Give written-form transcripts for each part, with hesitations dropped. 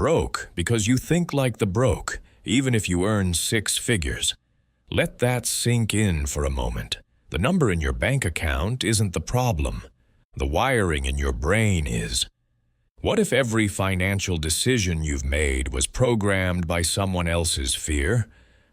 broke because you think like the broke, even if you earn six figures. Let that sink in for a moment. The number in your bank account isn't the problem. The wiring in your brain is. What if every financial decision you've made was programmed by someone else's fear?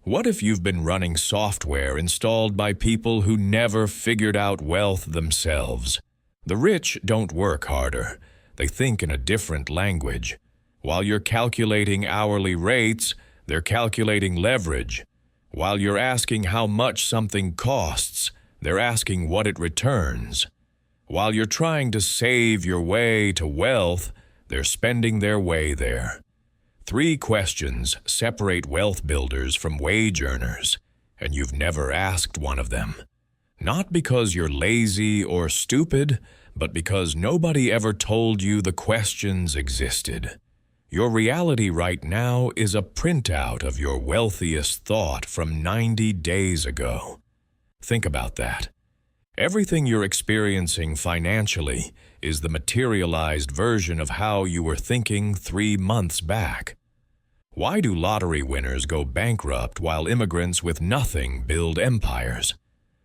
What if you've been running software installed by people who never figured out wealth themselves? The rich don't work harder. They think in a different language. While you're calculating hourly rates, they're calculating leverage. While you're asking how much something costs, they're asking what it returns. While you're trying to save your way to wealth, they're spending their way there. 3 questions separate wealth builders from wage earners, and you've never asked one of them. Not because you're lazy or stupid, but because nobody ever told you the questions existed. Your reality right now is a printout of your wealthiest thought from 90 days ago. Think about that. Everything you're experiencing financially is the materialized version of how you were thinking 3 months back. Why do lottery winners go bankrupt while immigrants with nothing build empires?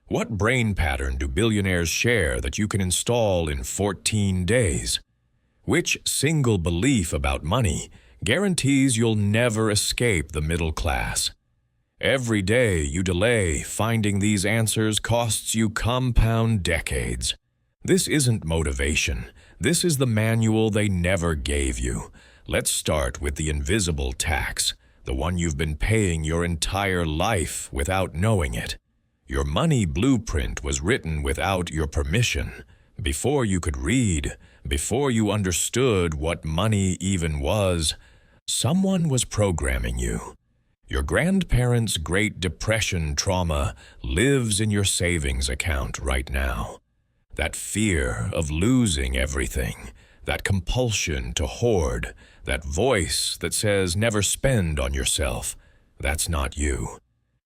What brain pattern do billionaires share that you can install in 14 days? Which single belief about money guarantees you'll never escape the middle class? Every day you delay finding these answers costs you compound decades. This isn't motivation. This is the manual they never gave you. Let's start with the invisible tax, the one you've been paying your entire life without knowing it. Your money blueprint was written without your permission, before you could read, before you understood what money even was. Someone was programming you. Your grandparents' Great Depression trauma lives in your savings account right now. That fear of losing everything, that compulsion to hoard, that voice that says never spend on yourself, that's not you.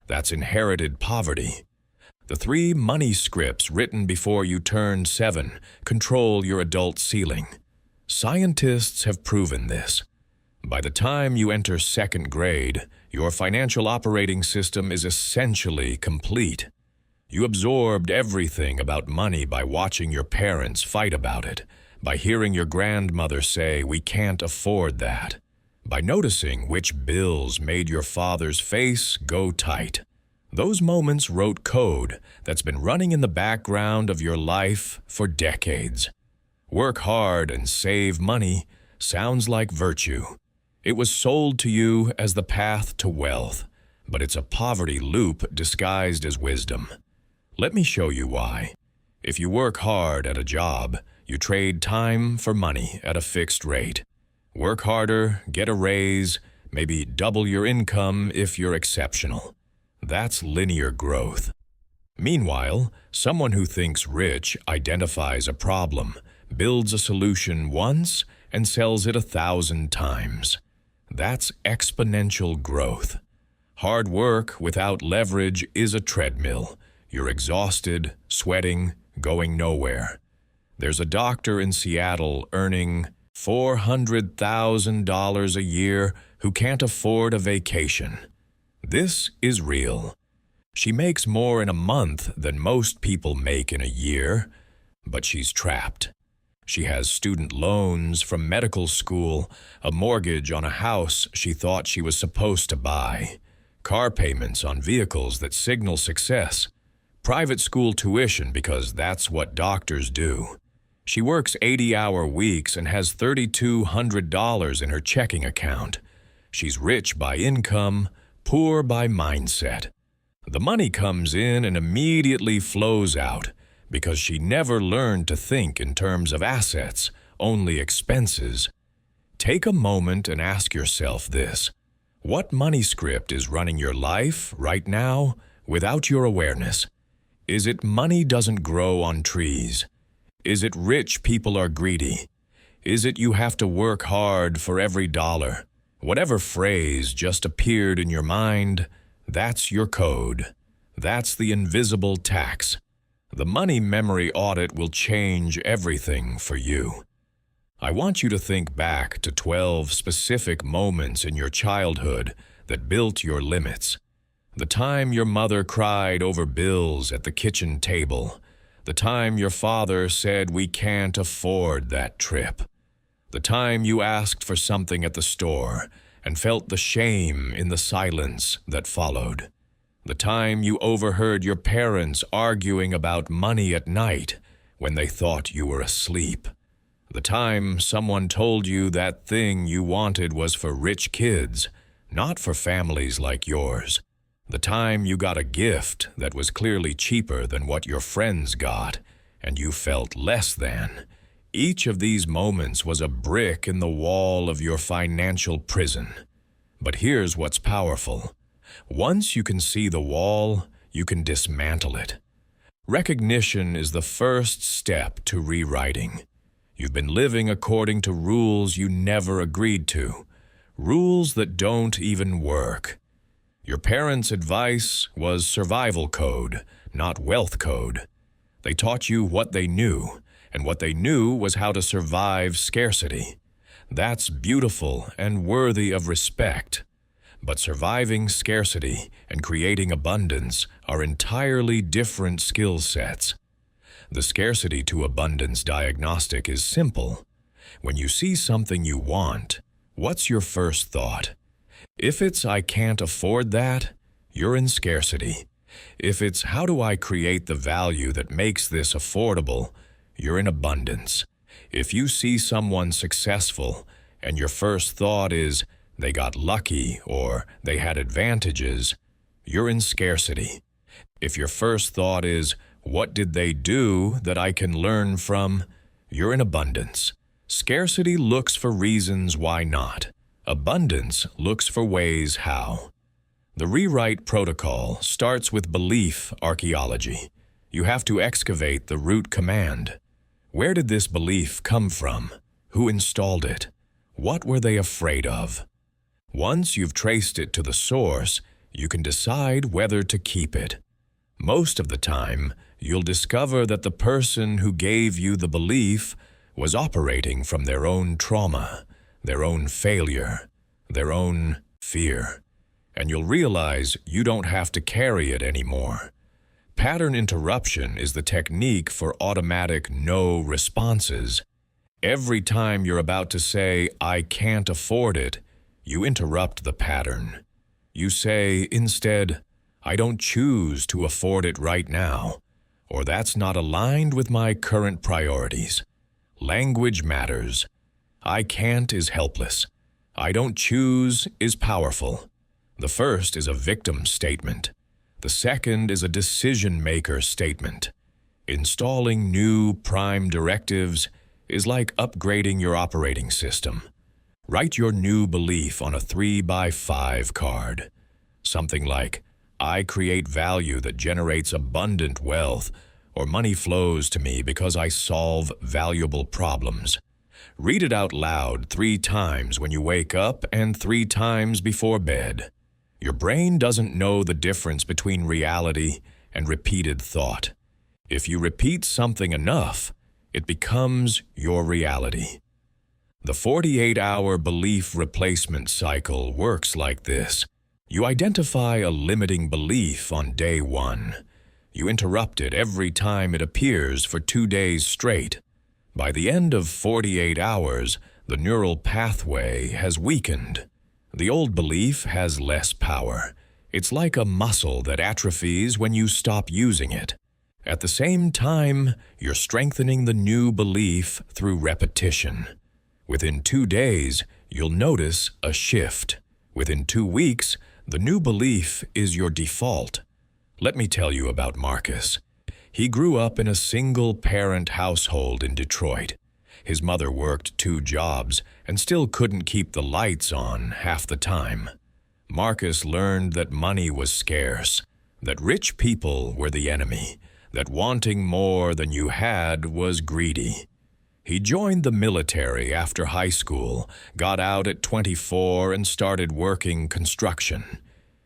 That's inherited poverty. The 3 money scripts written before you turned 7 control your adult ceiling. Scientists have proven this. By the time you enter 2nd grade, your financial operating system is essentially complete. You absorbed everything about money by watching your parents fight about it, by hearing your grandmother say, "We can't afford that," by noticing which bills made your father's face go tight. Those moments wrote code that's been running in the background of your life for decades. Work hard and save money sounds like virtue. It was sold to you as the path to wealth, but it's a poverty loop disguised as wisdom. Let me show you why. If you work hard at a job, you trade time for money at a fixed rate. Work harder, get a raise, maybe double your income if you're exceptional. That's linear growth. Meanwhile, someone who thinks rich identifies a problem, builds a solution once, and sells it 1,000 times. That's exponential growth. Hard work without leverage is a treadmill. You're exhausted, sweating, going nowhere. There's a doctor in Seattle earning $400,000 a year who can't afford a vacation. This is real. She makes more in a month than most people make in a year, but she's trapped. She has student loans from medical school, a mortgage on a house she thought she was supposed to buy, car payments on vehicles that signal success, private school tuition because that's what doctors do. She works 80-hour weeks and has $3,200 in her checking account. She's rich by income, poor by mindset. The money comes in and immediately flows out because she never learned to think in terms of assets, only expenses. Take a moment and ask yourself this. What money script is running your life right now without your awareness? Is it money doesn't grow on trees? Is it rich people are greedy? Is it you have to work hard for every dollar? Whatever phrase just appeared in your mind, that's your code. That's the invisible tax. The money memory audit will change everything for you. I want you to think back to 12 specific moments in your childhood that built your limits. The time your mother cried over bills at the kitchen table. The time your father said we can't afford that trip. The time you asked for something at the store and felt the shame in the silence that followed. The time you overheard your parents arguing about money at night when they thought you were asleep. The time someone told you that thing you wanted was for rich kids, not for families like yours. The time you got a gift that was clearly cheaper than what your friends got, and you felt less than. Each of these moments was a brick in the wall of your financial prison. But here's what's powerful. Once you can see the wall, you can dismantle it. Recognition is the first step to rewriting. You've been living according to rules you never agreed to, rules that don't even work. Your parents' advice was survival code, not wealth code. They taught you what they knew, and what they knew was how to survive scarcity. That's beautiful and worthy of respect. But surviving scarcity and creating abundance are entirely different skill sets. The scarcity to abundance diagnostic is simple. When you see something you want, what's your first thought? If it's "I can't afford that," you're in scarcity. If it's "How do I create the value that makes this affordable?" you're in abundance. If you see someone successful and your first thought is "They got lucky" or "They had advantages," you're in scarcity. If your first thought is "What did they do that I can learn from?" you're in abundance. Scarcity looks for reasons why not. Abundance looks for ways how. The rewrite protocol starts with belief archaeology. You have to excavate the root command. Where did this belief come from? Who installed it? What were they afraid of? Once you've traced it to the source, you can decide whether to keep it. Most of the time, you'll discover that the person who gave you the belief was operating from their own trauma, their own failure, their own fear. And you'll realize you don't have to carry it anymore. Pattern interruption is the technique for automatic no responses. Every time you're about to say, "I can't afford it," you interrupt the pattern. You say instead, "I don't choose to afford it right now," or "That's not aligned with my current priorities." Language matters. "I can't" is helpless. "I don't choose" is powerful. The first is a victim statement. The second is a decision-maker statement. Installing new prime directives is like upgrading your operating system. Write your new belief on a 3x5 card. Something like, "I create value that generates abundant wealth," or "Money flows to me because I solve valuable problems." Read it out loud 3 times when you wake up and 3 times before bed. Your brain doesn't know the difference between reality and repeated thought. If you repeat something enough, it becomes your reality. The 48-hour belief replacement cycle works like this. You identify a limiting belief on day 1. You interrupt it every time it appears for 2 days straight. By the end of 48 hours, the neural pathway has weakened. The old belief has less power. It's like a muscle that atrophies when you stop using it. At the same time, you're strengthening the new belief through repetition. Within 2 days, you'll notice a shift. Within 2 weeks, the new belief is your default. Let me tell you about Marcus. He grew up in a single-parent household in Detroit. His mother worked 2 jobs and still couldn't keep the lights on half the time. Marcus learned that money was scarce, that rich people were the enemy, that wanting more than you had was greedy. He joined the military after high school, got out at 24 and started working construction.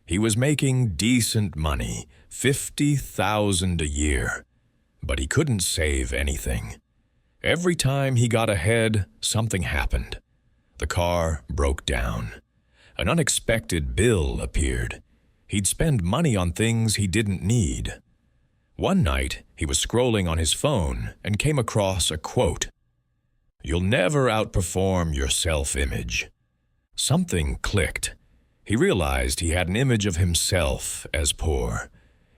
He was making decent money, $50,000 a year, but he couldn't save anything. Every time he got ahead, something happened. The car broke down. An unexpected bill appeared. He'd spend money on things he didn't need. One night, he was scrolling on his phone and came across a quote. "You'll never outperform your self-image." Something clicked. He realized he had an image of himself as poor.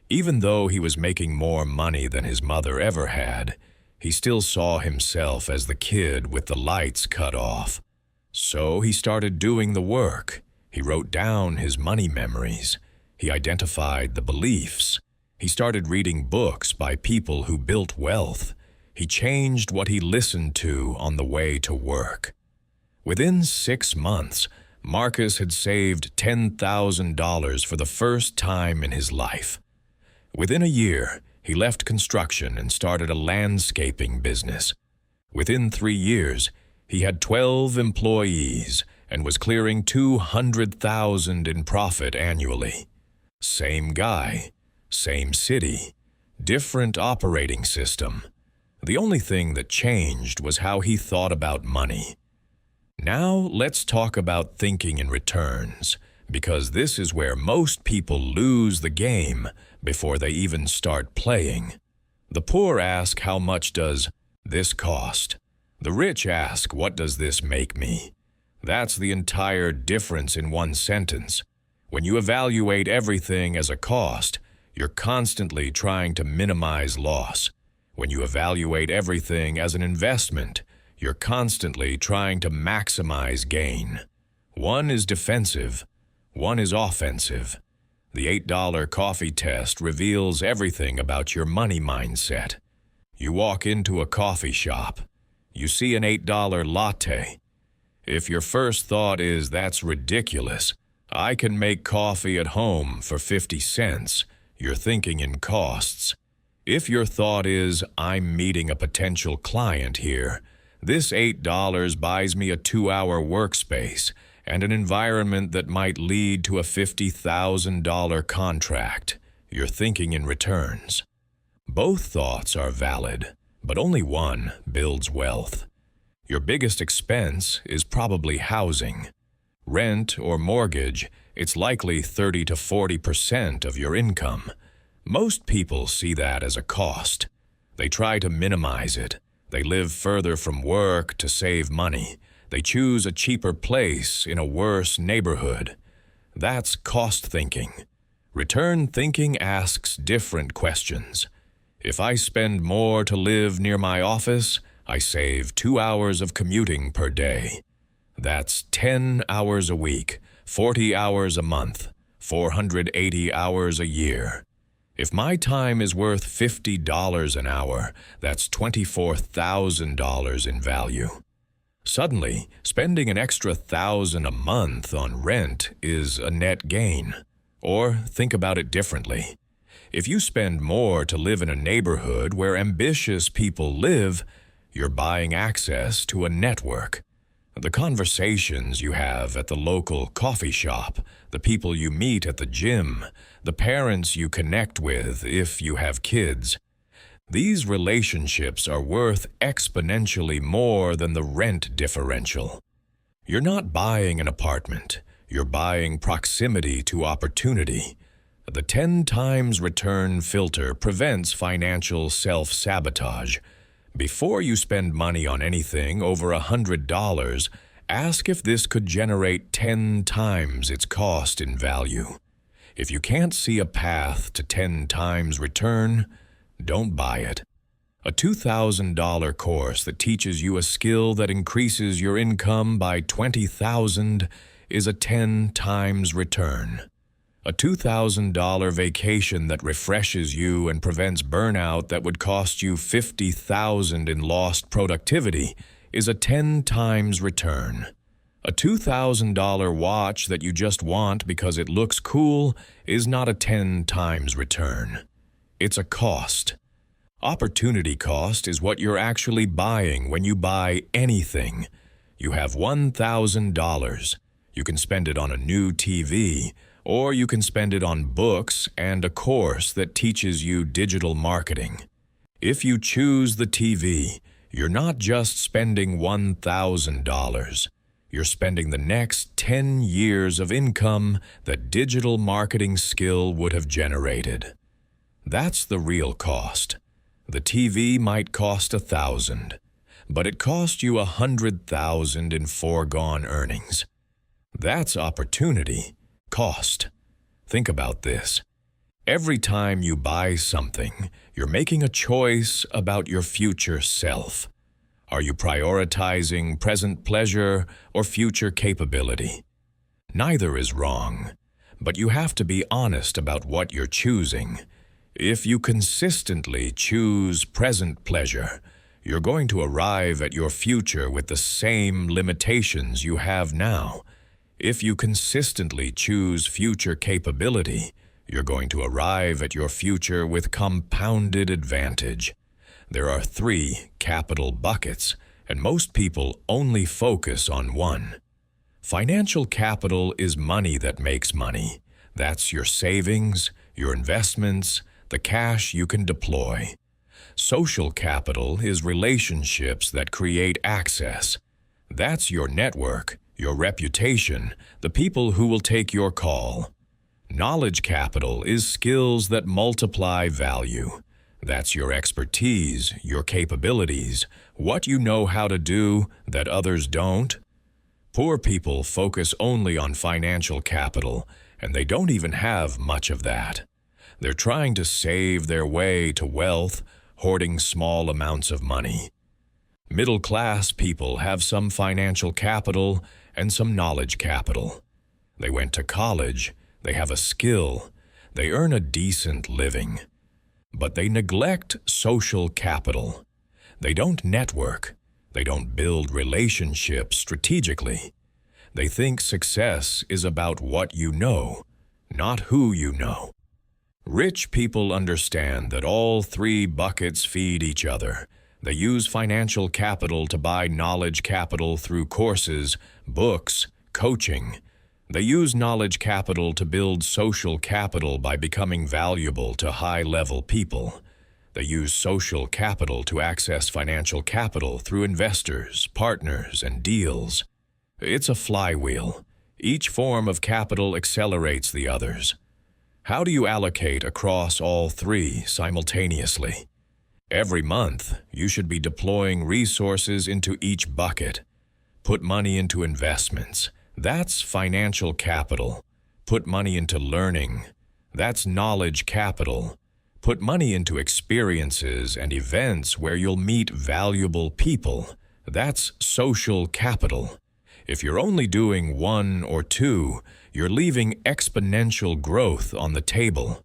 Even though he was making more money than his mother ever had, he still saw himself as the kid with the lights cut off. So he started doing the work. He wrote down his money memories. He identified the beliefs. He started reading books by people who built wealth. He changed what he listened to on the way to work. Within 6 months, Marcus had saved $10,000 for the first time in his life. Within a year, he left construction and started a landscaping business. Within 3 years, he had 12 employees and was clearing $200,000 in profit annually. Same guy, same city, different operating system. The only thing that changed was how he thought about money. Now let's talk about thinking in returns, because this is where most people lose the game before they even start playing. The poor ask, "How much does this cost?" The rich ask, "What does this make me?" That's the entire difference in one sentence. When you evaluate everything as a cost, you're constantly trying to minimize loss. When you evaluate everything as an investment, you're constantly trying to maximize gain. One is defensive, one is offensive. The $8 coffee test reveals everything about your money mindset. You walk into a coffee shop. You see an $8 latte. If your first thought is, "That's ridiculous, I can make coffee at home for 50 cents, you're thinking in costs. If your thought is, "I'm meeting a potential client here, this $8 buys me a 2-hour workspace and an environment that might lead to a $50,000 contract," you're thinking in returns. Both thoughts are valid, but only one builds wealth. Your biggest expense is probably housing. Rent or mortgage, it's likely 30 to 40% of your income. Most people see that as a cost. They try to minimize it. They live further from work to save money. They choose a cheaper place in a worse neighborhood. That's cost thinking. Return thinking asks different questions. If I spend more to live near my office, I save 2 hours of commuting per day. That's 10 hours a week, 40 hours a month, 480 hours a year. If my time is worth $50 an hour, that's $24,000 in value. Suddenly, spending an extra $1,000 a month on rent is a net gain. Or think about it differently. If you spend more to live in a neighborhood where ambitious people live, you're buying access to a network. The conversations you have at the local coffee shop, the people you meet at the gym, the parents you connect with if you have kids. These relationships are worth exponentially more than the rent differential. You're not buying an apartment, you're buying proximity to opportunity. The 10 times return filter prevents financial self-sabotage. Before you spend money on anything over $100, ask if this could generate 10 times its cost in value. If you can't see a path to 10 times return, don't buy it. A $2,000 course that teaches you a skill that increases your income by $20,000 is a 10 times return. A $2,000 vacation that refreshes you and prevents burnout that would cost you $50,000 in lost productivity is a 10 times return. A $2,000 watch that you just want because it looks cool is not a 10 times return. It's a cost. Opportunity cost is what you're actually buying when you buy anything. You have $1,000. You can spend it on a new TV, or you can spend it on books and a course that teaches you digital marketing. If you choose the TV, You're not just spending $1,000. You're spending the next 10 years of income that digital marketing skill would have generated. That's the real cost. The TV might cost $1,000, but it cost you $100,000 in foregone earnings. That's opportunity, cost. Think about this. Every time you buy something, you're making a choice about your future self. Are you prioritizing present pleasure or future capability? Neither is wrong, but you have to be honest about what you're choosing. If you consistently choose present pleasure, you're going to arrive at your future with the same limitations you have now. If you consistently choose future capability, you're going to arrive at your future with compounded advantage. There are 3 capital buckets, and most people only focus on one. Financial capital is money that makes money. That's your savings, your investments, the cash you can deploy. Social capital is relationships that create access. That's your network, your reputation, the people who will take your call. Knowledge capital is skills that multiply value. That's your expertise, your capabilities, what you know how to do that others don't. Poor people focus only on financial capital, and they don't even have much of that. They're trying to save their way to wealth, hoarding small amounts of money. Middle-class people have some financial capital and some knowledge capital. They went to college, they have a skill, they earn a decent living. But they neglect social capital. They don't network. They don't build relationships strategically. They think success is about what you know, not who you know. Rich people understand that all 3 buckets feed each other. They use financial capital to buy knowledge capital through courses, books, coaching. They use knowledge capital to build social capital by becoming valuable to high-level people. They use social capital to access financial capital through investors, partners, and deals. It's a flywheel. Each form of capital accelerates the others. How do you allocate across all 3 simultaneously? Every month, you should be deploying resources into each bucket. Put money into investments. That's financial capital. Put money into learning. That's knowledge capital. Put money into experiences and events where you'll meet valuable people. That's social capital. If you're only doing 1 or 2, you're leaving exponential growth on the table.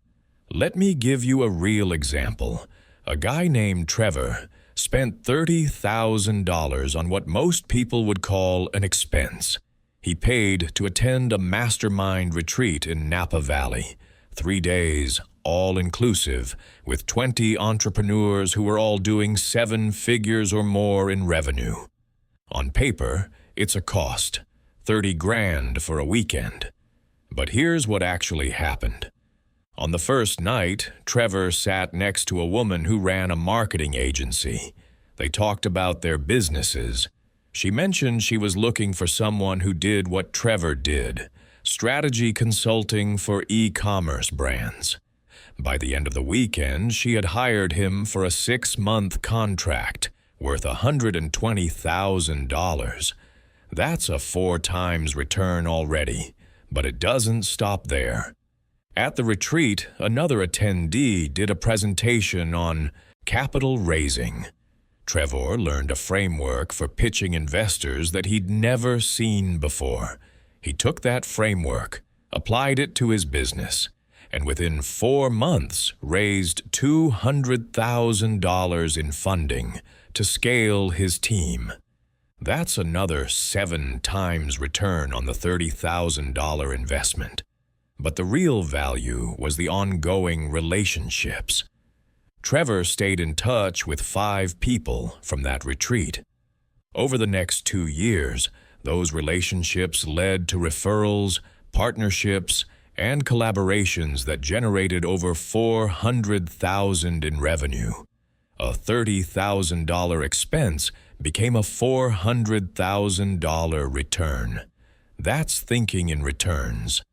Let me give you a real example. A guy named Trevor spent $30,000 on what most people would call an expense. He paid to attend a mastermind retreat in Napa Valley, 3 days, all-inclusive, with 20 entrepreneurs who were all doing 7 figures or more in revenue. On paper, it's a cost, $30,000 for a weekend. But here's what actually happened. On the first night, Trevor sat next to a woman who ran a marketing agency. They talked about their businesses. She mentioned she was looking for someone who did what Trevor did, strategy consulting for e-commerce brands. By the end of the weekend, she had hired him for a 6-month contract worth $120,000. That's a 4 times return already, but it doesn't stop there. At the retreat, another attendee did a presentation on capital raising. Trevor learned a framework for pitching investors that he'd never seen before. He took that framework, applied it to his business, and within 4 months raised $200,000 in funding to scale his team. That's another 7 times return on the $30,000 investment. But the real value was the ongoing relationships. Trevor stayed in touch with 5 people from that retreat. Over the next 2 years, those relationships led to referrals, partnerships, and collaborations that generated over $400,000 in revenue. A $30,000 expense became a $400,000 return. That's thinking in returns.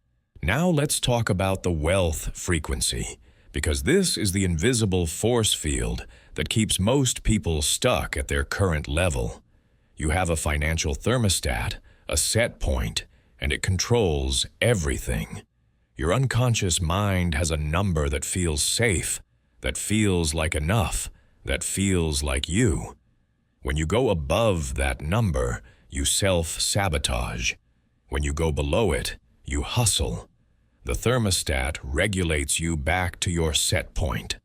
Now let's talk about the wealth frequency, because this is the invisible force field that keeps most people stuck at their current level. You have a financial thermostat, a set point, and it controls everything. Your unconscious mind has a number that feels safe, that feels like enough, that feels like you. When you go above that number, you self-sabotage. When you go below it, you hustle. The thermostat regulates you back to your set point.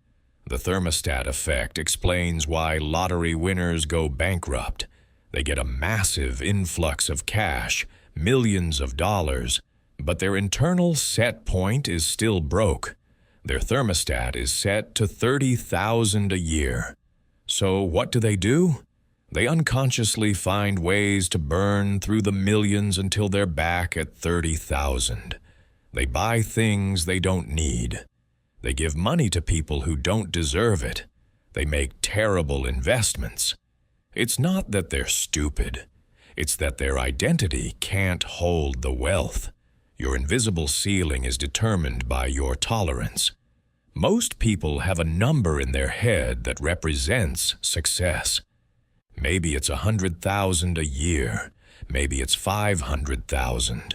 The thermostat effect explains why lottery winners go bankrupt. They get a massive influx of cash, millions of dollars, but their internal set point is still broke. Their thermostat is set to $30,000 a year. So what do? They unconsciously find ways to burn through the millions until they're back at $30,000. They buy things they don't need. They give money to people who don't deserve it. They make terrible investments. It's not that they're stupid. It's that their identity can't hold the wealth. Your invisible ceiling is determined by your tolerance. Most people have a number in their head that represents success. Maybe it's $100,000 a year. Maybe it's $500,000.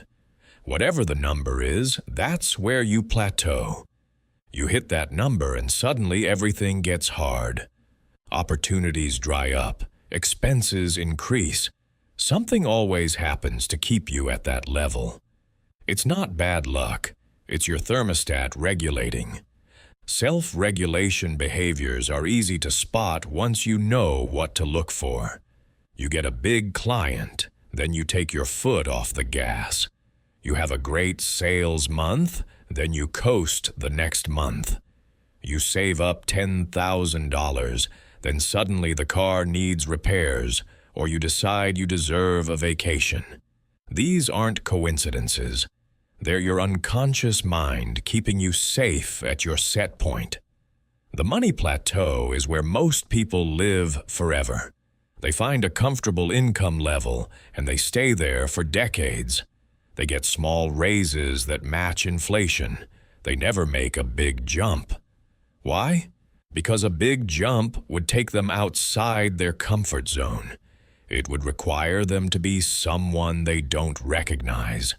Whatever the number is, that's where you plateau. You hit that number and suddenly everything gets hard. Opportunities dry up. Expenses increase. Something always happens to keep you at that level. It's not bad luck. It's your thermostat regulating. Self-regulation behaviors are easy to spot once you know what to look for. You get a big client, then you take your foot off the gas. You have a great sales month, then you coast the next month. You save up $10,000, then suddenly the car needs repairs, or you decide you deserve a vacation. These aren't coincidences. They're your unconscious mind keeping you safe at your set point. The money plateau is where most people live forever. They find a comfortable income level, and they stay there for decades. They get small raises that match inflation. They never make a big jump. Why? Because a big jump would take them outside their comfort zone. It would require them to be someone they don't recognize.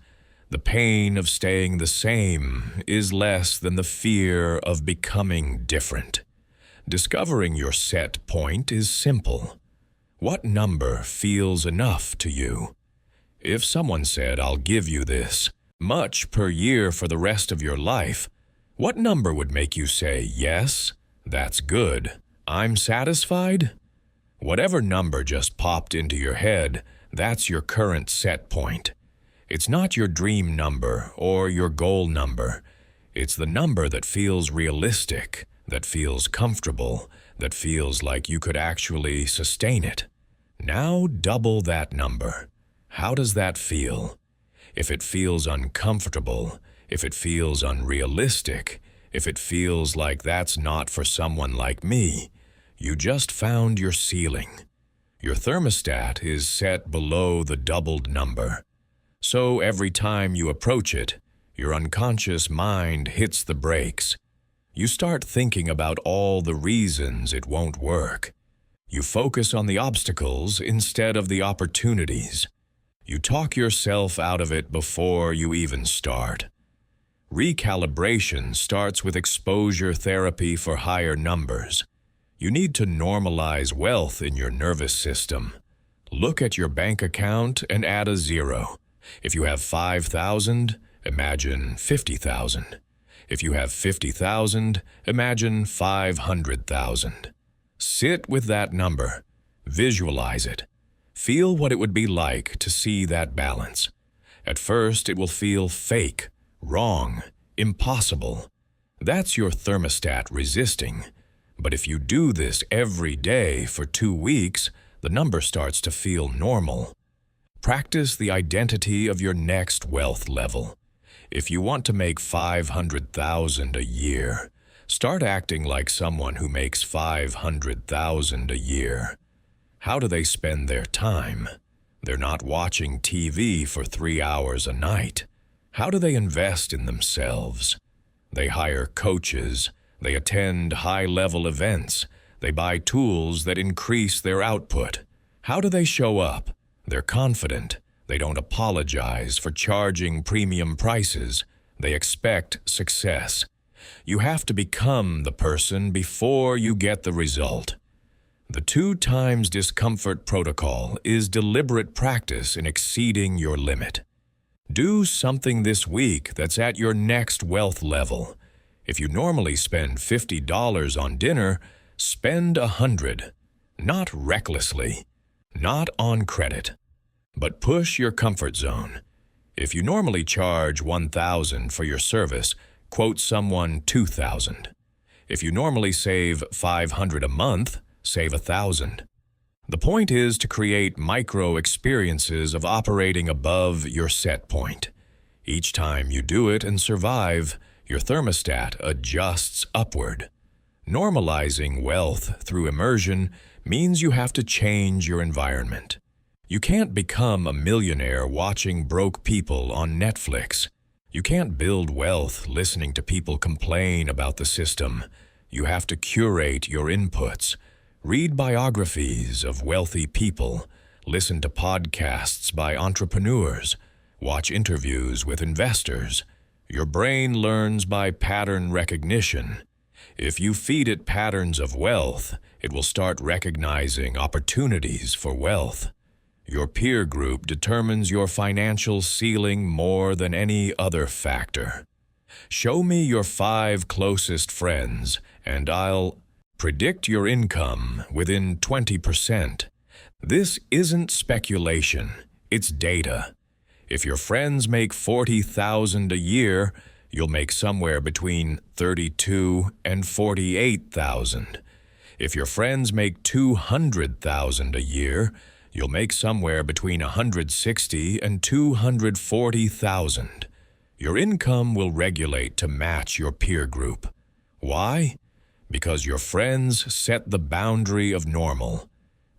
The pain of staying the same is less than the fear of becoming different. Discovering your set point is simple. What number feels enough to you? If someone said, "I'll give you this much per year for the rest of your life," what number would make you say, "Yes, that's good, I'm satisfied"? Whatever number just popped into your head, that's your current set point. It's not your dream number or your goal number. It's the number that feels realistic, that feels comfortable, that feels like you could actually sustain it. Now double that number. How does that feel? If it feels uncomfortable, if it feels unrealistic, if it feels like that's not for someone like me, you just found your ceiling. Your thermostat is set below the doubled number. So every time you approach it, your unconscious mind hits the brakes. You start thinking about all the reasons it won't work. You focus on the obstacles instead of the opportunities. You talk yourself out of it before you even start. Recalibration starts with exposure therapy for higher numbers. You need to normalize wealth in your nervous system. Look at your bank account and add a zero. If you have 5,000, imagine 50,000. If you have 50,000, imagine 500,000. Sit with that number. Visualize it. Feel what it would be like to see that balance. At first, it will feel fake, wrong, impossible. That's your thermostat resisting. But if you do this every day for 2 weeks, the number starts to feel normal. Practice the identity of your next wealth level. If you want to make $500,000 a year, Start acting like someone who makes $500,000 a year. How do they spend their time? They're not watching TV for 3 hours a night. How do they invest in themselves? They hire coaches. They attend high-level events. They buy tools that increase their output. How do they show up? They're confident. They don't apologize for charging premium prices. They expect success. You have to become the person before you get the result. The 2 times discomfort protocol is deliberate practice in exceeding your limit. Do something this week that's at your next wealth level. If you normally spend $50 on dinner, spend $100. Not recklessly, not on credit, but push your comfort zone. If you normally charge $1,000 for your service, quote someone $2,000. If you normally save $500 a month, save $1,000. The point is to create micro experiences of operating above your set point. Each time you do it and survive, your thermostat adjusts upward. Normalizing wealth through immersion means you have to change your environment. You can't become a millionaire watching broke people on Netflix. You can't build wealth listening to people complain about the system. You have to curate your inputs. Read biographies of wealthy people. Listen to podcasts by entrepreneurs. Watch interviews with investors. Your brain learns by pattern recognition. If you feed it patterns of wealth, it will start recognizing opportunities for wealth. Your peer group determines your financial ceiling more than any other factor. Show me your 5 closest friends, and I'll predict your income within 20%. This isn't speculation, it's data. If your friends make $40,000 a year, you'll make somewhere between $32,000 and $48,000. If your friends make $200,000 a year, you'll make somewhere between $160,000 and $240,000. Your income will regulate to match your peer group. Why? Because your friends set the boundary of normal.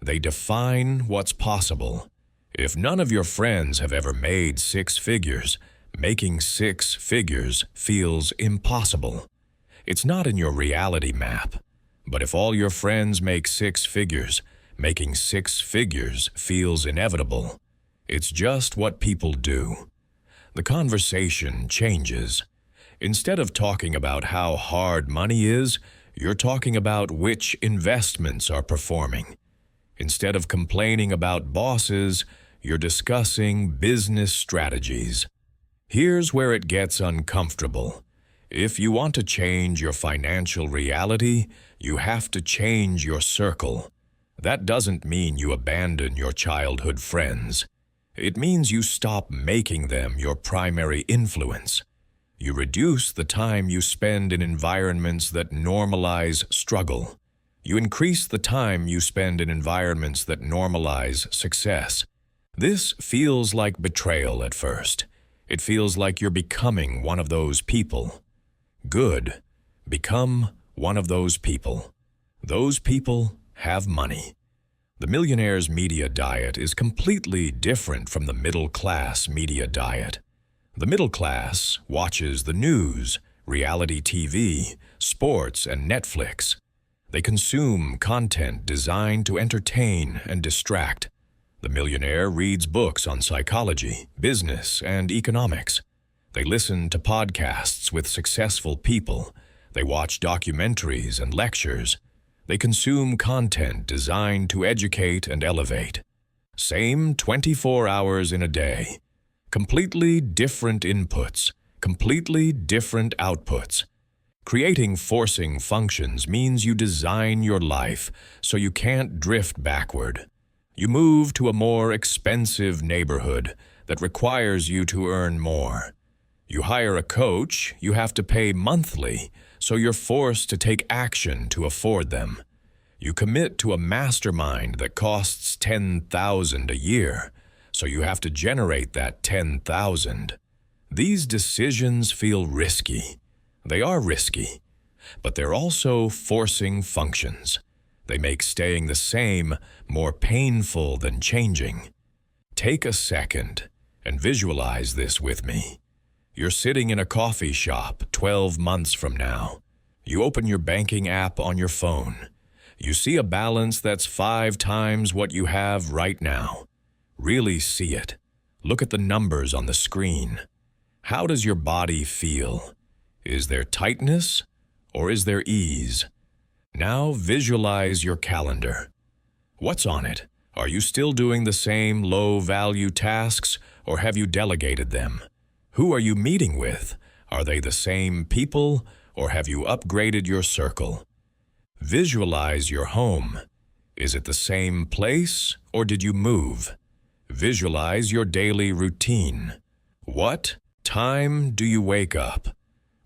They define what's possible. If none of your friends have ever made 6 figures, making 6 figures feels impossible. It's not in your reality map. But if all your friends make 6 figures, making 6 figures feels inevitable. It's just what people do. The conversation changes. Instead of talking about how hard money is, you're talking about which investments are performing. Instead of complaining about bosses, you're discussing business strategies. Here's where it gets uncomfortable. If you want to change your financial reality, you have to change your circle. That doesn't mean you abandon your childhood friends. It means you stop making them your primary influence. You reduce the time you spend in environments that normalize struggle. You increase the time you spend in environments that normalize success. This feels like betrayal at first. It feels like you're becoming one of those people. Good. Become one of those people. Those people have money. The millionaire's media diet is completely different from the middle-class media diet. The middle class watches the news, reality TV, sports, and Netflix. They consume content designed to entertain and distract. The millionaire reads books on psychology, business, and economics. They listen to podcasts with successful people. They watch documentaries and lectures. They consume content designed to educate and elevate. Same 24 hours in a day. Completely different inputs, completely different outputs. Creating forcing functions means you design your life so you can't drift backward. You move to a more expensive neighborhood that requires you to earn more. You hire a coach you have to pay monthly, so you're forced to take action to afford them. You commit to a mastermind that costs $10,000 a year, so you have to generate that $10,000. These decisions feel risky. They are risky. but they're also forcing functions. They make staying the same more painful than changing. Take a second and visualize this with me. You're sitting in a coffee shop 12 months from now. You open your banking app on your phone. You see a balance that's 5 times what you have right now. Really see it. Look at the numbers on the screen. How does your body feel? Is there tightness or is there ease? Now visualize your calendar. What's on it? Are you still doing the same low-value tasks or have you delegated them? Who are you meeting with? Are they the same people or have you upgraded your circle? Visualize your home. Is it the same place or did you move? Visualize your daily routine. What time do you wake up?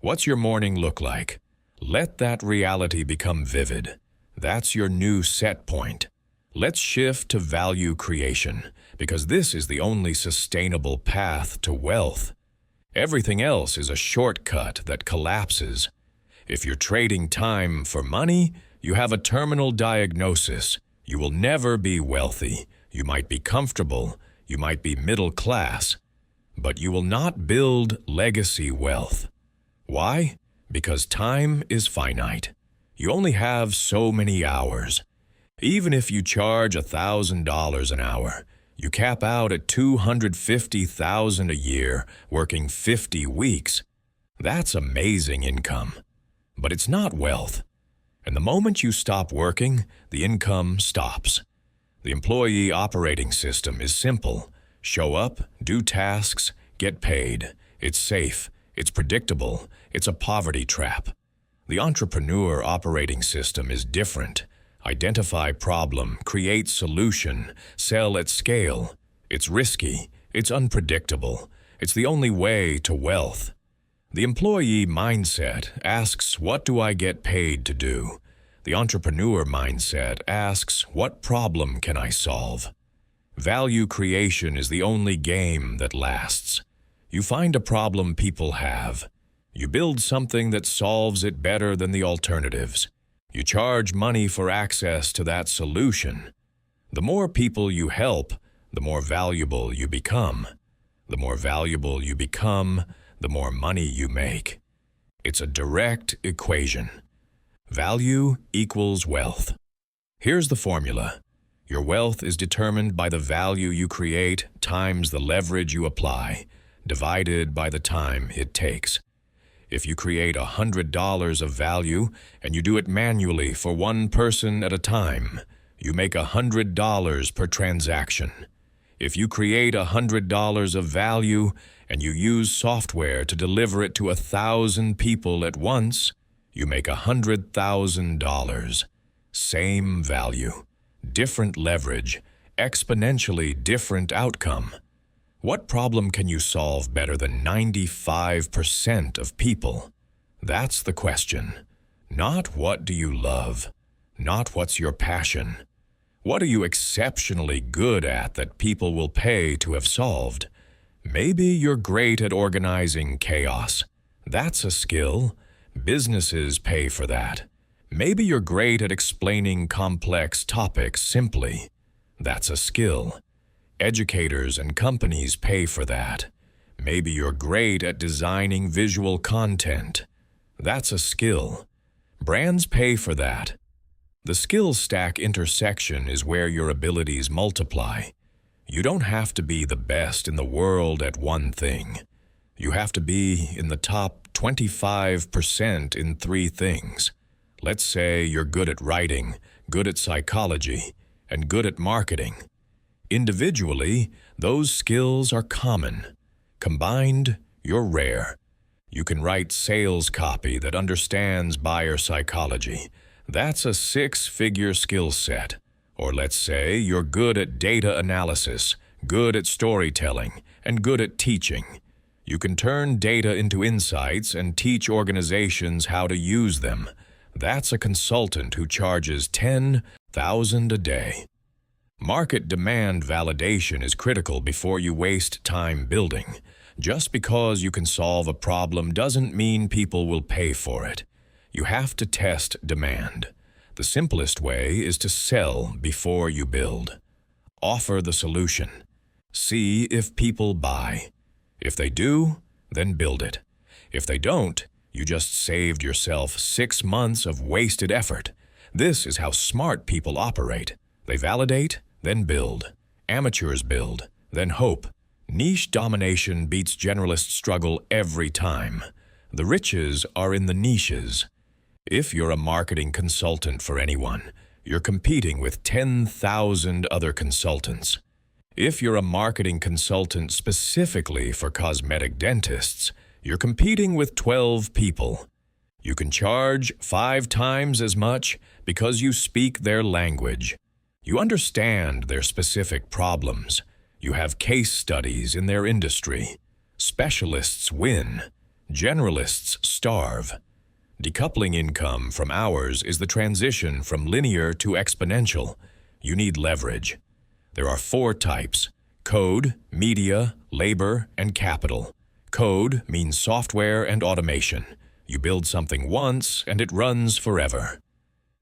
What's your morning look like? Let that reality become vivid. That's your new set point. Let's shift to value creation, because this is the only sustainable path to wealth. Everything else is a shortcut that collapses. If you're trading time for money, you have a terminal diagnosis. You will never be wealthy. You might be comfortable. You might be middle class. But you will not build legacy wealth. Why? Because time is finite. You only have so many hours. Even if you charge $1,000 an hour, you cap out at $250,000 a year, working 50 weeks. That's amazing income. But it's not wealth. And the moment you stop working, the income stops. The employee operating system is simple. Show up, do tasks, get paid. It's safe. It's predictable. It's a poverty trap. The entrepreneur operating system is different. Identify problem, create solution, sell at scale. It's risky. It's unpredictable. It's the only way to wealth. The employee mindset asks, what do I get paid to do? The entrepreneur mindset asks, what problem can I solve? Value creation is the only game that lasts. You find a problem people have. You build something that solves it better than the alternatives. You charge money for access to that solution. The more people you help, the more valuable you become. The more valuable you become, the more money you make. It's a direct equation. Value equals wealth. Here's the formula. Your wealth is determined by the value you create times the leverage you apply, divided by the time it takes. If you create $100 of value and you do it manually for one person at a time, you make $100 per transaction. If you create $100 of value and you use software to deliver it to 1,000 people at once, you make $100,000. Same value, different leverage, exponentially different outcome. What problem can you solve better than 95% of people? That's the question. Not what do you love, not what's your passion. What are you exceptionally good at that people will pay to have solved? Maybe you're great at organizing chaos. That's a skill. Businesses pay for that. Maybe you're great at explaining complex topics simply. That's a skill. Educators and companies pay for that. Maybe you're great at designing visual content. That's a skill. Brands pay for that. The skill stack intersection is where your abilities multiply. You don't have to be the best in the world at one thing. You have to be in the top 25% in 3 things. Let's say you're good at writing, good at psychology, and good at marketing. Individually, those skills are common. Combined, you're rare. You can write sales copy that understands buyer psychology. That's a 6-figure skill set. Or let's say you're good at data analysis, good at storytelling, and good at teaching. You can turn data into insights and teach organizations how to use them. That's a consultant who charges $10,000 a day. Market demand validation is critical before you waste time building. Just because you can solve a problem doesn't mean people will pay for it. You have to test demand. The simplest way is to sell before you build. Offer the solution. See if people buy. If they do, then build it. If they don't, you just saved yourself 6 months of wasted effort. This is how smart people operate. They validate, then build. Amateurs build, then hope. Niche domination beats generalist struggle every time. The riches are in the niches. If you're a marketing consultant for anyone, you're competing with 10,000 other consultants. If you're a marketing consultant specifically for cosmetic dentists, you're competing with 12 people. You can charge 5 times as much because you speak their language. You understand their specific problems. You have case studies in their industry. Specialists win. Generalists starve. Decoupling income from hours is the transition from linear to exponential. You need leverage. There are 4 types: code, media, labor, and capital. Code means software and automation. You build something once and it runs forever.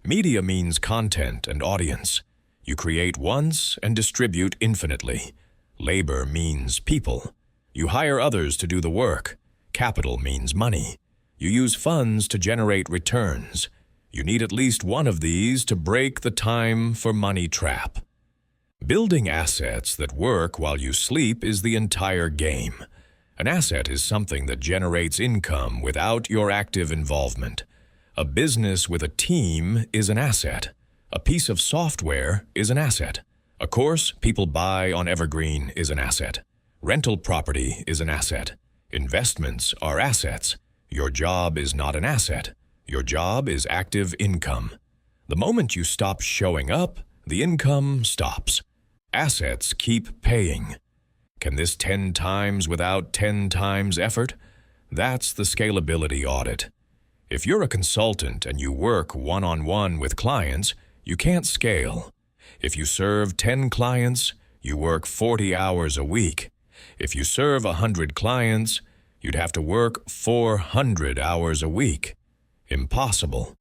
Media means content and audience. You create once and distribute infinitely. Labor means people. You hire others to do the work. Capital means money. You use funds to generate returns. You need at least one of these to break the time for money trap. Building assets that work while you sleep is the entire game. An asset is something that generates income without your active involvement. A business with a team is an asset. A piece of software is an asset. A course people buy on Evergreen is an asset. Rental property is an asset. Investments are assets. Your job is not an asset. Your job is active income. The moment you stop showing up, the income stops. Assets keep paying. Can this 10 times without 10 times effort? That's the scalability audit. If you're a consultant and you work one-on-one with clients, you can't scale. If you serve 10 clients, you work 40 hours a week. If you serve 100 clients, you'd have to work 400 hours a week. Impossible.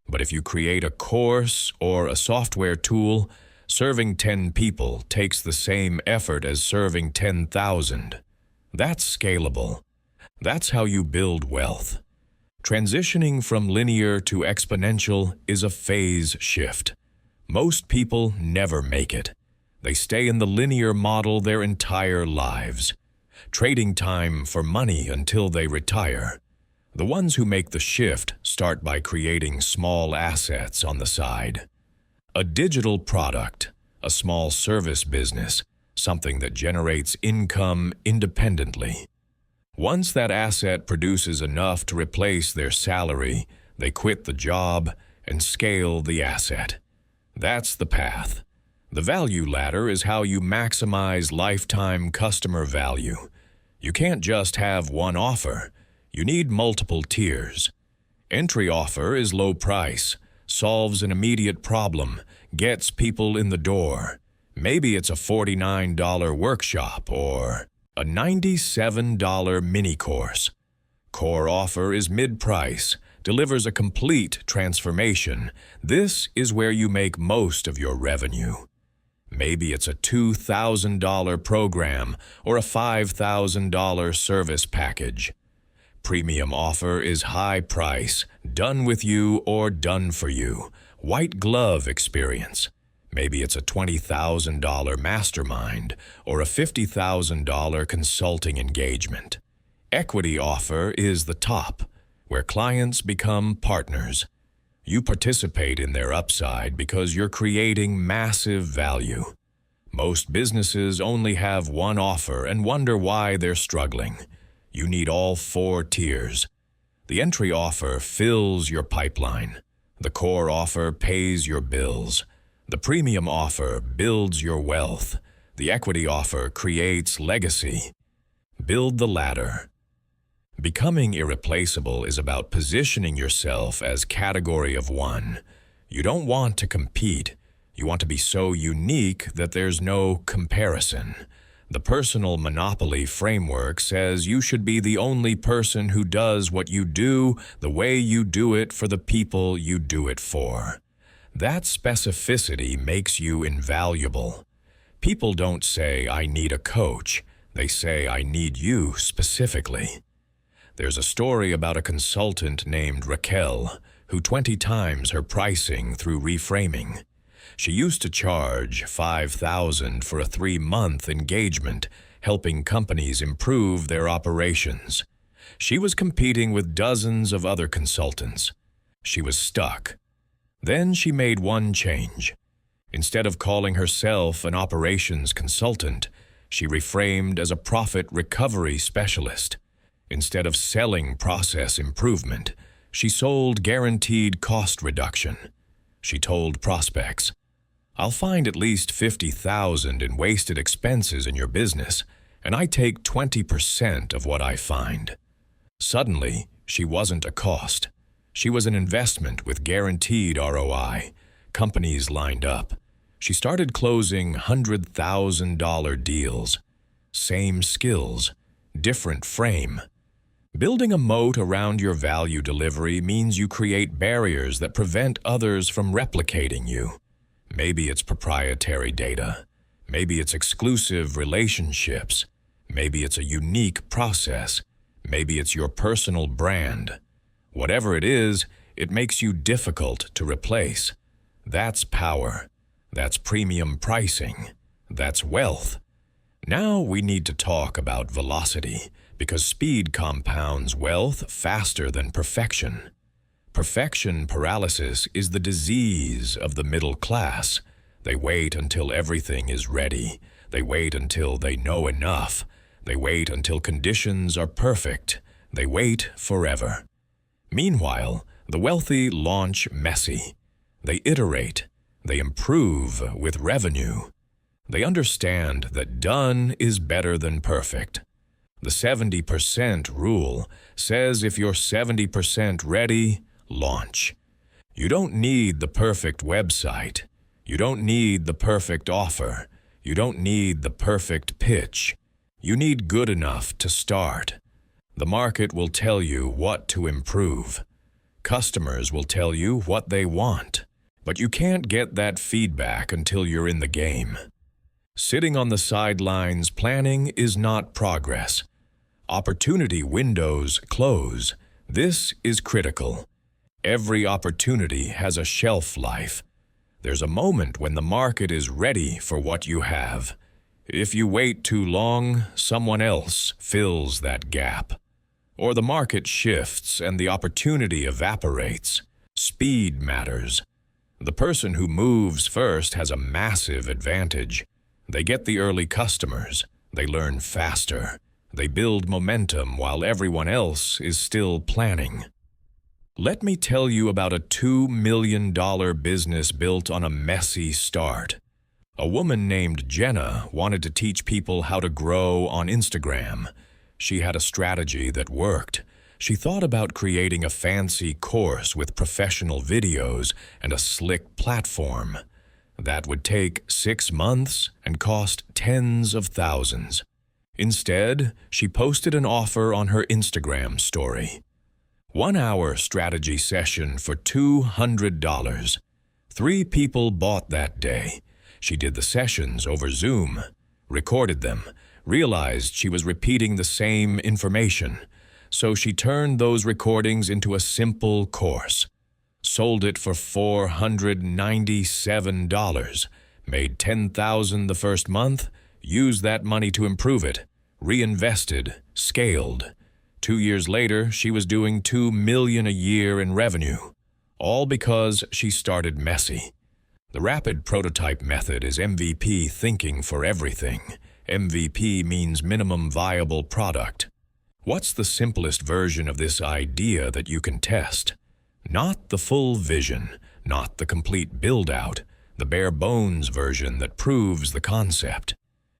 But if you create a course or a software tool, serving 10 people takes the same effort as serving 10,000. That's scalable. That's how you build wealth. Transitioning from linear to exponential is a phase shift. Most people never make it. They stay in the linear model their entire lives, trading time for money until they retire. The ones who make the shift start by creating small assets on the side. A digital product, a small service business, something that generates income independently. Once that asset produces enough to replace their salary, they quit the job and scale the asset. That's the path. The value ladder is how you maximize lifetime customer value. You can't just have one offer. You need multiple tiers. Entry offer is low price, solves an immediate problem, gets people in the door. Maybe it's a $49 workshop or a $97 mini course. Core offer is mid-price, delivers a complete transformation. This is where you make most of your revenue. Maybe it's a $2,000 program or a $5,000 service package. Premium offer is high price, done with you or done for you. White glove experience. Maybe it's a $20,000 mastermind or a $50,000 consulting engagement. Equity offer is the top, where clients become partners. You participate in their upside because you're creating massive value. Most businesses only have one offer and wonder why they're struggling. You need all 4 tiers. The entry offer fills your pipeline. The core offer pays your bills. The premium offer builds your wealth. The equity offer creates legacy. Build the ladder. Becoming irreplaceable is about positioning yourself as category of one. You don't want to compete. You want to be so unique that there's no comparison. The personal monopoly framework says you should be the only person who does what you do the way you do it for the people you do it for. That specificity makes you invaluable. People don't say, "I need a coach." They say, "I need you specifically." There's a story about a consultant named Raquel who 20 times her pricing through reframing. She used to charge $5,000 for a 3-month engagement, helping companies improve their operations. She was competing with dozens of other consultants. She was stuck. Then she made one change. Instead of calling herself an operations consultant, she reframed as a profit recovery specialist. Instead of selling process improvement, she sold guaranteed cost reduction. She told prospects, "I'll find at least $50,000 in wasted expenses in your business, and I take 20% of what I find." Suddenly, she wasn't a cost. She was an investment with guaranteed ROI. Companies lined up. She started closing $100,000 deals. Same skills, different frame. Building a moat around your value delivery means you create barriers that prevent others from replicating you. Maybe it's proprietary data. Maybe it's exclusive relationships. Maybe it's a unique process. Maybe it's your personal brand. Whatever it is, it makes you difficult to replace. That's power. That's premium pricing. That's wealth. Now we need to talk about velocity, because speed compounds wealth faster than perfection. Perfection paralysis is the disease of the middle class. They wait until everything is ready. They wait until they know enough. They wait until conditions are perfect. They wait forever. Meanwhile, the wealthy launch messy. They iterate. They improve with revenue. They understand that done is better than perfect. The 70% rule says if you're 70% ready, launch. You don't need the perfect website. You don't need the perfect offer. You don't need the perfect pitch. You need good enough to start. The market will tell you what to improve. Customers will tell you what they want. But you can't get that feedback until you're in the game. Sitting on the sidelines planning is not progress. Opportunity windows close. This is critical. Every opportunity has a shelf life. There's a moment when the market is ready for what you have. If you wait too long, someone else fills that gap. Or the market shifts and the opportunity evaporates. Speed matters. The person who moves first has a massive advantage. They get the early customers. They learn faster. They build momentum while everyone else is still planning. Let me tell you about a $2 million business built on a messy start. A woman named Jenna wanted to teach people how to grow on Instagram. She had a strategy that worked. She thought about creating a fancy course with professional videos and a slick platform. That would take 6 months and cost tens of thousands. Instead, she posted an offer on her Instagram story. 1-hour strategy session for $200. 3 people bought that day. She did the sessions over Zoom, recorded them, realized she was repeating the same information. So she turned those recordings into a simple course, sold it for $497, made $10,000 the first month, used that money to improve it, reinvested, scaled. 2 years later, she was doing $2 million a year in revenue, all because she started messy. The rapid prototype method is MVP thinking for everything. MVP means minimum viable product. What's the simplest version of this idea that you can test? Not the full vision, not the complete build-out, the bare-bones version that proves the concept.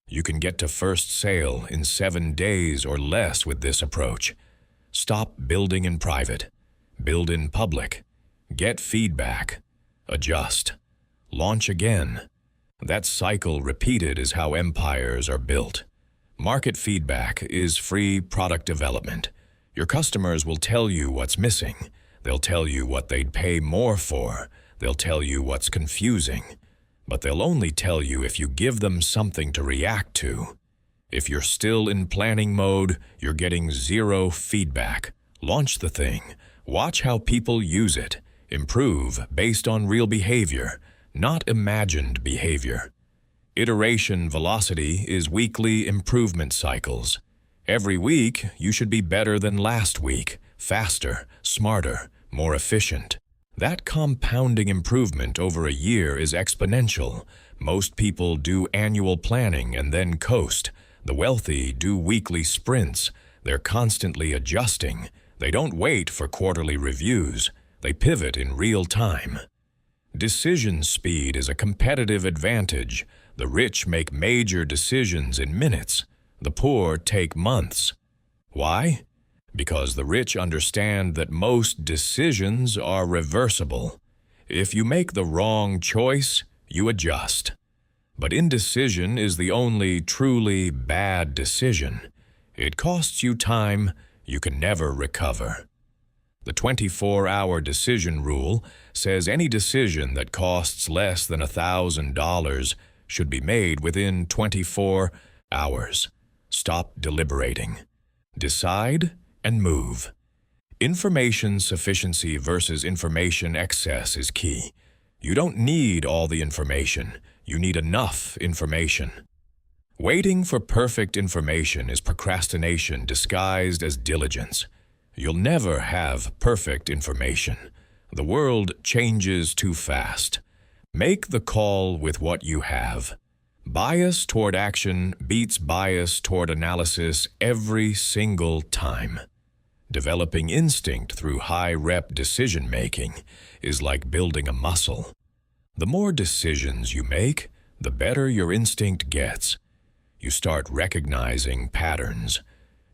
You can get to first sale in 7 days or less with this approach. Stop building in private. Build in public. Get feedback. Adjust. Launch again. That cycle repeated is how empires are built. Market feedback is free product development. Your customers will tell you what's missing. They'll tell you what they'd pay more for. They'll tell you what's confusing. But they'll only tell you if you give them something to react to. If you're still in planning mode, you're getting zero feedback. Launch the thing. Watch how people use it. Improve based on real behavior, not imagined behavior. Iteration velocity is weekly improvement cycles. Every week, you should be better than last week, faster, smarter, more efficient. That compounding improvement over a year is exponential. Most people do annual planning and then coast. The wealthy do weekly sprints. They're constantly adjusting. They don't wait for quarterly reviews. They pivot in real time. Decision speed is a competitive advantage. The rich make major decisions in minutes. The poor take months. Why? Because the rich understand that most decisions are reversible. If you make the wrong choice, you adjust. But indecision is the only truly bad decision. It costs you time you can never recover. The 24-hour decision rule says any decision that costs less than $1,000 should be made within 24 hours. Stop deliberating. Decide and move. Information sufficiency versus information excess is key. You don't need all the information. You need enough information. Waiting for perfect information is procrastination disguised as diligence. You'll never have perfect information. The world changes too fast. Make the call with what you have. Bias toward action beats bias toward analysis every single time. Developing instinct through high-rep decision-making is like building a muscle. The more decisions you make, the better your instinct gets. You start recognizing patterns.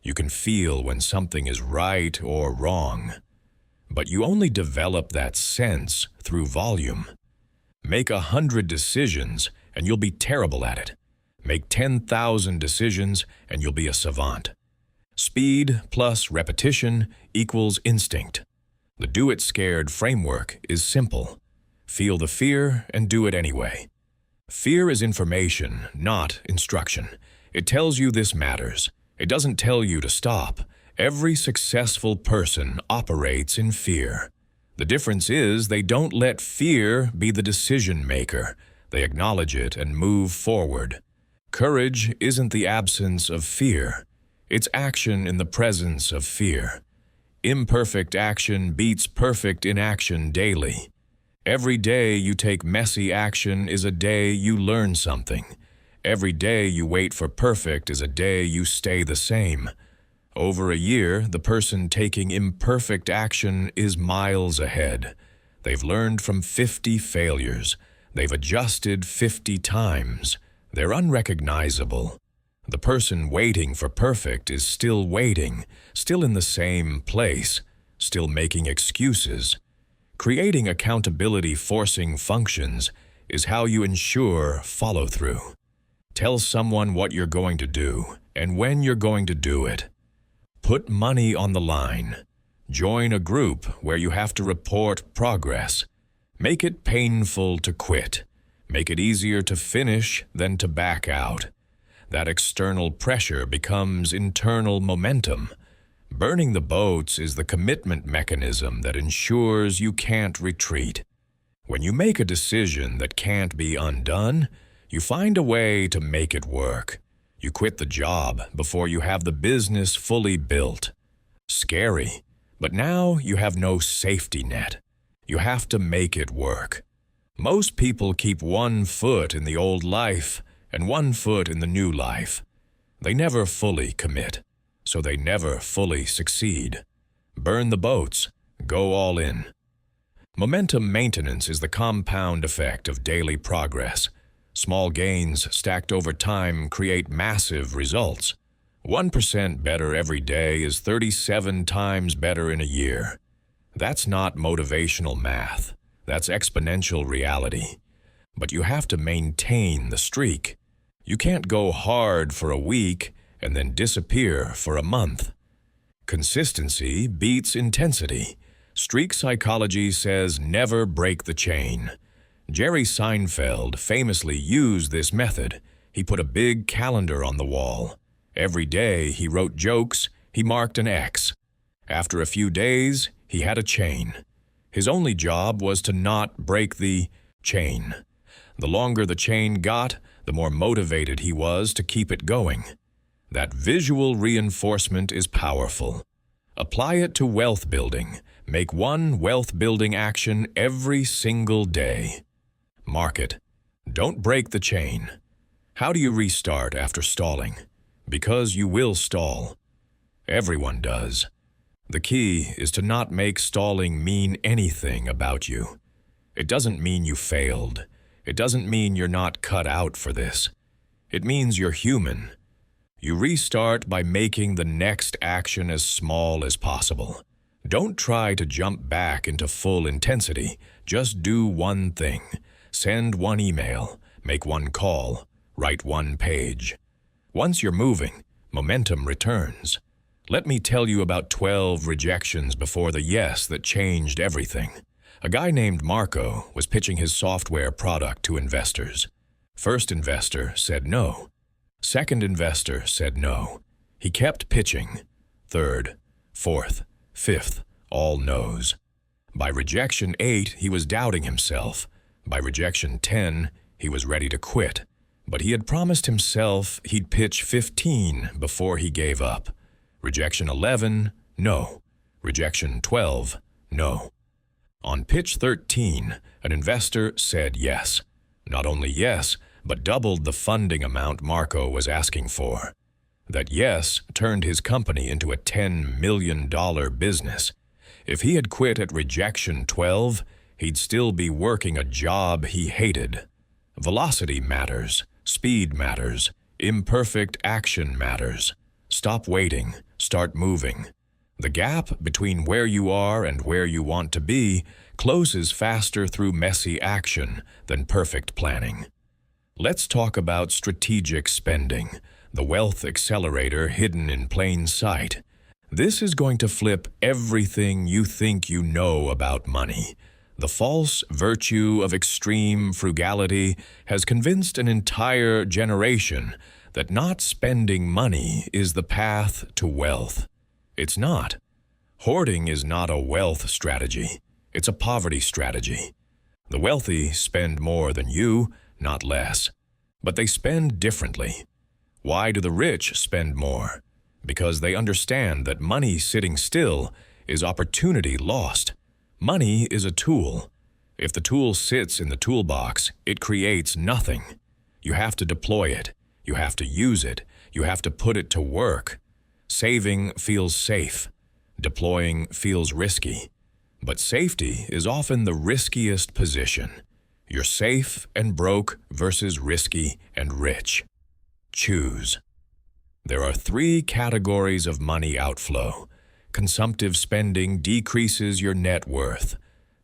You can feel when something is right or wrong. But you only develop that sense through volume. Make 100 decisions and you'll be terrible at it. Make 10,000 decisions and you'll be a savant. Speed plus repetition equals instinct. The do-it-scared framework is simple. Feel the fear and do it anyway. Fear is information, not instruction. It tells you this matters. It doesn't tell you to stop. Every successful person operates in fear. The difference is they don't let fear be the decision maker. They acknowledge it and move forward. Courage isn't the absence of fear. It's action in the presence of fear. Imperfect action beats perfect inaction daily. Every day you take messy action is a day you learn something. Every day you wait for perfect is a day you stay the same. Over a year, the person taking imperfect action is miles ahead. They've learned from 50 failures. They've adjusted 50 times. They're unrecognizable. The person waiting for perfect is still waiting, still in the same place, still making excuses. Creating accountability forcing functions is how you ensure follow-through. Tell someone what you're going to do and when you're going to do it. Put money on the line. Join a group where you have to report progress. Make it painful to quit. Make it easier to finish than to back out. That external pressure becomes internal momentum. Burning the boats is the commitment mechanism that ensures you can't retreat. When you make a decision that can't be undone, you find a way to make it work. You quit the job before you have the business fully built. Scary, but now you have no safety net. You have to make it work. Most people keep one foot in the old life and one foot in the new life. They never fully commit, so they never fully succeed. Burn the boats. Go all in. Momentum maintenance is the compound effect of daily progress. Small gains stacked over time create massive results. 1% better every day is 37 times better in a year. That's not motivational math. That's exponential reality. But you have to maintain the streak. You can't go hard for a week and then disappear for a month. Consistency beats intensity. Streak psychology says never break the chain. Jerry Seinfeld famously used this method. He put a big calendar on the wall. Every day he wrote jokes, he marked an X. After a few days, he had a chain. His only job was to not break the chain. The longer the chain got, the more motivated he was to keep it going. That visual reinforcement is powerful. Apply it to wealth building. Make one wealth-building action every single day. Mark it. Don't break the chain. How do you restart after stalling? Because you will stall. Everyone does. The key is to not make stalling mean anything about you. It doesn't mean you failed. It doesn't mean you're not cut out for this. It means you're human. You restart by making the next action as small as possible. Don't try to jump back into full intensity. Just do one thing. Send one email, make one call, write one page. Once you're moving, momentum returns. Let me tell you about 12 rejections before the yes that changed everything. A guy named Marco was pitching his software product to investors. First investor said no. Second investor said no. He kept pitching. Third, fourth, fifth, all no's. By rejection 8, he was doubting himself. By rejection 10, he was ready to quit. But he had promised himself he'd pitch 15 before he gave up. Rejection 11, no. Rejection 12, no. On pitch 13, an investor said yes. Not only yes, but doubled the funding amount Marco was asking for. That yes turned his company into a $10 million business. If he had quit at rejection 12, he'd still be working a job he hated. Velocity matters. Speed matters. Imperfect action matters. Stop waiting. Start moving. The gap between where you are and where you want to be closes faster through messy action than perfect planning. Let's talk about strategic spending, the wealth accelerator hidden in plain sight. This is going to flip everything you think you know about money. The false virtue of extreme frugality has convinced an entire generation that not spending money is the path to wealth. It's not. Hoarding is not a wealth strategy. It's a poverty strategy. The wealthy spend more than you, not less. But they spend differently. Why do the rich spend more? Because they understand that money sitting still is opportunity lost. Money is a tool. If the tool sits in the toolbox, it creates nothing. You have to deploy it. You have to use it. You have to put it to work. Saving feels safe. Deploying feels risky. But safety is often the riskiest position. You're safe and broke versus risky and rich. Choose. There are 3 categories of money outflow. Consumptive spending decreases your net worth.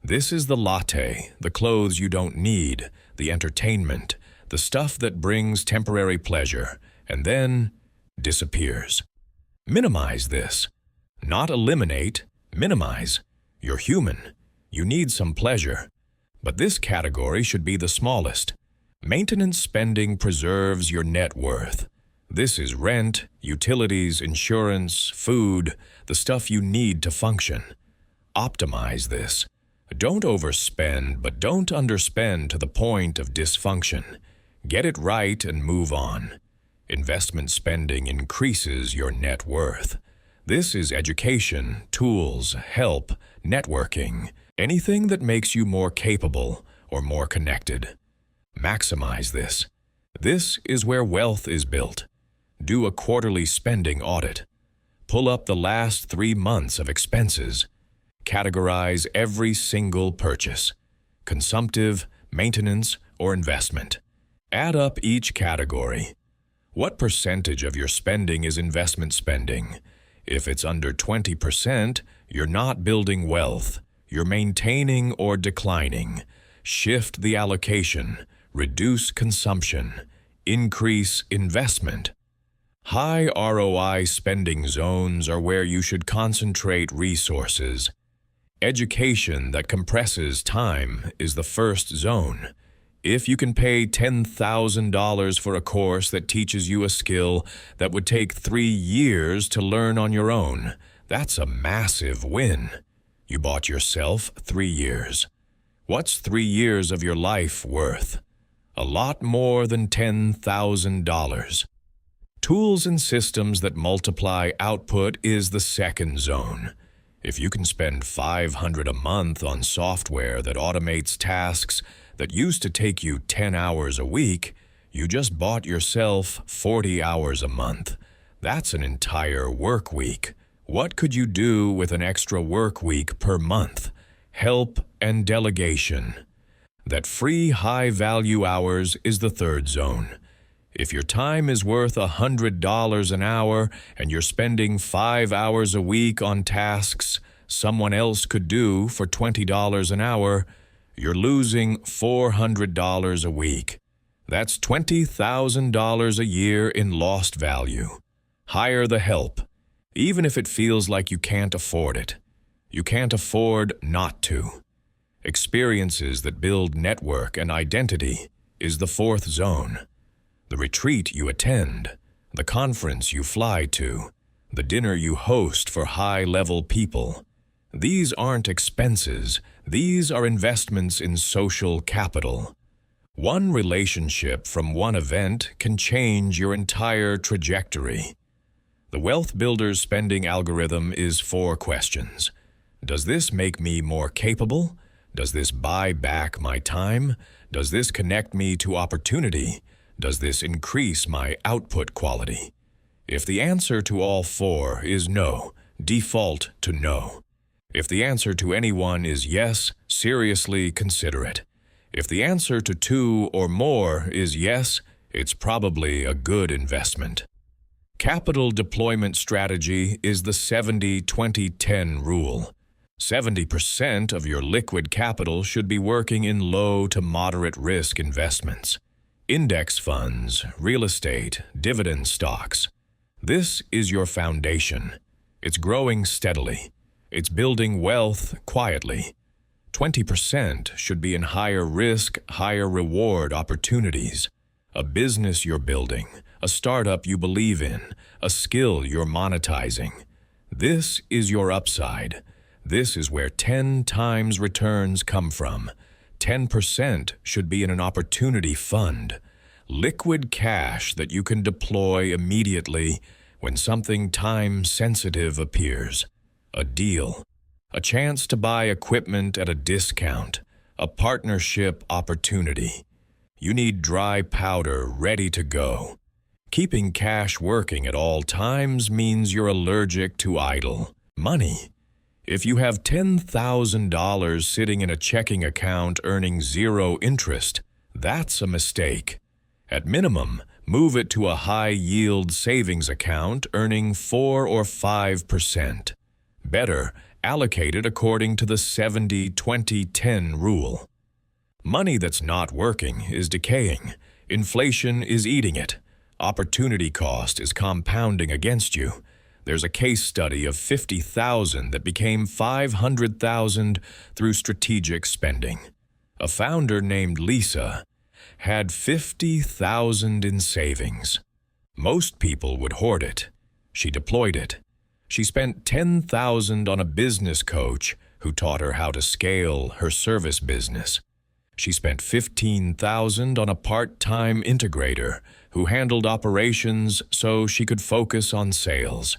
This is the latte, the clothes you don't need, the entertainment, the stuff that brings temporary pleasure, and then disappears. Minimize this. Not eliminate, minimize. You're human. You need some pleasure. But this category should be the smallest. Maintenance spending preserves your net worth. This is rent, utilities, insurance, food, the stuff you need to function. Optimize this. Don't overspend, but don't underspend to the point of dysfunction. Get it right and move on. Investment spending increases your net worth. This is education, tools, help, networking, anything that makes you more capable or more connected. Maximize this. This is where wealth is built. Do a quarterly spending audit. Pull up the last 3 months of expenses. Categorize every single purchase. Consumptive, maintenance, or investment. Add up each category. What percentage of your spending is investment spending? If it's under 20%, you're not building wealth. You're maintaining or declining. Shift the allocation. Reduce consumption. Increase investment. High ROI spending zones are where you should concentrate resources. Education that compresses time is the first zone. If you can pay $10,000 for a course that teaches you a skill that would take 3 years to learn on your own, that's a massive win. You bought yourself 3 years. What's 3 years of your life worth? A lot more than $10,000. Tools and systems that multiply output is the second zone. If you can spend $500 a month on software that automates tasks that used to take you 10 hours a week, you just bought yourself 40 hours a month. That's an entire work week. What could you do with an extra work week per month? Help and delegation. That free high-value hours is the third zone. If your time is worth $100 an hour and you're spending 5 hours a week on tasks someone else could do for $20 an hour, you're losing $400 a week. That's $20,000 a year in lost value. Hire the help, even if it feels like you can't afford it. You can't afford not to. Experiences that build network and identity is the fourth zone. The retreat you attend, the conference you fly to, the dinner you host for high-level people. These aren't expenses, these are investments in social capital. One relationship from one event can change your entire trajectory. The Wealth Builder's spending algorithm is 4 questions. Does this make me more capable? Does this buy back my time? Does this connect me to opportunity? Does this increase my output quality? If the answer to all 4 is no, default to no. If the answer to any one is yes, seriously consider it. If the answer to 2 or more is yes, it's probably a good investment. Capital deployment strategy is the 70-20-10 rule. 70% of your liquid capital should be working in low to moderate risk investments. Index funds, real estate, dividend stocks. This is your foundation. It's growing steadily. It's building wealth quietly. 20% should be in higher risk, higher reward opportunities. A business you're building, a startup you believe in, a skill you're monetizing. This is your upside. This is where 10 times returns come from. 10% should be in an opportunity fund, liquid cash that you can deploy immediately when something time-sensitive appears. A deal, a chance to buy equipment at a discount, a partnership opportunity. You need dry powder ready to go. Keeping cash working at all times means you're allergic to idle money. If you have $10,000 sitting in a checking account earning 0 interest, that's a mistake. At minimum, move it to a high-yield savings account earning 4 or 5%. Better, allocate it according to the 70-20-10 rule. Money that's not working is decaying. Inflation is eating it. Opportunity cost is compounding against you. There's a case study of 50,000 that became 500,000 through strategic spending. A founder named Lisa had 50,000 in savings. Most people would hoard it. She deployed it. She spent 10,000 on a business coach who taught her how to scale her service business. She spent 15,000 on a part-time integrator who handled operations so she could focus on sales.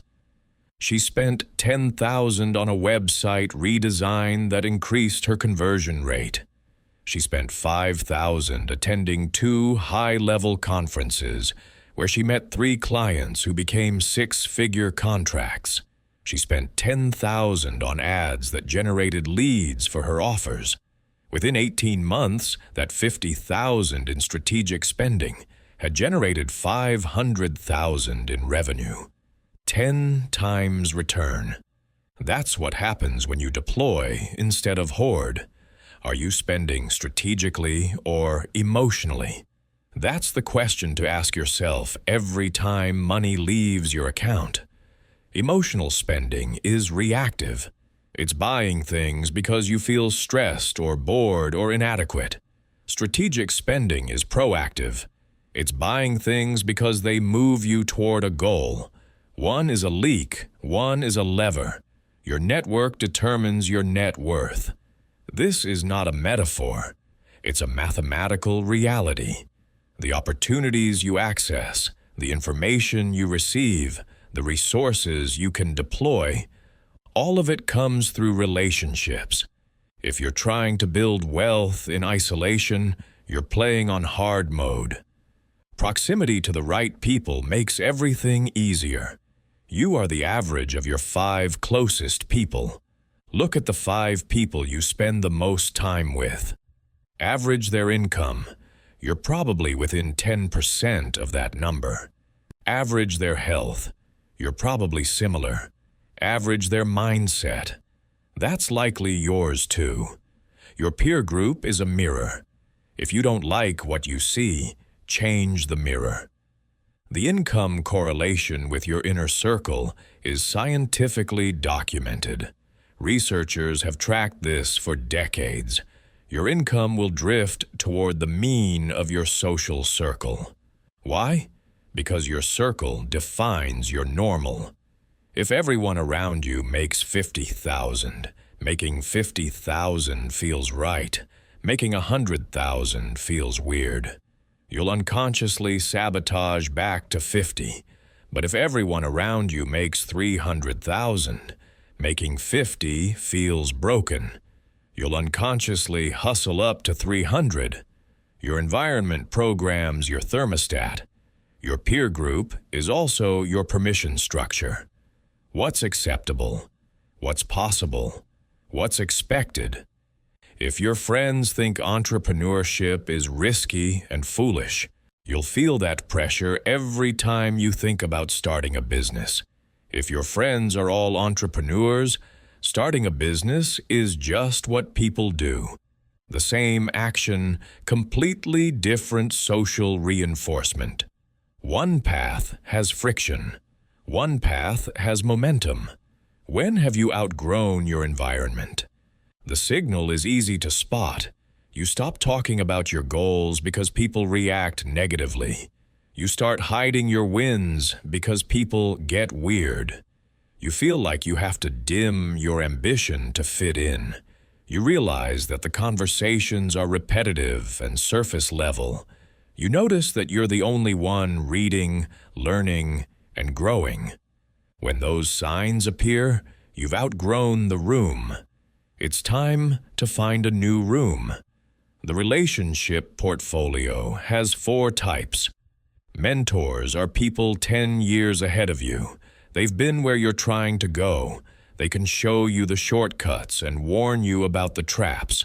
She spent 10,000 on a website redesign that increased her conversion rate. She spent 5,000 attending 2 high-level conferences where she met 3 clients who became 6-figure contracts. She spent 10,000 on ads that generated leads for her offers. Within 18 months, that 50,000 in strategic spending had generated 500,000 in revenue. 10 times return. That's what happens when you deploy instead of hoard. Are you spending strategically or emotionally? That's the question to ask yourself every time money leaves your account. Emotional spending is reactive. It's buying things because you feel stressed or bored or inadequate. Strategic spending is proactive. It's buying things because they move you toward a goal. One is a leak, one is a lever. Your network determines your net worth. This is not a metaphor. It's a mathematical reality. The opportunities you access, the information you receive, the resources you can deploy, all of it comes through relationships. If you're trying to build wealth in isolation, you're playing on hard mode. Proximity to the right people makes everything easier. You are the average of your 5 closest people. Look at the 5 people you spend the most time with. Average their income. You're probably within 10% of that number. Average their health. You're probably similar. Average their mindset. That's likely yours too. Your peer group is a mirror. If you don't like what you see, change the mirror. The income correlation with your inner circle is scientifically documented. Researchers have tracked this for decades. Your income will drift toward the mean of your social circle. Why? Because your circle defines your normal. If everyone around you makes 50,000, making 50,000 feels right. Making 100,000 feels weird. You'll unconsciously sabotage back to 50. But if everyone around you makes 300,000, making 50 feels broken. You'll unconsciously hustle up to 300. Your environment programs your thermostat. Your peer group is also your permission structure. What's acceptable? What's possible? What's expected? If your friends think entrepreneurship is risky and foolish, you'll feel that pressure every time you think about starting a business. If your friends are all entrepreneurs, starting a business is just what people do. The same action, completely different social reinforcement. One path has friction. One path has momentum. When have you outgrown your environment? The signal is easy to spot. You stop talking about your goals because people react negatively. You start hiding your wins because people get weird. You feel like you have to dim your ambition to fit in. You realize that the conversations are repetitive and surface level. You notice that you're the only one reading, learning, and growing. When those signs appear, you've outgrown the room. It's time to find a new room. The relationship portfolio has 4 types. Mentors are people 10 years ahead of you. They've been where you're trying to go. They can show you the shortcuts and warn you about the traps.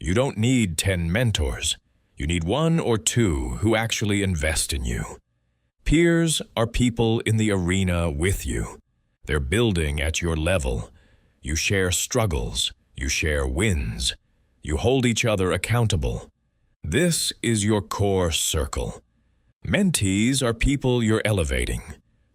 You don't need 10 mentors. You need 1 or 2 who actually invest in you. Peers are people in the arena with you. They're building at your level. You share struggles. You share wins. You hold each other accountable. This is your core circle. Mentees are people you're elevating.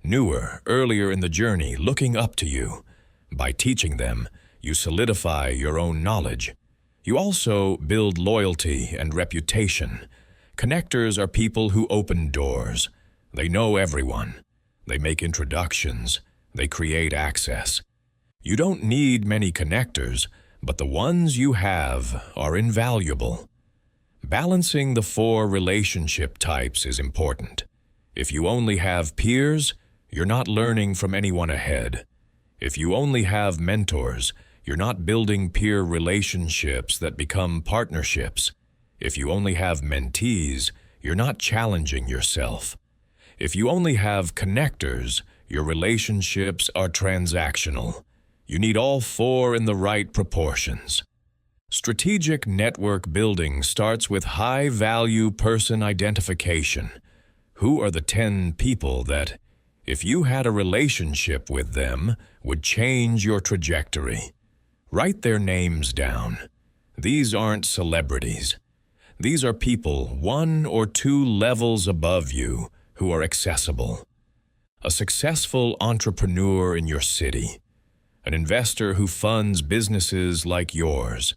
Newer, earlier in the journey, looking up to you. By teaching them, you solidify your own knowledge. You also build loyalty and reputation. Connectors are people who open doors. They know everyone. They make introductions. They create access. You don't need many connectors, but the ones you have are invaluable. Balancing the 4 relationship types is important. If you only have peers, you're not learning from anyone ahead. If you only have mentors, you're not building peer relationships that become partnerships. If you only have mentees, you're not challenging yourself. If you only have connectors, your relationships are transactional. You need all 4 in the right proportions. Strategic network building starts with high-value person identification. Who are the 10 people that, if you had a relationship with them, would change your trajectory? Write their names down. These aren't celebrities. These are people 1 or 2 levels above you who are accessible. A successful entrepreneur in your city, an investor who funds businesses like yours,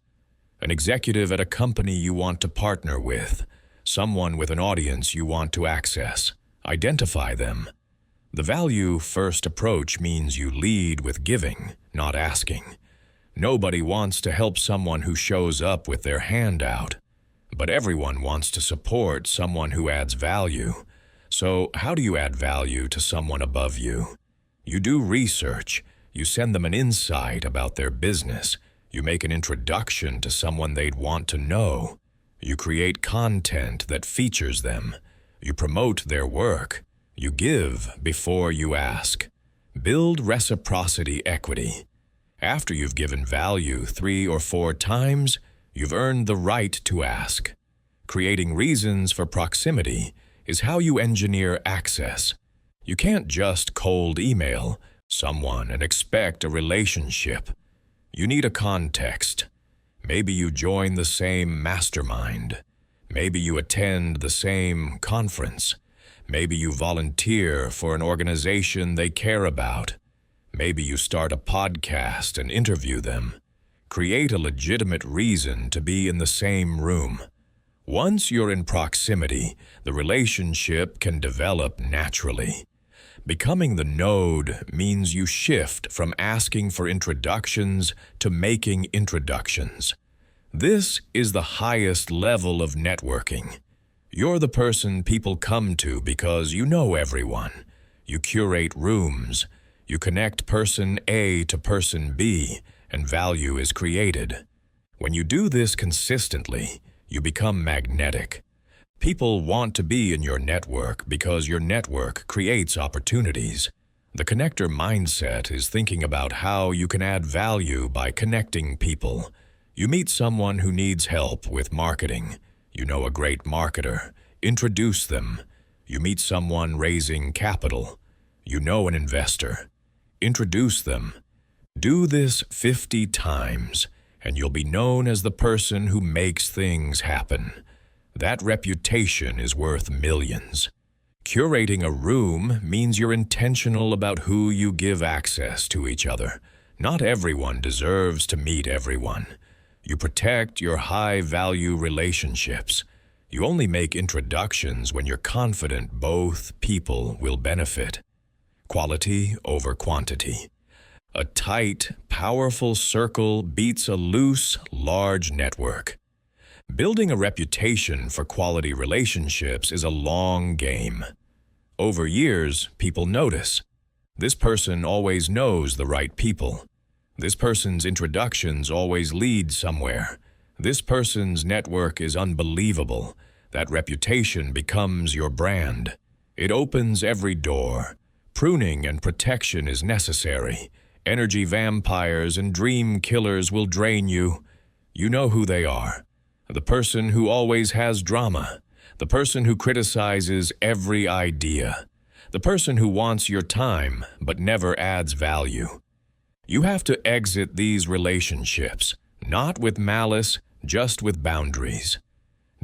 an executive at a company you want to partner with, someone with an audience you want to access. Identify them. The value-first approach means you lead with giving, not asking. Nobody wants to help someone who shows up with their hand out, but everyone wants to support someone who adds value. So how do you add value to someone above you? You do research. You send them an insight about their business. You make an introduction to someone they'd want to know. You create content that features them. You promote their work. You give before you ask. Build reciprocity equity. After you've given value 3 or 4 times, you've earned the right to ask. Creating reasons for proximity is how you engineer access. You can't just cold email someone and expect a relationship. You need a context. Maybe you join the same mastermind. Maybe you attend the same conference. Maybe you volunteer for an organization they care about. Maybe you start a podcast and interview them. Create a legitimate reason to be in the same room. Once you're in proximity, the relationship can develop naturally. Becoming the node means you shift from asking for introductions to making introductions. This is the highest level of networking. You're the person people come to because you know everyone. You curate rooms. You connect person A to person B, and value is created. When you do this consistently, you become magnetic. People want to be in your network because your network creates opportunities. The connector mindset is thinking about how you can add value by connecting people. You meet someone who needs help with marketing. You know a great marketer. Introduce them. You meet someone raising capital. You know an investor. Introduce them. Do this 50 times, and you'll be known as the person who makes things happen. That reputation is worth millions. Curating a room means you're intentional about who you give access to each other. Not everyone deserves to meet everyone. You protect your high-value relationships. You only make introductions when you're confident both people will benefit. Quality over quantity. A tight, powerful circle beats a loose, large network. Building a reputation for quality relationships is a long game. Over years, people notice. This person always knows the right people. This person's introductions always lead somewhere. This person's network is unbelievable. That reputation becomes your brand. It opens every door. Pruning and protection is necessary. Energy vampires and dream killers will drain you. You know who they are. The person who always has drama. The person who criticizes every idea. The person who wants your time but never adds value. You have to exit these relationships, not with malice, just with boundaries.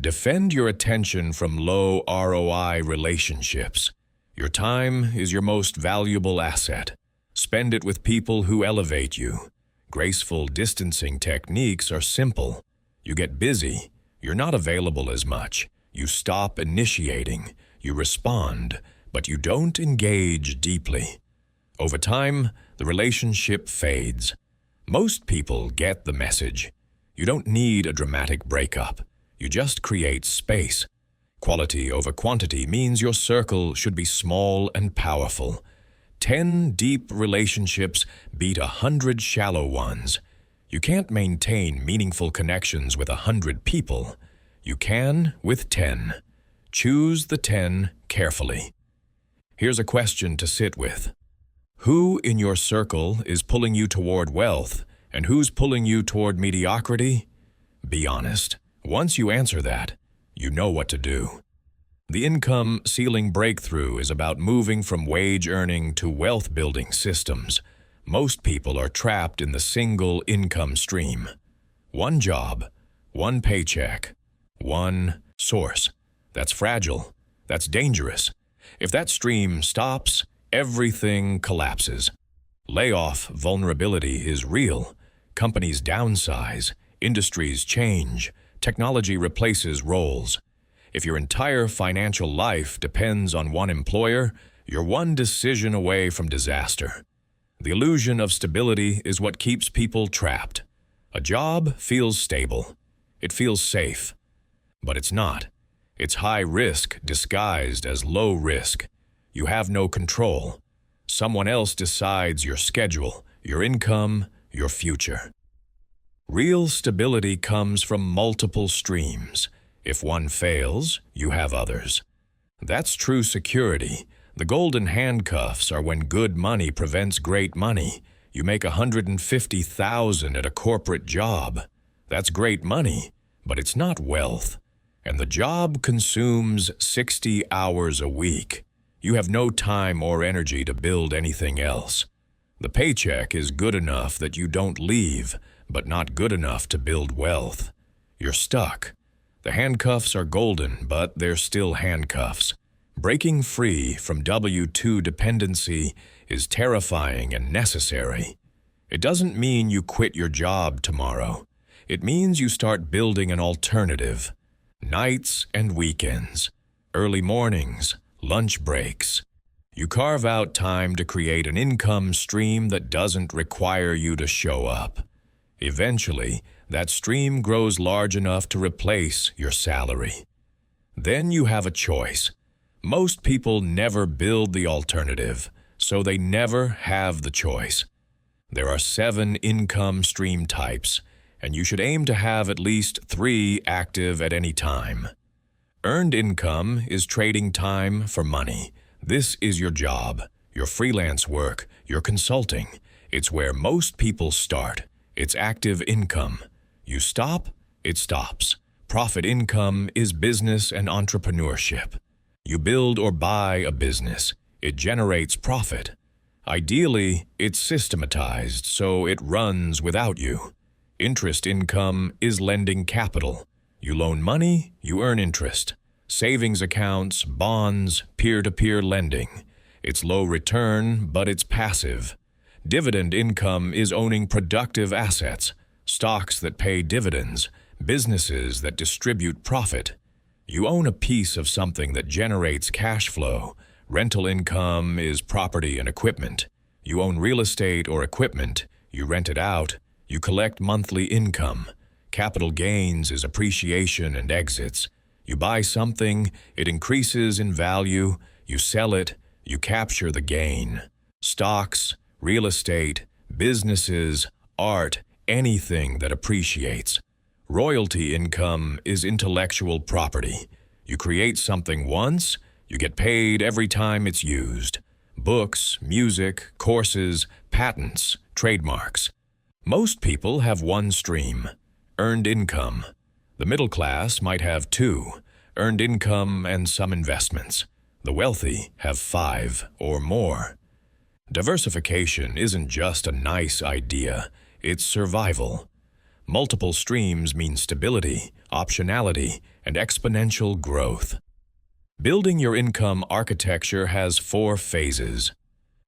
Defend your attention from low ROI relationships. Your time is your most valuable asset. Spend it with people who elevate you. Graceful distancing techniques are simple. You get busy. You're not available as much. You stop initiating. You respond, but you don't engage deeply. Over time, the relationship fades. Most people get the message. You don't need a dramatic breakup. You just create space. Quality over quantity means your circle should be small and powerful. 10 deep relationships beat 100 shallow ones. You can't maintain meaningful connections with 100 people. You can with 10. Choose the 10 carefully. Here's a question to sit with. Who in your circle is pulling you toward wealth, and who's pulling you toward mediocrity? Be honest. Once you answer that, you know what to do. The income ceiling breakthrough is about moving from wage earning to wealth building systems. Most people are trapped in the single income stream. One job, one paycheck, One source. That's fragile. That's dangerous. If that stream stops, everything collapses. Layoff vulnerability is real. Companies downsize, industries change, technology replaces roles. If your entire financial life depends on one employer, you're one decision away from disaster. The illusion of stability is what keeps people trapped. A job feels stable. It feels safe. But it's not. It's high risk disguised as low risk. You have no control. Someone else decides your schedule, your income, your future. Real stability comes from multiple streams. If one fails, you have others. That's true security. The golden handcuffs are when good money prevents great money. You make $150,000 at a corporate job. That's great money, but it's not wealth. And the job consumes 60 hours a week. You have no time or energy to build anything else. The paycheck is good enough that you don't leave, but not good enough to build wealth. You're stuck. The handcuffs are golden, but they're still handcuffs. Breaking free from W-2 dependency is terrifying and necessary. It doesn't mean you quit your job tomorrow. It means you start building an alternative. Nights and weekends, early mornings, lunch breaks. You carve out time to create an income stream that doesn't require you to show up. Eventually, that stream grows large enough to replace your salary. Then you have a choice. Most people never build the alternative, so they never have the choice. There are 7 income stream types, and you should aim to have at least 3 active at any time. Earned income is trading time for money. This is your job, your freelance work, your consulting. It's where most people start. It's active income. You stop, it stops. Profit income is business and entrepreneurship. You build or buy a business. It generates profit. Ideally, it's systematized, so it runs without you. Interest income is lending capital. You loan money, you earn interest. Savings accounts, bonds, peer-to-peer lending. It's low return, but it's passive. Dividend income is owning productive assets, stocks that pay dividends, businesses that distribute profit. You own a piece of something that generates cash flow. Rental income is property and equipment. You own real estate or equipment. You rent it out. You collect monthly income. Capital gains is appreciation and exits. You buy something, it increases in value. You sell it, you capture the gain. Stocks, real estate, businesses, art, anything that appreciates. Royalty income is intellectual property. You create something once, you get paid every time it's used. Books, music, courses, patents, trademarks. Most people have one stream, earned income. The middle class might have 2, earned income and some investments. The wealthy have 5 or more. Diversification isn't just a nice idea, it's survival. Multiple streams mean stability, optionality, and exponential growth. Building your income architecture has 4 phases.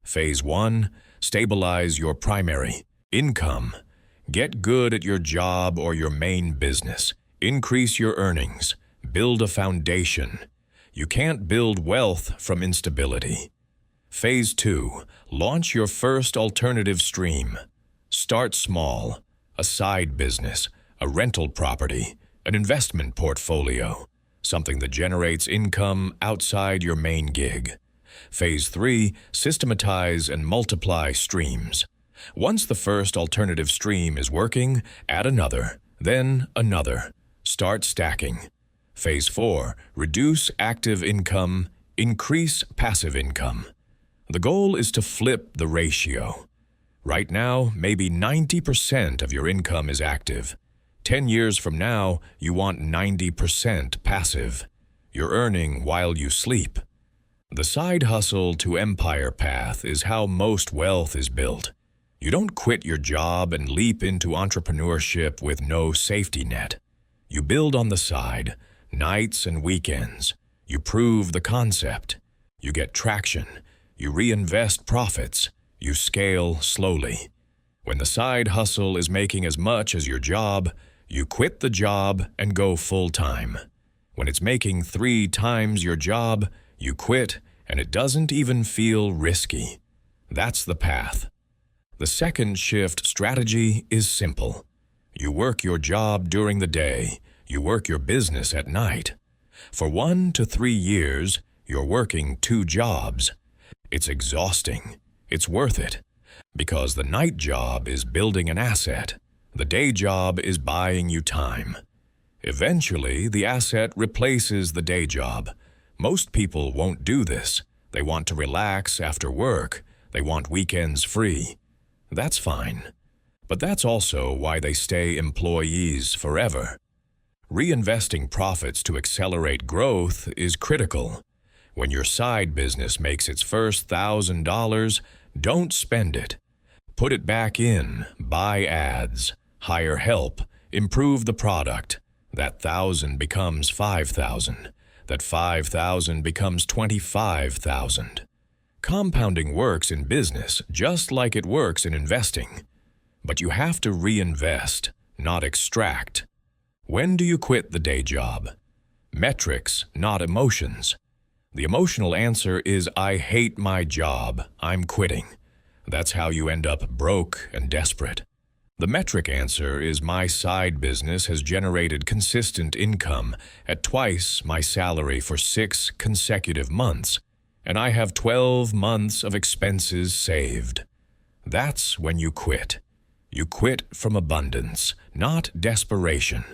Phase 1, stabilize your primary income. Get good at your job or your main business. Increase your earnings. Build a foundation. You can't build wealth from instability. Phase 2, launch your first alternative stream. Start small. A side business, a rental property, an investment portfolio, something that generates income outside your main gig. Phase 3, systematize and multiply streams. Once the first alternative stream is working, add another, then another. Start stacking. Phase 4, reduce active income, increase passive income. The goal is to flip the ratio. Right now, maybe 90% of your income is active. 10 years from now, you want 90% passive. You're earning while you sleep. The side hustle to empire path is how most wealth is built. You don't quit your job and leap into entrepreneurship with no safety net. You build on the side, nights and weekends. You prove the concept. You get traction. You reinvest profits. You scale slowly. When the side hustle is making as much as your job, you quit the job and go full-time. When it's making 3 times your job, you quit, and it doesn't even feel risky. That's the path. The second shift strategy is simple. You work your job during the day. You work your business at night. For 1 to 3 years, you're working 2 jobs. It's exhausting. It's worth it. Because the night job is building an asset. The day job is buying you time. Eventually, the asset replaces the day job. Most people won't do this. They want to relax after work. They want weekends free. That's fine. But that's also why they stay employees forever. Reinvesting profits to accelerate growth is critical. When your side business makes its first $1,000, don't spend it. Put it back in, buy ads, hire help, improve the product. That 1,000 becomes 5,000. That 5,000 becomes 25,000. Compounding works in business just like it works in investing. But you have to reinvest, not extract. When do you quit the day job? Metrics, not emotions. The emotional answer is, I hate my job, I'm quitting. That's how you end up broke and desperate. The metric answer is, my side business has generated consistent income at twice my salary for 6 consecutive months, and I have 12 months of expenses saved. That's when you quit. You quit from abundance, not desperation.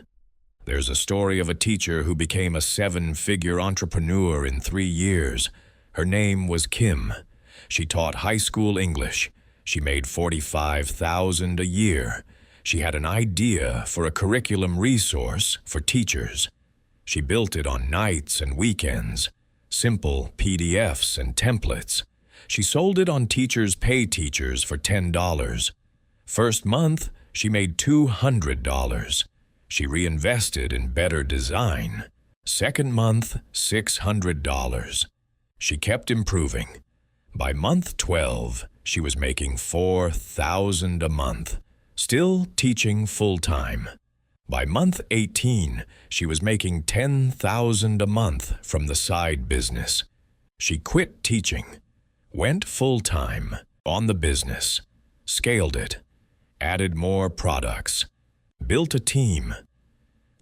There's a story of a teacher who became a 7-figure entrepreneur in 3 years. Her name was Kim. She taught high school English. She made $45,000 a year. She had an idea for a curriculum resource for teachers. She built it on nights and weekends, simple PDFs and templates. She sold it on Teachers Pay Teachers for $10. First month, she made $200. She reinvested in better design. Second month, $600. She kept improving. By month 12, she was making $4,000 a month, still teaching full-time. By month 18, she was making $10,000 a month from the side business. She quit teaching, went full-time on the business, scaled it, added more products, built a team.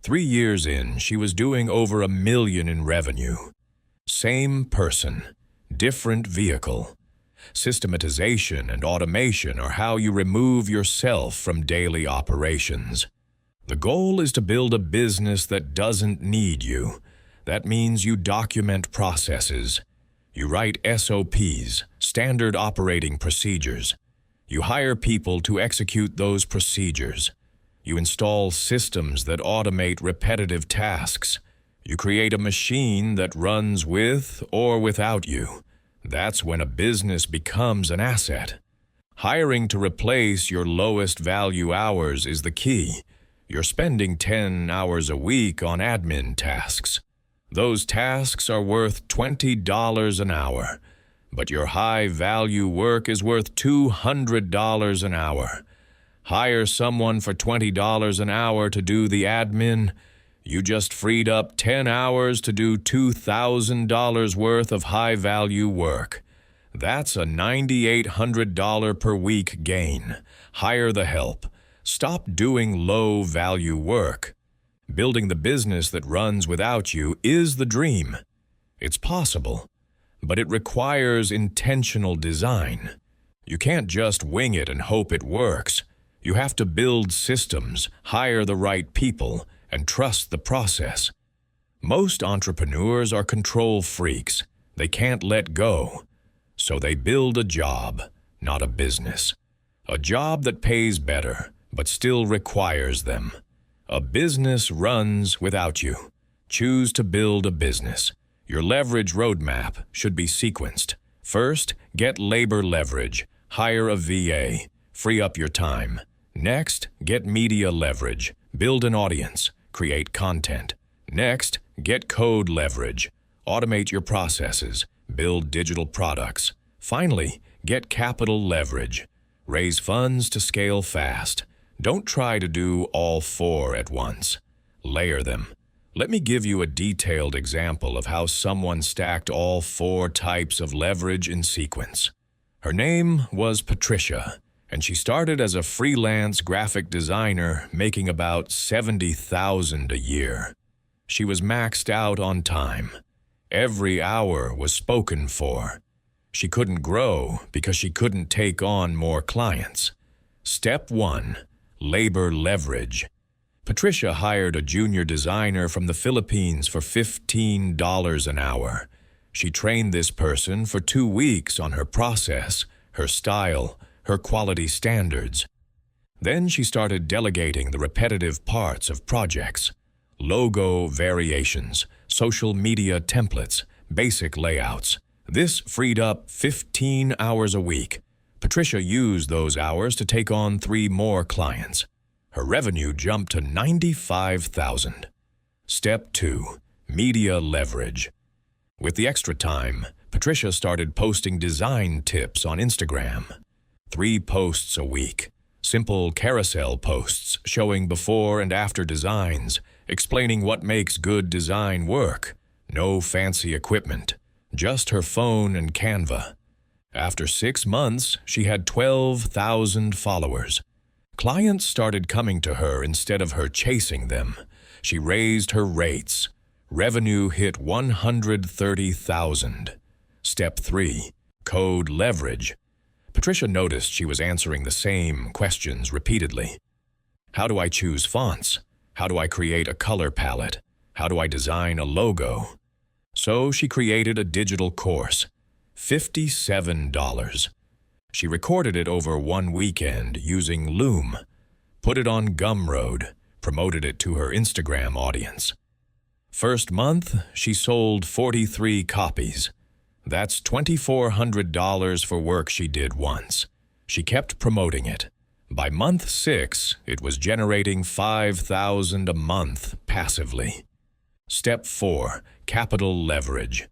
3 years in, she was doing over $1 million in revenue. Same person, different vehicle. Systematization and automation are how you remove yourself from daily operations. The goal is to build a business that doesn't need you. That means you document processes. You write SOPs, standard operating procedures. You hire people to execute those procedures. You install systems that automate repetitive tasks. You create a machine that runs with or without you. That's when a business becomes an asset. Hiring to replace your lowest value hours is the key. You're spending 10 hours a week on admin tasks. Those tasks are worth $20 an hour, but your high-value work is worth $200 an hour. Hire someone for $20 an hour to do the admin. You just freed up 10 hours to do $2,000 worth of high-value work. That's a $9,800 per week gain. Hire the help. Stop doing low-value work. Building the business that runs without you is the dream. It's possible, but it requires intentional design. You can't just wing it and hope it works. You have to build systems, hire the right people, and trust the process. Most entrepreneurs are control freaks. They can't let go. So they build a job, not a business. A job that pays better, but still requires them. A business runs without you. Choose to build a business. Your leverage roadmap should be sequenced. First, get labor leverage. Hire a VA. Free up your time. Next, get media leverage. Build an audience. create content. Next, get code leverage. Automate your processes. Build digital products. Finally, get capital leverage. Raise funds to scale fast. Don't try to do all four at once. Layer them. Let me give you a detailed example of how someone stacked all four types of leverage in sequence. Her name was Patricia, and she started as a freelance graphic designer making about $70,000 a year. She was maxed out on time. Every hour was spoken for. She couldn't grow because she couldn't take on more clients. Step 1. Labor leverage. Patricia hired a junior designer from the Philippines for $15 an hour. She trained this person for 2 weeks on her process, her style, her quality standards. Then she started delegating the repetitive parts of projects: logo variations, social media templates, basic layouts. This freed up 15 hours a week. Patricia used those hours to take on 3 more clients. Her revenue jumped to $95,000. Step 2. Media leverage. With the extra time, Patricia started posting design tips on Instagram. 3 posts a week. Simple carousel posts showing before and after designs, explaining what makes good design work. No fancy equipment, just her phone and Canva. After 6 months, she had 12,000 followers. Clients started coming to her instead of her chasing them. She raised her rates. Revenue hit $130,000. Step 3. Code leverage. Patricia noticed she was answering the same questions repeatedly. How do I choose fonts? How do I create a color palette? How do I design a logo? So she created a digital course. $57. She recorded it over 1 weekend using Loom, put it on Gumroad, promoted it to her Instagram audience. First month, she sold 43 copies. That's $2,400 for work she did once. She kept promoting it. By month 6, it was generating $5,000 a month passively. Step 4. Capital leverage.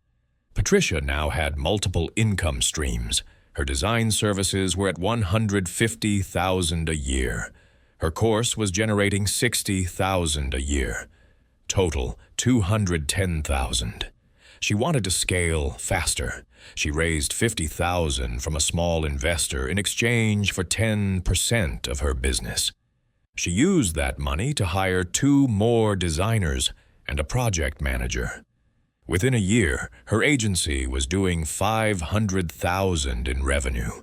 Patricia now had multiple income streams. Her design services were at $150,000 a year. Her course was generating $60,000 a year. Total, $210,000. She wanted to scale faster. She raised $50,000 from a small investor in exchange for 10% of her business. She used that money to hire 2 more designers and a project manager. Within a year, her agency was doing $500,000 in revenue.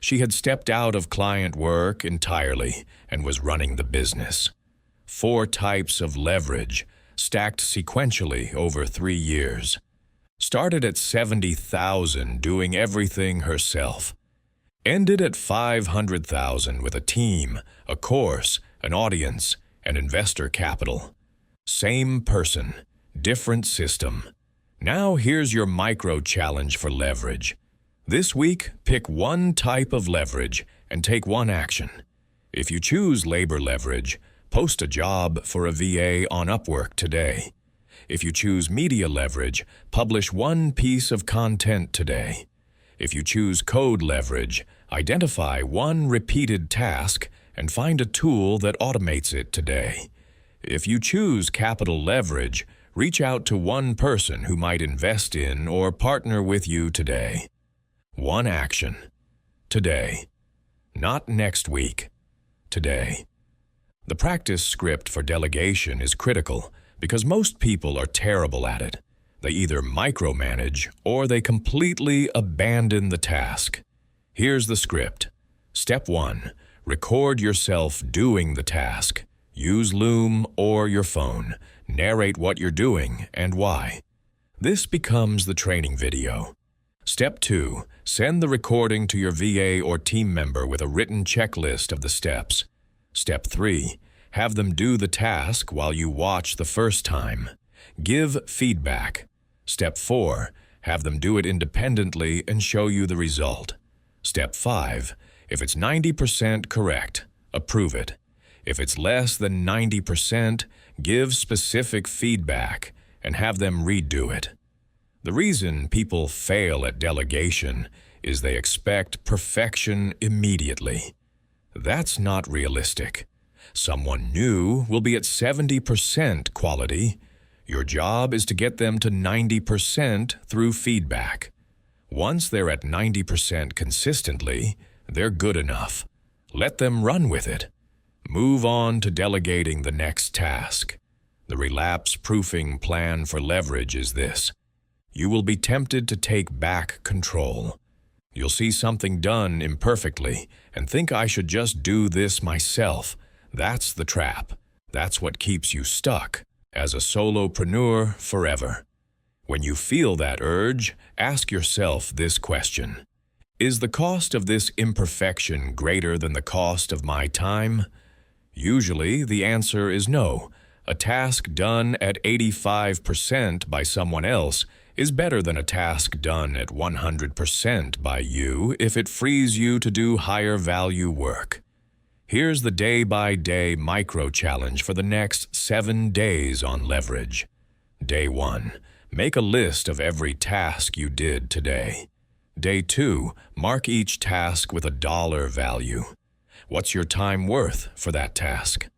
She had stepped out of client work entirely and was running the business. 4 types of leverage, stacked sequentially over 3 years. Started at $70,000 doing everything herself. Ended at $500,000 with a team, a course, an audience, and investor capital. Same person, different system. Now here's your micro-challenge for leverage. This week, pick 1 type of leverage and take 1 action. If you choose labor leverage, post a job for a VA on Upwork today. If you choose media leverage, publish 1 piece of content today. If you choose code leverage, identify 1 repeated task and find a tool that automates it today. If you choose capital leverage, reach out to 1 person who might invest in or partner with you today. 1 action. Today. Not next week. Today. The practice script for delegation is critical because most people are terrible at it. They either micromanage or they completely abandon the task. Here's the script. Step 1. Record yourself doing the task. Use Loom or your phone. Narrate what you're doing and why. This becomes the training video. Step 2. Send the recording to your VA or team member with a written checklist of the steps. Step 3. Have them do the task while you watch the first time. Give feedback. Step 4. Have them do it independently and show you the result. Step 5. If it's 90% correct, approve it. If it's less than 90%, give specific feedback and have them redo it. The reason people fail at delegation is they expect perfection immediately. That's not realistic. Someone new will be at 70% quality. Your job is to get them to 90% through feedback. Once they're at 90% consistently, they're good enough. Let them run with it. Move on to delegating the next task. The relapse-proofing plan for leverage is this. You will be tempted to take back control. You'll see something done imperfectly and think I should just do this myself. That's the trap. That's what keeps you stuck as a solopreneur forever. When you feel that urge, ask yourself this question. Is the cost of this imperfection greater than the cost of my time? Usually, the answer is no. A task done at 85% by someone else is better than a task done at 100% by you if it frees you to do higher value work. Here's the day-by-day micro-challenge for the next 7 days on leverage. Day 1. Make a list of every task you did today. Day 2. Mark each task with a dollar value. What's your time worth for that task?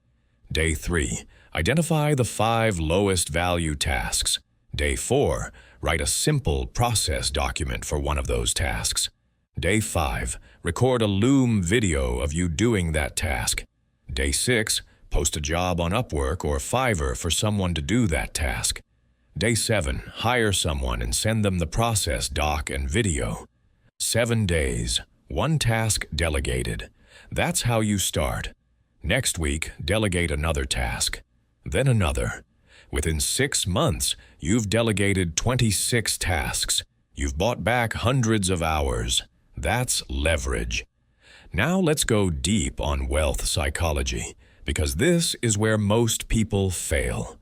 Day 3. Identify the 5 lowest value tasks. Day 4. Write a simple process document for one of those tasks. Day 5. Record a Loom video of you doing that task. Day 6. Post a job on Upwork or Fiverr for someone to do that task. Day 7. Hire someone and send them the process doc and video. 7 days. 1 task delegated. That's how you start. Next week, delegate another task. Then another. Within 6 months, you've delegated 26 tasks. You've bought back hundreds of hours. That's leverage. Now let's go deep on wealth psychology, because this is where most people fail.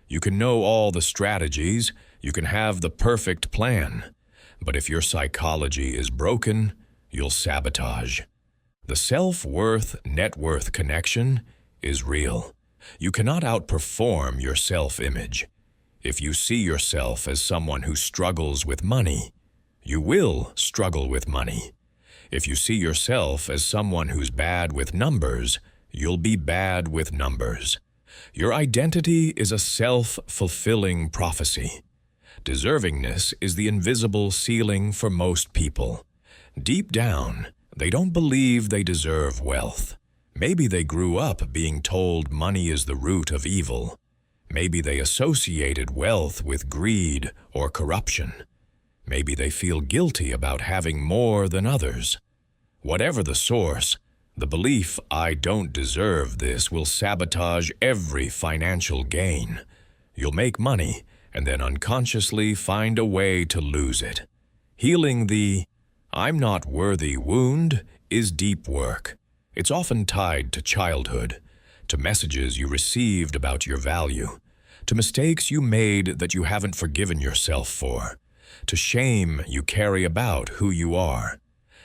You can know all the strategies, you can have the perfect plan, but if your psychology is broken, you'll sabotage. The self-worth, net worth connection is real. You cannot outperform your self-image. If you see yourself as someone who struggles with money, you will struggle with money. If you see yourself as someone who's bad with numbers, you'll be bad with numbers. Your identity is a self-fulfilling prophecy. Deservingness is the invisible ceiling for most people. Deep down, they don't believe they deserve wealth. Maybe they grew up being told money is the root of evil. Maybe they associated wealth with greed or corruption. Maybe they feel guilty about having more than others. Whatever the source, the belief I don't deserve this will sabotage every financial gain. You'll make money and then unconsciously find a way to lose it. Healing the I'm not worthy wound is deep work. It's often tied to childhood, to messages you received about your value, to mistakes you made that you haven't forgiven yourself for, to shame you carry about who you are.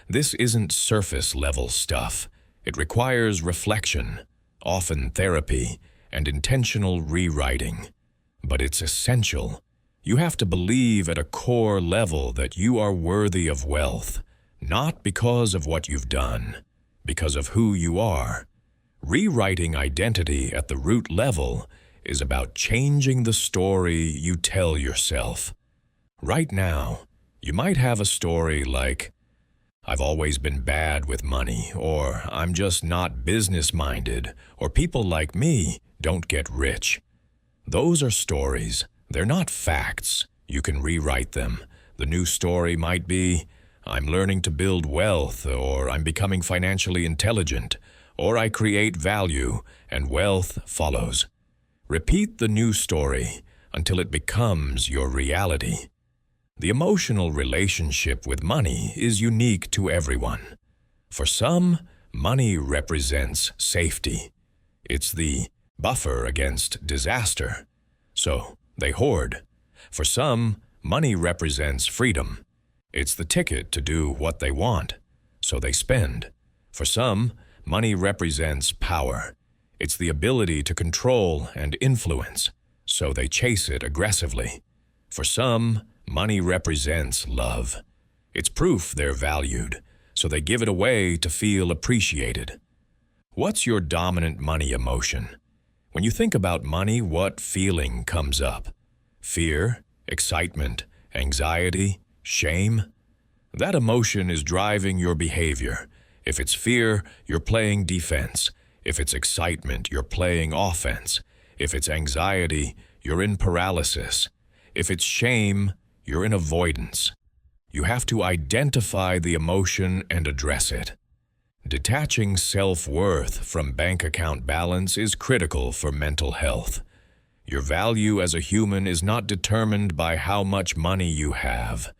This isn't surface-level stuff. It requires reflection, often therapy, and intentional rewriting. But it's essential. You have to believe at a core level that you are worthy of wealth, not because of what you've done, because of who you are. Rewriting identity at the root level is about changing the story you tell yourself. Right now, you might have a story like, I've always been bad with money, or I'm just not business-minded, or people like me don't get rich. Those are stories. They're not facts. You can rewrite them. The new story might be, I'm learning to build wealth, or I'm becoming financially intelligent, or I create value, and wealth follows. Repeat the new story until it becomes your reality. The emotional relationship with money is unique to everyone. For some, money represents safety. It's the buffer against disaster. So they hoard. For some, money represents freedom. It's the ticket to do what they want. So they spend. For some, money represents power. It's the ability to control and influence, so they chase it aggressively. For some, money represents love. It's proof they're valued, so they give it away to feel appreciated. What's your dominant money emotion? When you think about money, what feeling comes up? Fear, excitement, anxiety, shame? That emotion is driving your behavior. If it's fear, you're playing defense. If it's excitement, you're playing offense. If it's anxiety, you're in paralysis. If it's shame, you're in avoidance. You have to identify the emotion and address it. Detaching self-worth from bank account balance is critical for mental health. Your value as a human is not determined by how much money you have.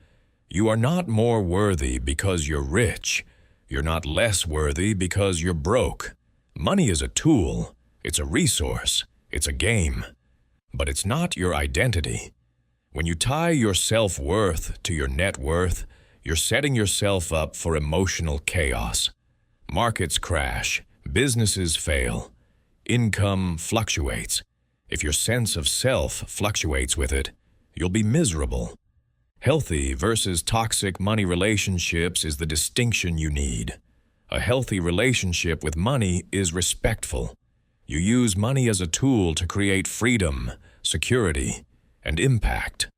You are not more worthy because you're rich. You're not less worthy because you're broke. Money is a tool, it's a resource, it's a game. But it's not your identity. When you tie your self-worth to your net worth, you're setting yourself up for emotional chaos. Markets crash, businesses fail, income fluctuates. If your sense of self fluctuates with it, you'll be miserable. Healthy versus toxic money relationships is the distinction you need. A healthy relationship with money is respectful. You use money as a tool to create freedom, security, and impact.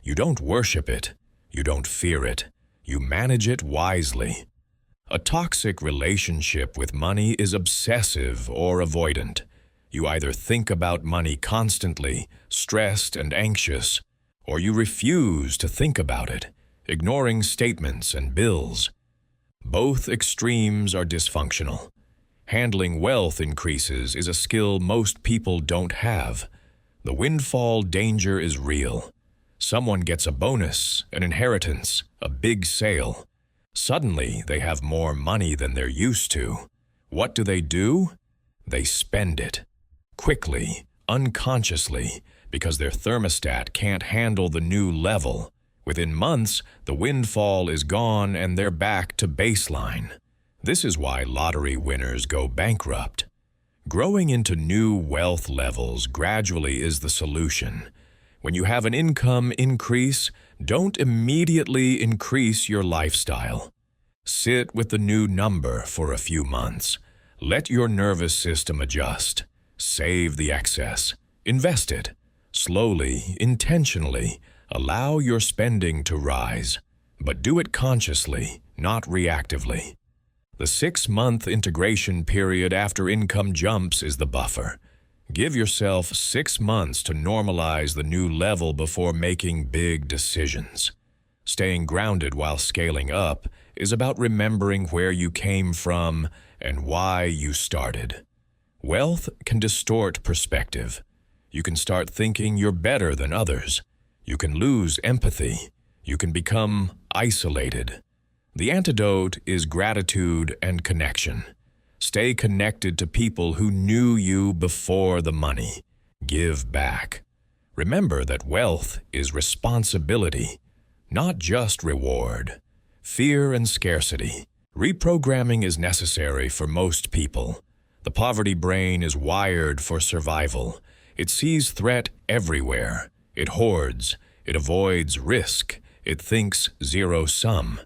You don't worship it. You don't fear it. You manage it wisely. A toxic relationship with money is obsessive or avoidant. You either think about money constantly, stressed and anxious, or you refuse to think about it, ignoring statements and bills. Both extremes are dysfunctional. Handling wealth increases is a skill most people don't have. The windfall danger is real. Someone gets a bonus, an inheritance, a big sale. Suddenly, they have more money than they're used to. What do? They spend it. Quickly, unconsciously, because their thermostat can't handle the new level. Within months, the windfall is gone and they're back to baseline. This is why lottery winners go bankrupt. Growing into new wealth levels gradually is the solution. When you have an income increase, don't immediately increase your lifestyle. Sit with the new number for a few months. Let your nervous system adjust. Save the excess. Invest it. Slowly, intentionally, allow your spending to rise. But do it consciously, not reactively. The 6-month integration period after income jumps is the buffer. Give yourself 6 months to normalize the new level before making big decisions. Staying grounded while scaling up is about remembering where you came from and why you started. Wealth can distort perspective. You can start thinking you're better than others. You can lose empathy. You can become isolated. The antidote is gratitude and connection. Stay connected to people who knew you before the money. Give back. Remember that wealth is responsibility, not just reward. Fear and scarcity. Reprogramming is necessary for most people. The poverty brain is wired for survival. It sees threat everywhere. It hoards. It avoids risk. It thinks zero-sum.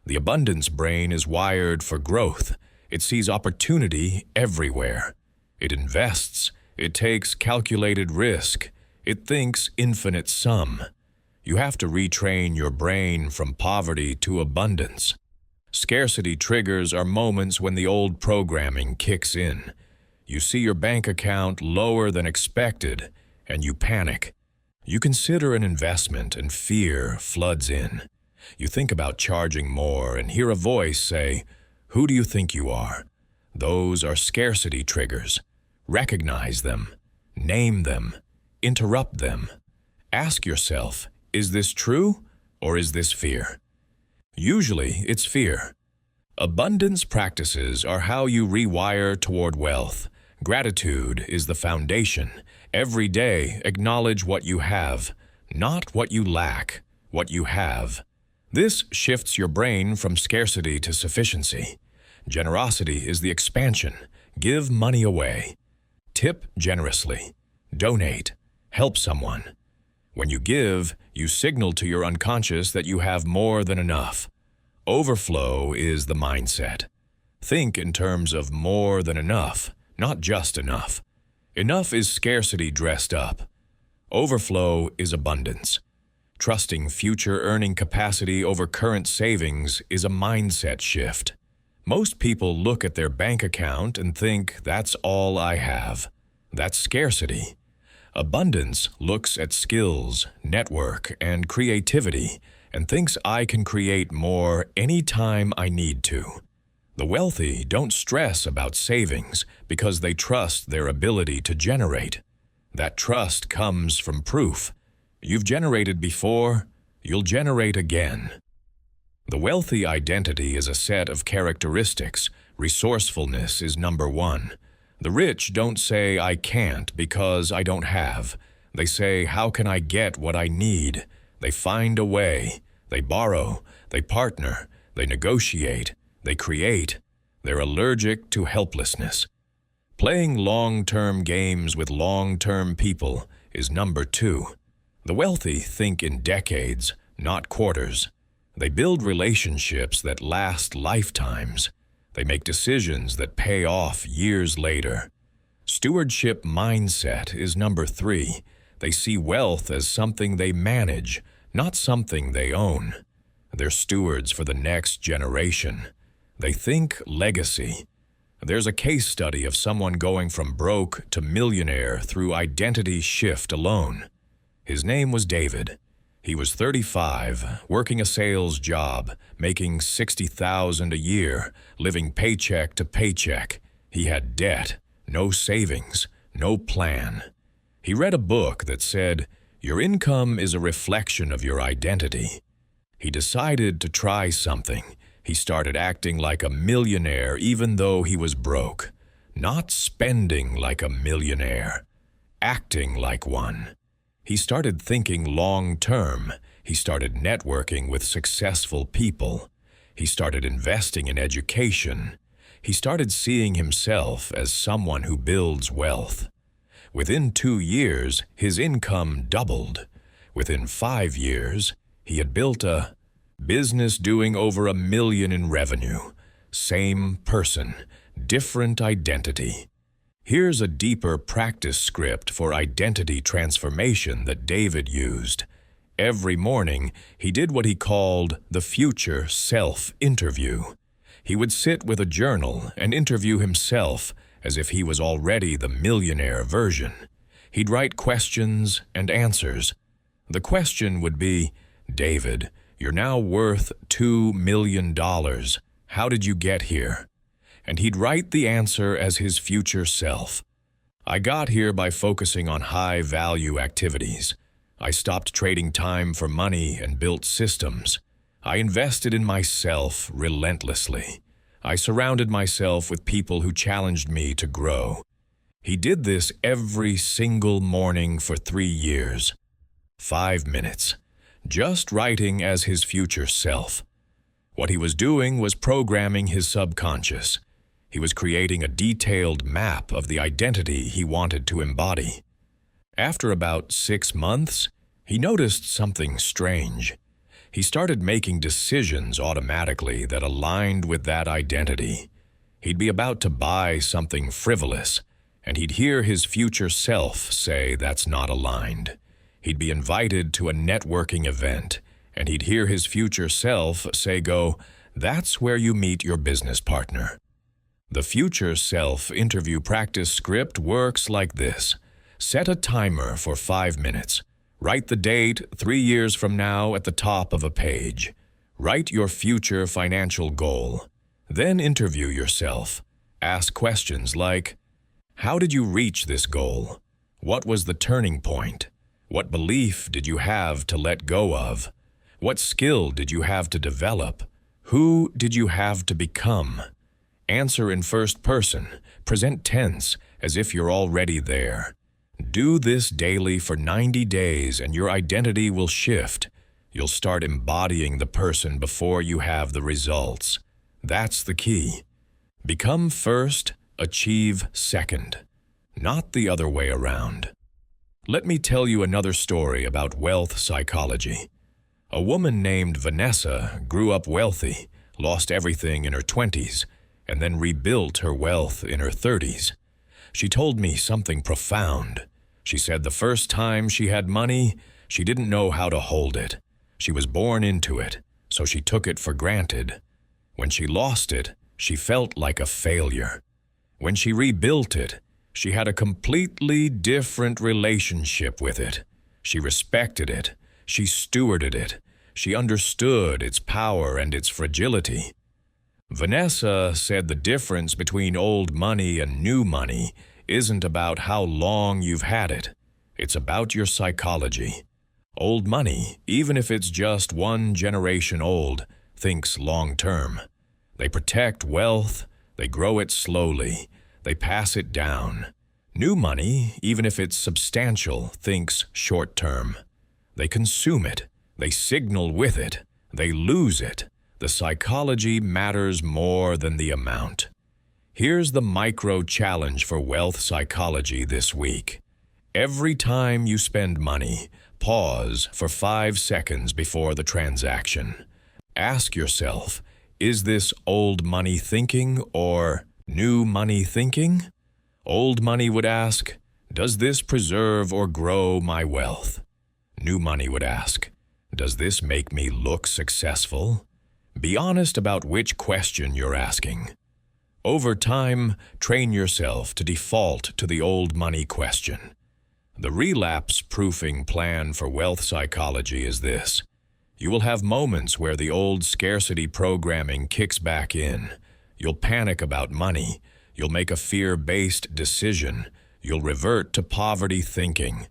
The abundance brain is wired for growth. It sees opportunity everywhere. It invests. It takes calculated risk. It thinks infinite sum. You have to retrain your brain from poverty to abundance. Scarcity triggers are moments when the old programming kicks in. You see your bank account lower than expected, and you panic. You consider an investment, and fear floods in. You think about charging more and hear a voice say, "Who do you think you are?" Those are scarcity triggers. Recognize them. Name them. Interrupt them. Ask yourself, is this true or is this fear? Usually, it's fear. Abundance practices are how you rewire toward wealth. Gratitude is the foundation. Every day, acknowledge what you have, not what you lack, what you have. This shifts your brain from scarcity to sufficiency. Generosity is the expansion. Give money away. Tip generously. Donate. Help someone. When you give, you signal to your unconscious that you have more than enough. Overflow is the mindset. Think in terms of more than enough, not just enough. Enough is scarcity dressed up. Overflow is abundance. Trusting future earning capacity over current savings is a mindset shift. Most people look at their bank account and think, that's all I have. That's scarcity. Abundance looks at skills, network, and creativity and thinks I can create more anytime I need to. The wealthy don't stress about savings because they trust their ability to generate. That trust comes from proof. You've generated before, you'll generate again. The wealthy identity is a set of characteristics. Resourcefulness is number one. The rich don't say, I can't because I don't have. They say, how can I get what I need? They find a way. They borrow. They partner. They negotiate. They create. They're allergic to helplessness. Playing long-term games with long-term people is number two. The wealthy think in decades, not quarters. They build relationships that last lifetimes. They make decisions that pay off years later. Stewardship mindset is number three. They see wealth as something they manage, not something they own. They're stewards for the next generation. They think legacy. There's a case study of someone going from broke to millionaire through identity shift alone. His name was David. He was 35, working a sales job, making $60,000 a year, living paycheck to paycheck. He had debt, no savings, no plan. He read a book that said, your income is a reflection of your identity. He decided to try something. He started acting like a millionaire even though he was broke. Not spending like a millionaire, acting like one. He started thinking long-term. He started networking with successful people. He started investing in education. He started seeing himself as someone who builds wealth. Within 2 years, his income doubled. Within 5 years, he had built a business doing over $1 million in revenue. Same person, different identity. Here's a deeper practice script for identity transformation that David used. Every morning, he did what he called the future self interview. He would sit with a journal and interview himself as if he was already the millionaire version. He'd write questions and answers. The question would be, David, you're now worth $2 million. How did you get here? And he'd write the answer as his future self. I got here by focusing on high-value activities. I stopped trading time for money and built systems. I invested in myself relentlessly. I surrounded myself with people who challenged me to grow. He did this every single morning for 3 years. 5 minutes. Just writing as his future self. What he was doing was programming his subconscious. He was creating a detailed map of the identity he wanted to embody. After about 6 months, he noticed something strange. He started making decisions automatically that aligned with that identity. He'd be about to buy something frivolous, and he'd hear his future self say that's not aligned. He'd be invited to a networking event, and he'd hear his future self say, that's where you meet your business partner. The future self interview practice script works like this. Set a timer for 5 minutes. Write the date 3 years from now at the top of a page. Write your future financial goal. Then interview yourself. Ask questions like, how did you reach this goal? What was the turning point? What belief did you have to let go of? What skill did you have to develop? Who did you have to become? Answer in first person. Present tense as if you're already there. Do this daily for 90 days and your identity will shift. You'll start embodying the person before you have the results. That's the key. Become first, achieve second. not the other way around. Let me tell you another story about wealth psychology. A woman named Vanessa grew up wealthy, lost everything in her 20s, and then rebuilt her wealth in her 30s. She told me something profound. She said the first time she had money, she didn't know how to hold it. She was born into it, so she took it for granted. When she lost it, she felt like a failure. When she rebuilt it, she had a completely different relationship with it. She respected it. She stewarded it. She understood its power and its fragility. Vanessa said the difference between old money and new money isn't about how long you've had it. It's about your psychology. Old money, even if it's just one generation old, thinks long-term. They protect wealth, they grow it slowly, they pass it down. New money, even if it's substantial, thinks short-term. They consume it, they signal with it, they lose it. The psychology matters more than the amount. Here's the micro challenge for wealth psychology this week. Every time you spend money, pause for 5 seconds before the transaction. Ask yourself, is this old money thinking or new money thinking? Old money would ask, does this preserve or grow my wealth? New money would ask, does this make me look successful? Be honest about which question you're asking. Over time, train yourself to default to the old money question. The relapse-proofing plan for wealth psychology is this. You will have moments where the old scarcity programming kicks back in. You'll panic about money. You'll make a fear-based decision. You'll revert to poverty thinking.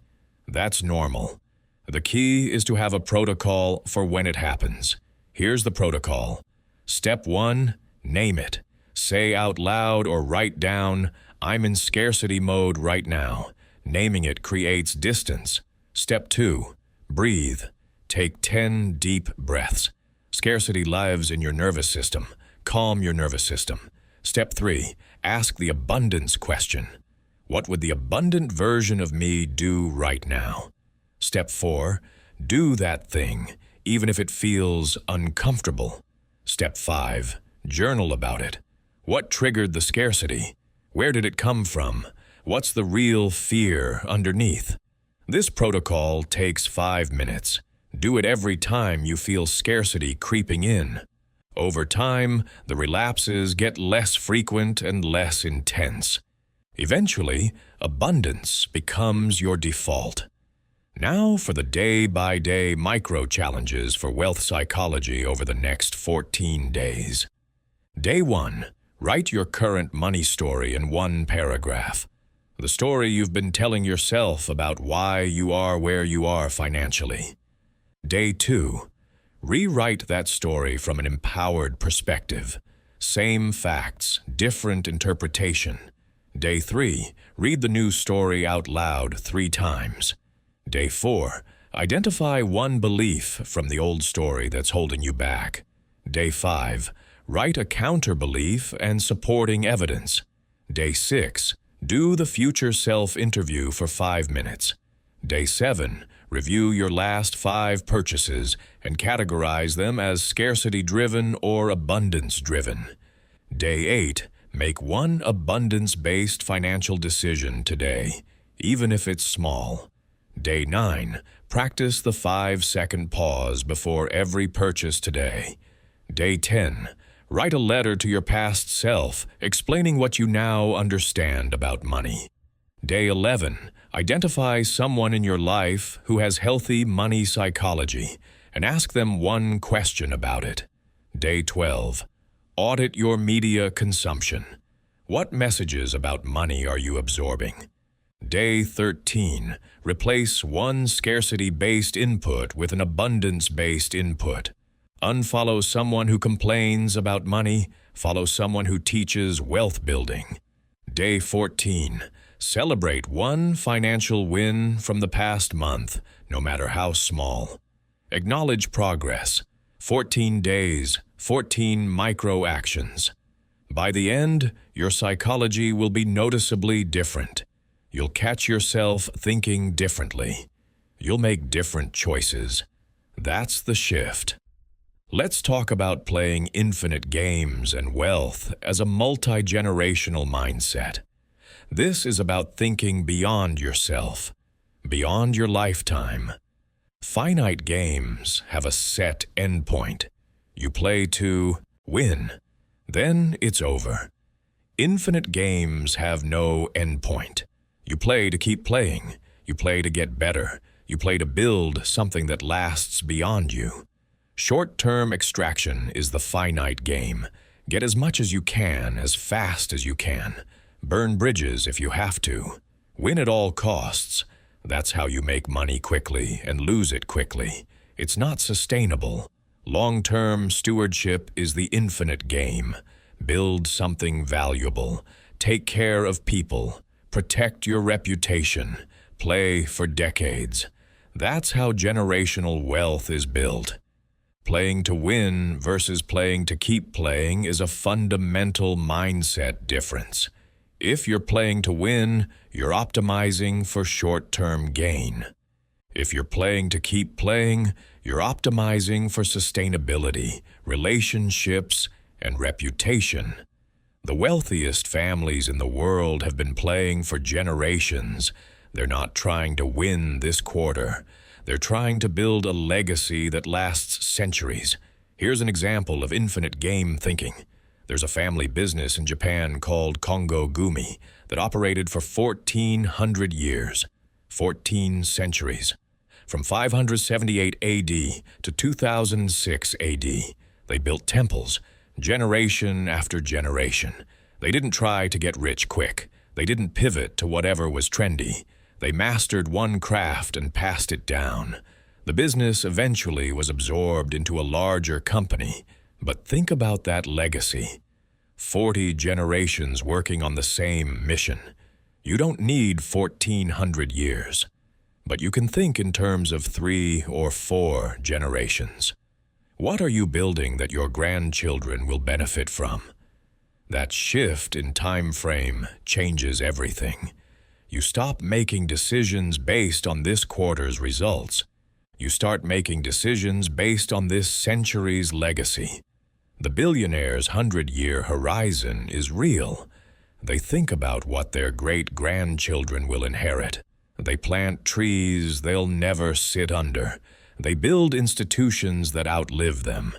That's normal. The key is to have a protocol for when it happens. Here's the protocol. Step 1, name it. Say out loud or write down, I'm in scarcity mode right now. Naming it creates distance. Step 2, breathe. Take 10 deep breaths. Scarcity lives in your nervous system. Calm your nervous system. Step 3, ask the abundance question. What would the abundant version of me do right now? Step 4, do that thing, even if it feels uncomfortable. Step 5, journal about it. What triggered the scarcity? Where did it come from? What's the real fear underneath? This protocol takes 5 minutes. Do it every time you feel scarcity creeping in. Over time, the relapses get less frequent and less intense. Eventually, abundance becomes your default. Now for the day-by-day micro-challenges for wealth psychology over the next 14 days. Day 1. Write your current money story in 1 paragraph. The story you've been telling yourself about why you are where you are financially. Day 2. Rewrite that story from an empowered perspective. Same facts, different interpretation. Day 3. Read the new story out loud 3 times. Day 4. Identify 1 belief from the old story that's holding you back. Day 5. Write a counter-belief and supporting evidence. Day 6. Do the future self interview for 5 minutes. Day 7. Review your last 5 purchases and categorize them as scarcity-driven or abundance-driven. Day 8. Make 1 abundance-based financial decision today, even if it's small. Day 9. Practice the 5-second pause before every purchase today. Day 10. Write a letter to your past self explaining what you now understand about money. Day 11. Identify someone in your life who has healthy money psychology and ask them 1 question about it. Day 12. Audit your media consumption. What messages about money are you absorbing? Day 13. Replace 1 scarcity-based input with an abundance-based input. Unfollow someone who complains about money. Follow someone who teaches wealth building. Day 14. Celebrate 1 financial win from the past month, no matter how small. Acknowledge progress. 14 days, 14 micro-actions. By the end, your psychology will be noticeably different. You'll catch yourself thinking differently. You'll make different choices. That's the shift. Let's talk about playing infinite games and wealth as a multi-generational mindset. This is about thinking beyond yourself, beyond your lifetime. Finite games have a set endpoint. You play to win. Then it's over. Infinite games have no endpoint. You play to keep playing. You play to get better. You play to build something that lasts beyond you. Short-term extraction is the finite game. Get as much as you can, as fast as you can. Burn bridges if you have to. Win at all costs. That's how you make money quickly and lose it quickly. It's not sustainable. Long-term stewardship is the infinite game. Build something valuable. Take care of people. Protect your reputation. Play for decades. That's how generational wealth is built. Playing to win versus playing to keep playing is a fundamental mindset difference. If you're playing to win, you're optimizing for short-term gain. If you're playing to keep playing, you're optimizing for sustainability, relationships, and reputation. The wealthiest families in the world have been playing for generations. They're not trying to win this quarter. They're trying to build a legacy that lasts centuries. Here's an example of infinite game thinking. There's a family business in Japan called Kongo Gumi that operated for 1,400 years, 14 centuries. From 578 AD to 2006 AD, they built temples, generation after generation. They didn't try to get rich quick. They didn't pivot to whatever was trendy. They mastered one craft and passed it down. The business eventually was absorbed into a larger company. But think about that legacy. 40 generations working on the same mission. You don't need 1,400 years. But you can think in terms of 3 or 4 generations. What are you building that your grandchildren will benefit from? That shift in time frame changes everything. You stop making decisions based on this quarter's results. You start making decisions based on this century's legacy. The billionaire's 100-year horizon is real. They think about what their great-grandchildren will inherit. They plant trees they'll never sit under. They build institutions that outlive them.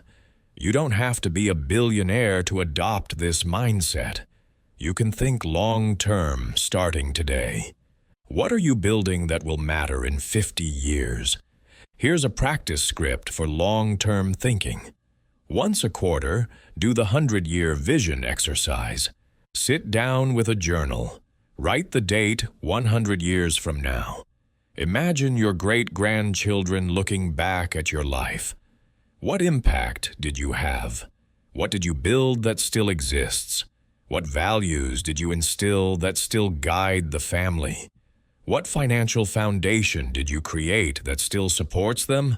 You don't have to be a billionaire to adopt this mindset. You can think long-term starting today. What are you building that will matter in 50 years? Here's a practice script for long-term thinking. Once a quarter, do the 100-year vision exercise. Sit down with a journal. Write the date 100 years from now. Imagine your great-grandchildren looking back at your life. What impact did you have? What did you build that still exists? What values did you instill that still guide the family? What financial foundation did you create that still supports them?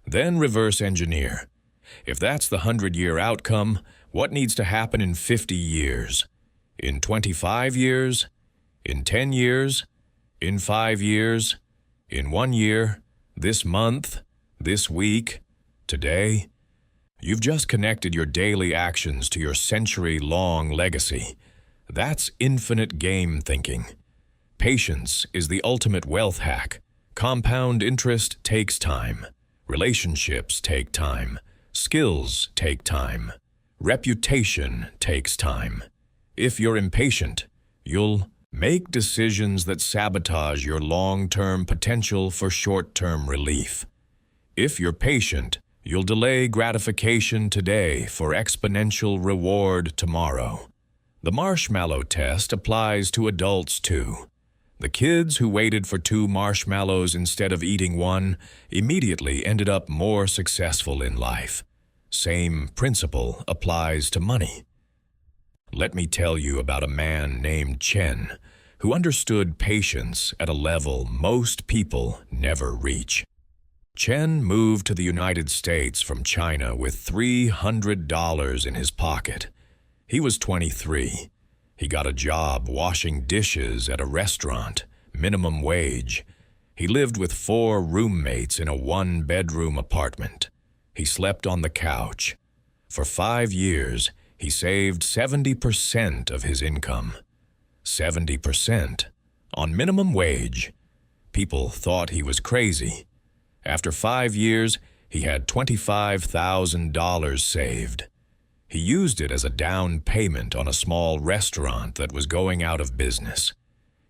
Then reverse engineer. If that's the 100-year outcome, what needs to happen in 50 years? In 25 years? In 10 years? In 5 years? In 1 year? This month? This week? Today? You've just connected your daily actions to your century-long legacy. That's infinite game thinking. Patience is the ultimate wealth hack. Compound interest takes time. Relationships take time. Skills take time. Reputation takes time. If you're impatient, you'll make decisions that sabotage your long-term potential for short-term relief. If you're patient, you'll delay gratification today for exponential reward tomorrow. The marshmallow test applies to adults too. The kids who waited for 2 marshmallows instead of eating 1 immediately ended up more successful in life. Same principle applies to money. Let me tell you about a man named Chen who understood patience at a level most people never reach. Chen moved to the United States from China with $300 in his pocket. He was 23. He got a job washing dishes at a restaurant, minimum wage. He lived with 4 roommates in a 1-bedroom apartment. He slept on the couch. For 5 years, he saved 70% of his income. 70% on minimum wage. People thought he was crazy. After 5 years, he had $25,000 saved. He used it as a down payment on a small restaurant that was going out of business.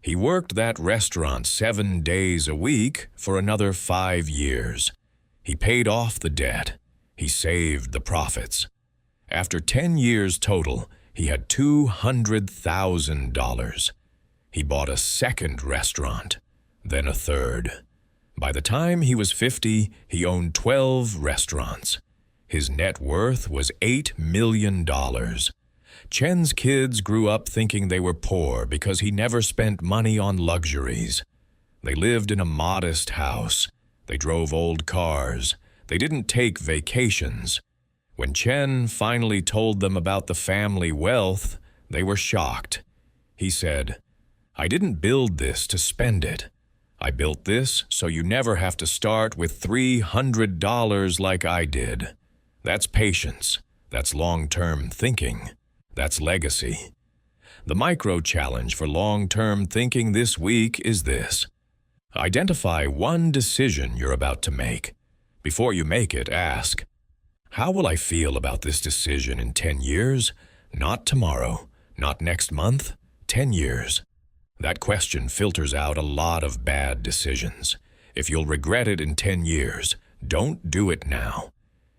He worked that restaurant 7 days a week for another 5 years. He paid off the debt. He saved the profits. After 10 years total, he had $200,000. He bought a second restaurant, then a third. By the time he was 50, he owned 12 restaurants. His net worth was $8 million. Chen's kids grew up thinking they were poor because he never spent money on luxuries. They lived in a modest house. They drove old cars. They didn't take vacations. When Chen finally told them about the family wealth, they were shocked. He said, "I didn't build this to spend it. I built this so you never have to start with $300 like I did." That's patience. That's long-term thinking. That's legacy. The micro-challenge for long-term thinking this week is this. Identify one decision you're about to make. Before you make it, ask, how will I feel about this decision in 10 years? Not tomorrow, not next month, 10 years. That question filters out a lot of bad decisions. If you'll regret it in 10 years, don't do it now.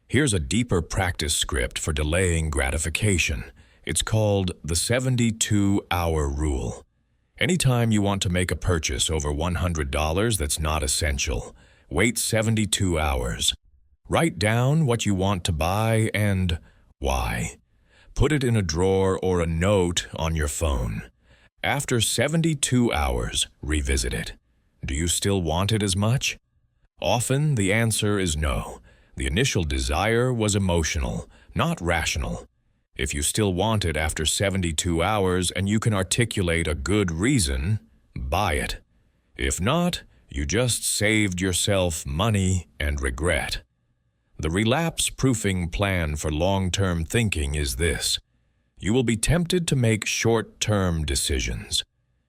Here's a deeper practice script for delaying gratification. It's called the 72-hour rule. Anytime you want to make a purchase over $100 that's not essential, wait 72 hours. Write down what you want to buy and why. Put it in a drawer or a note on your phone. After 72 hours, revisit it. Do you still want it as much? Often the answer is no. The initial desire was emotional, not rational. If you still want it after 72 hours and you can articulate a good reason, buy it. If not, you just saved yourself money and regret. The relapse-proofing plan for long-term thinking is this. You will be tempted to make short-term decisions.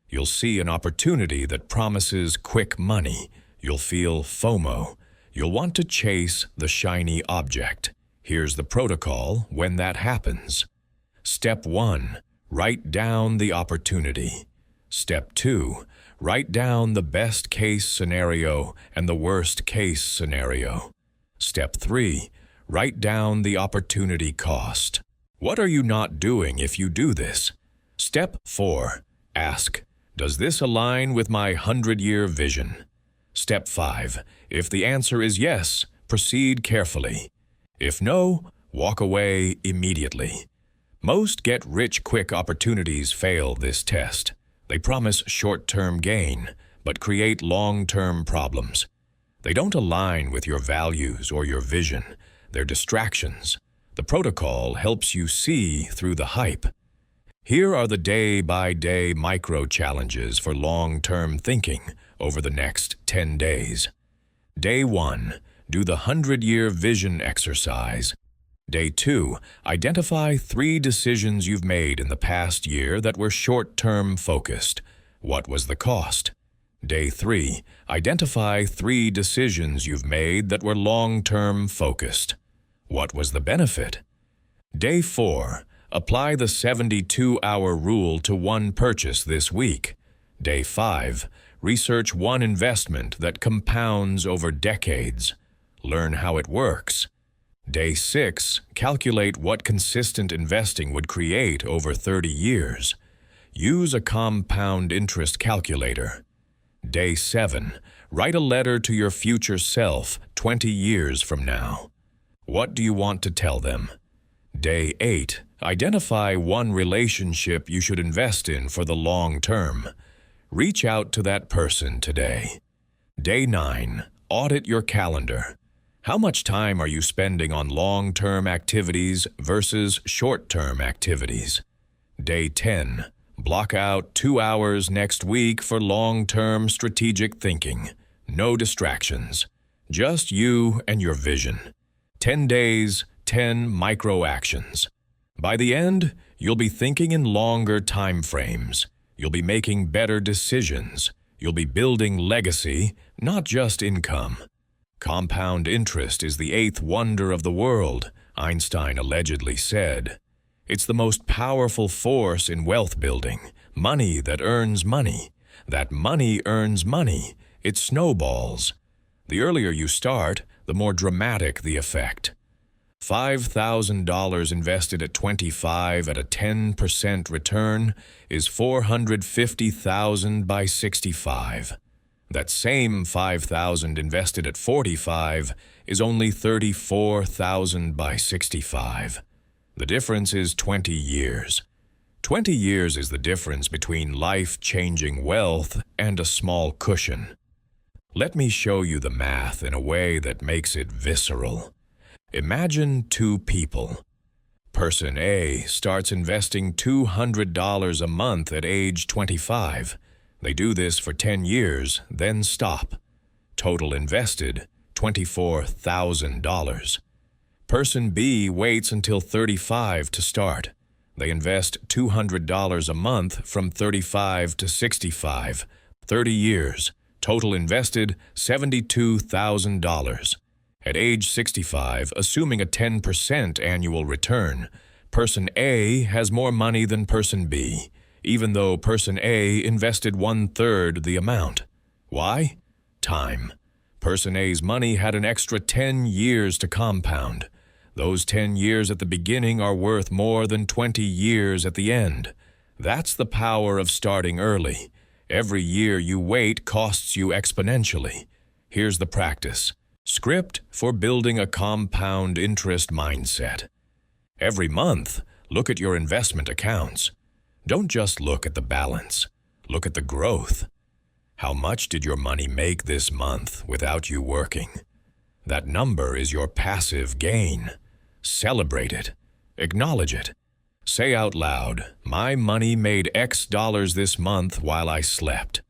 You'll see an opportunity that promises quick money. You'll feel FOMO. You'll want to chase the shiny object. Here's the protocol when that happens. Step 1. Write down the opportunity. Step 2. Write down the best-case scenario and the worst-case scenario. Step 3. Write down the opportunity cost. What are you not doing if you do this? Step 4. Ask, does this align with my 100-year vision? Step 5. If the answer is yes, proceed carefully. If no, walk away immediately. Most get-rich-quick opportunities fail this test. They promise short-term gain, but create long-term problems. They don't align with your values or your vision. They're distractions. The protocol helps you see through the hype. Here are the day-by-day micro-challenges for long-term thinking over the next 10 days. Day 1. Do the 100-year vision exercise. Day 2. Identify 3 decisions you've made in the past year that were short-term focused. What was the cost? Day 3. Identify 3 decisions you've made that were long-term focused. What was the benefit? Day 4. Apply the 72-hour rule to one purchase this week. Day 5. Research one investment that compounds over decades. Learn how it works. Day 6. Calculate what consistent investing would create over 30 years. Use a compound interest calculator. Day 7. Write a letter to your future self 20 years from now. What do you want to tell them? Day 8. Identify one relationship you should invest in for the long term. Reach out to that person today. Day 9. Audit your calendar. How much time are you spending on long-term activities versus short-term activities? Day 10. Block out 2 hours next week for long-term strategic thinking. No distractions. Just you and your vision. 10 days, 10 micro-actions. By the end, you'll be thinking in longer time frames. You'll be making better decisions. You'll be building legacy, not just income. Compound interest is the eighth wonder of the world, Einstein allegedly said. It's the most powerful force in wealth building, money that earns money. That money earns money. It snowballs. The earlier you start, the more dramatic the effect. $5,000 invested at 25 at a 10% return is $450,000 by 65. That same $5,000 invested at 45 is only $34,000 by 65. The difference is 20 years. 20 years is the difference between life-changing wealth and a small cushion. Let me show you the math in a way that makes it visceral. Imagine two people. Person A starts investing $200 a month at age 25. They do this for 10 years, then stop. Total invested, $24,000. Person B waits until 35 to start. They invest $200 a month from 35 to 65, 30 years. Total invested, $72,000. At age 65, assuming a 10% annual return, Person A has more money than Person B, even though Person A invested 1/3 the amount. Why? Time. Person A's money had an extra 10 years to compound. Those 10 years at the beginning are worth more than 20 years at the end. That's the power of starting early. Every year you wait costs you exponentially. Here's the practice. Script for building a compound interest mindset. Every month, look at your investment accounts. Don't just look at the balance. Look at the growth. How much did your money make this month without you working? That number is your passive gain. Celebrate it. Acknowledge it. Say out loud, "My money made X dollars this month while I slept."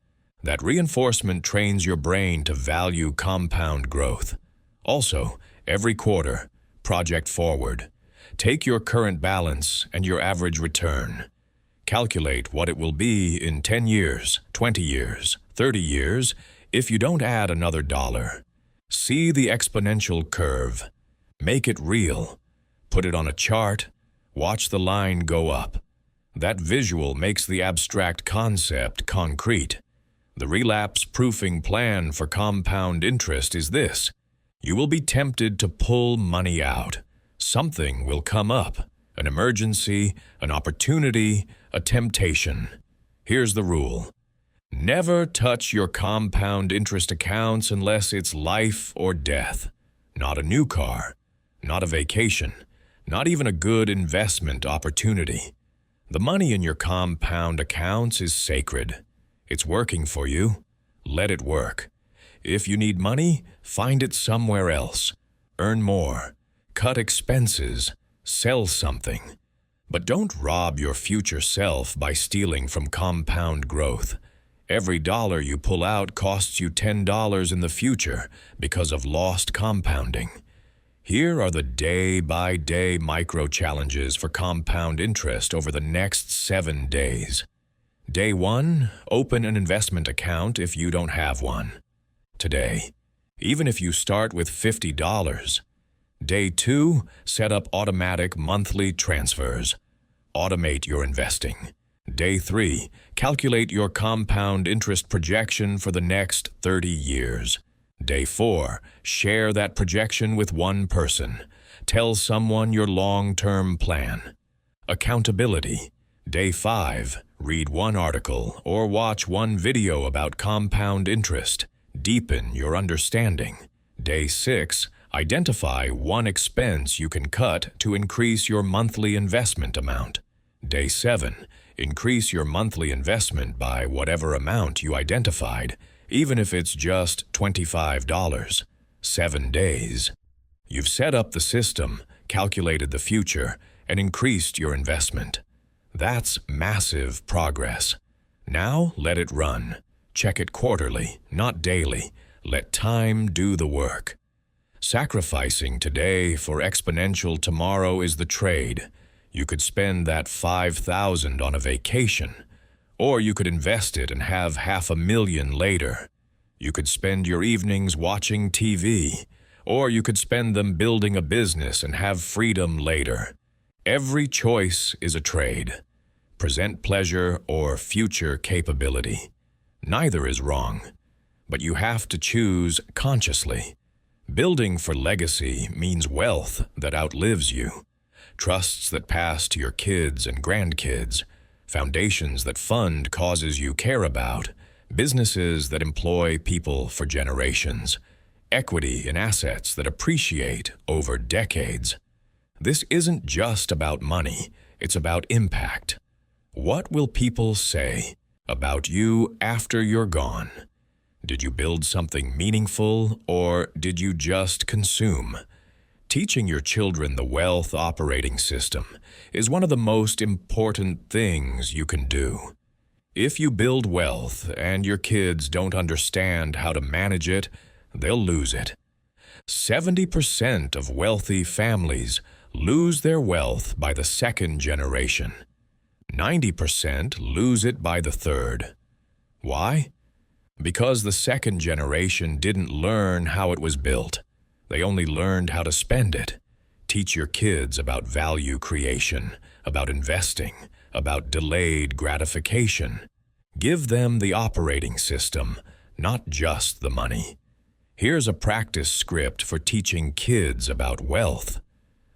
That reinforcement trains your brain to value compound growth. Also, every quarter, project forward. Take your current balance and your average return. Calculate what it will be in 10 years, 20 years, 30 years if you don't add another dollar. See the exponential curve. Make it real. Put it on a chart. Watch the line go up. That visual makes the abstract concept concrete. The relapse-proofing plan for compound interest is this. You will be tempted to pull money out. Something will come up. An emergency, an opportunity, a temptation. Here's the rule. Never touch your compound interest accounts unless it's life or death. Not a new car, not a vacation, not even a good investment opportunity. The money in your compound accounts is sacred. It's working for you. Let it work. If you need money, find it somewhere else. Earn more. Cut expenses. Sell something. But don't rob your future self by stealing from compound growth. Every dollar you pull out costs you $10 in the future because of lost compounding. Here are the day-by-day micro-challenges for compound interest over the next 7 days. Day 1, open an investment account if you don't have one. Today, even if you start with $50. Day 2, set up automatic monthly transfers. Automate your investing. Day 3, calculate your compound interest projection for the next 30 years. Day 4, share that projection with one person. Tell someone your long-term plan. Accountability. Day 5, read one article or watch one video about compound interest. Deepen your understanding. Day 6, identify one expense you can cut to increase your monthly investment amount. Day 7, increase your monthly investment by whatever amount you identified, even if it's just $25. 7 days. You've set up the system, calculated the future, and increased your investment. That's massive progress. Now let it run. Check it quarterly, not daily. Let time do the work. Sacrificing today for exponential tomorrow is the trade. You could spend that $5,000 on a vacation, or you could invest it and have $500,000 later. You could spend your evenings watching TV, or you could spend them building a business and have freedom later. Every choice is a trade. Present pleasure or future capability. Neither is wrong, but you have to choose consciously. Building for legacy means wealth that outlives you, trusts that pass to your kids and grandkids, foundations that fund causes you care about, businesses that employ people for generations, equity in assets that appreciate over decades. This isn't just about money, it's about impact. What will people say about you after you're gone? Did you build something meaningful, or did you just consume? Teaching your children the wealth operating system is one of the most important things you can do. If you build wealth and your kids don't understand how to manage it, they'll lose it. 70% of wealthy families lose their wealth by the second generation. 90% lose it by the third. Why? Because the second generation didn't learn how it was built. They only learned how to spend it. Teach your kids about value creation, about investing, about delayed gratification. Give them the operating system, not just the money. Here's a practice script for teaching kids about wealth.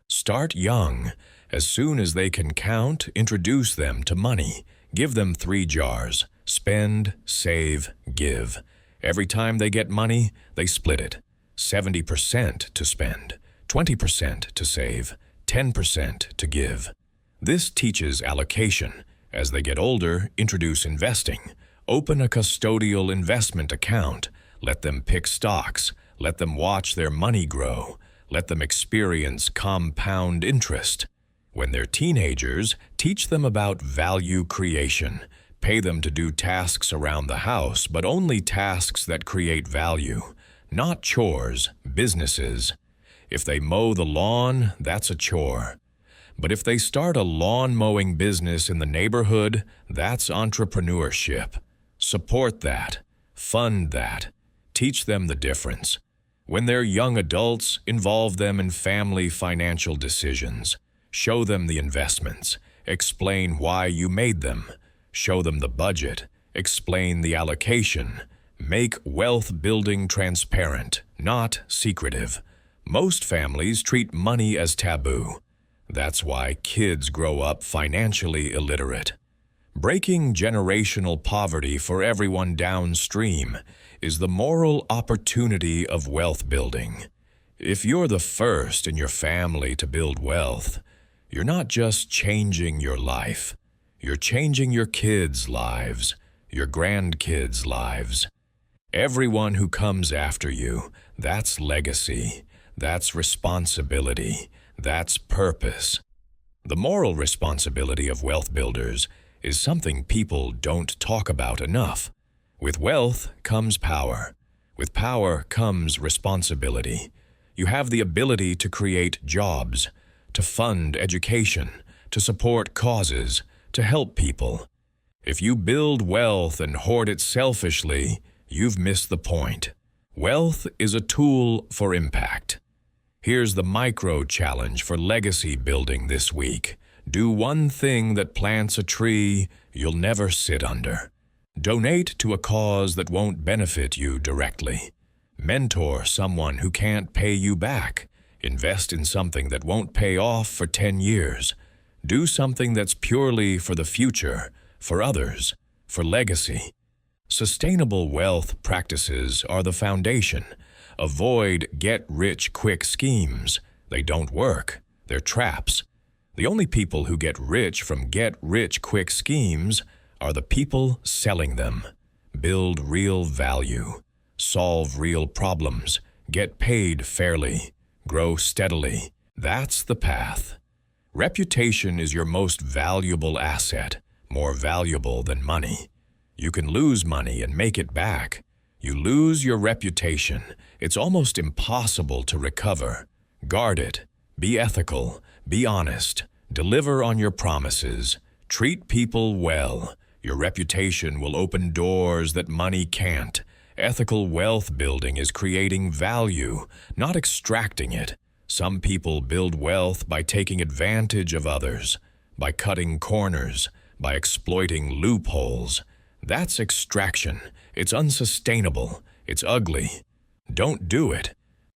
Start young. As soon as they can count, introduce them to money. Give them 3 jars. Spend, save, give. Every time they get money, they split it. 70% to spend, 20% to save, 10% to give. This teaches allocation. As they get older, introduce investing. Open a custodial investment account. Let them pick stocks. Let them watch their money grow. Let them experience compound interest. When they're teenagers, teach them about value creation. Pay them to do tasks around the house, but only tasks that create value. Not chores, businesses. If they mow the lawn, that's a chore. But if they start a lawn mowing business in the neighborhood, that's entrepreneurship. Support that. Fund that. Teach them the difference. When they're young adults, involve them in family financial decisions. Show them the investments. Explain why you made them. Show them the budget. Explain the allocation. Make wealth building transparent, not secretive. Most families treat money as taboo. That's why kids grow up financially illiterate. Breaking generational poverty for everyone downstream is the moral opportunity of wealth building. If you're the first in your family to build wealth, you're not just changing your life. You're changing your kids' lives, your grandkids' lives. Everyone who comes after you, that's legacy, that's responsibility, that's purpose. The moral responsibility of wealth builders is something people don't talk about enough. With wealth comes power. With power comes responsibility. You have the ability to create jobs, to fund education, to support causes, to help people. If you build wealth and hoard it selfishly, you've missed the point. Wealth is a tool for impact. Here's the micro challenge for legacy building this week. Do one thing that plants a tree you'll never sit under. Donate to a cause that won't benefit you directly. Mentor someone who can't pay you back. Invest in something that won't pay off for 10 years. Do something that's purely for the future, for others, for legacy. Sustainable wealth practices are the foundation. Avoid get-rich-quick schemes. They don't work. They're traps. The only people who get rich from get-rich-quick schemes are the people selling them. Build real value. Solve real problems. Get paid fairly. Grow steadily. That's the path. Reputation is your most valuable asset, more valuable than money. You can lose money and make it back. You lose your reputation, it's almost impossible to recover. Guard it. Be ethical. Be honest. Deliver on your promises. Treat people well. Your reputation will open doors that money can't. Ethical wealth building is creating value, not extracting it. Some people build wealth by taking advantage of others, by cutting corners, by exploiting loopholes. That's extraction. It's unsustainable. It's ugly. Don't do it.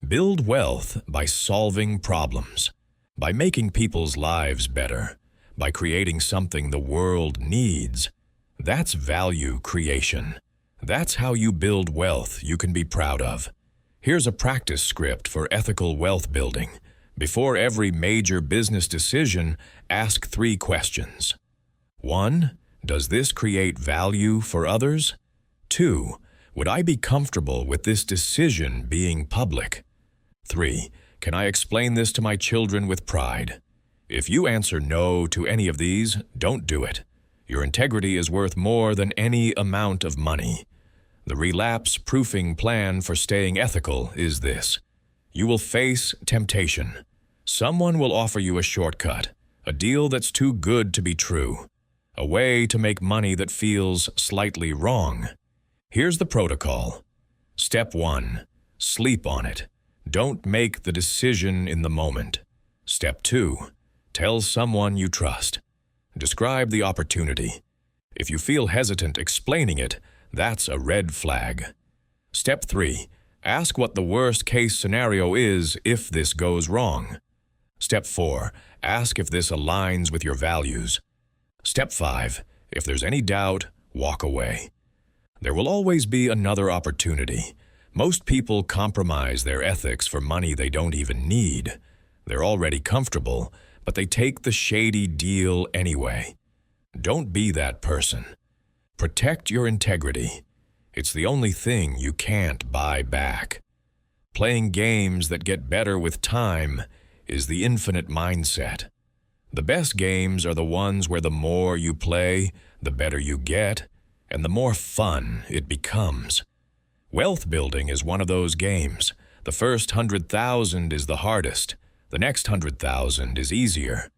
Build wealth by solving problems, by making people's lives better, by creating something the world needs. That's value creation. That's how you build wealth you can be proud of. Here's a practice script for ethical wealth building. Before every major business decision, ask 3 questions. 1. Does this create value for others? 2. Would I be comfortable with this decision being public? 3. Can I explain this to my children with pride? If you answer no to any of these, don't do it. Your integrity is worth more than any amount of money. The relapse-proofing plan for staying ethical is this. You will face temptation. Someone will offer you a shortcut, a deal that's too good to be true, a way to make money that feels slightly wrong. Here's the protocol. Step 1. Sleep on it. Don't make the decision in the moment. Step 2. Tell someone you trust. Describe the opportunity. If you feel hesitant explaining it, that's a red flag. Step 3. Ask what the worst-case scenario is if this goes wrong. Step 4. Ask if this aligns with your values. Step 5. If there's any doubt, walk away. There will always be another opportunity. Most people compromise their ethics for money they don't even need. They're already comfortable, but they take the shady deal anyway. Don't be that person. Protect your integrity. It's the only thing you can't buy back. Playing games that get better with time is the infinite mindset. The best games are the ones where the more you play, the better you get, and the more fun it becomes. Wealth building is one of those games. The first 100,000 is the hardest. The next 100,000 is easier.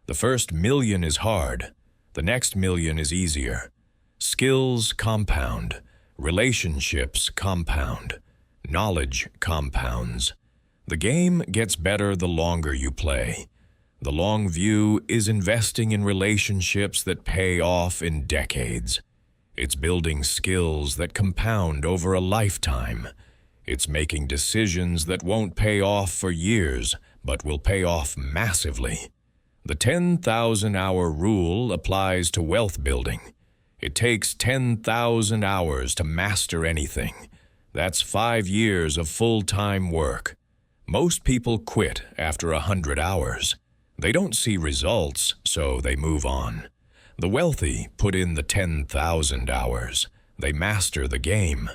The first million is hard. The next million is easier. Skills compound. Relationships compound. Knowledge compounds. The game gets better the longer you play. The long view is investing in relationships that pay off in decades. It's building skills that compound over a lifetime. It's making decisions that won't pay off for years, but will pay off massively. The 10,000-hour rule applies to wealth building. It takes 10,000 hours to master anything. That's 5 years of full-time work. Most people quit after 100 hours. They don't see results, so they move on. The wealthy put in the 10,000 hours. They master the game.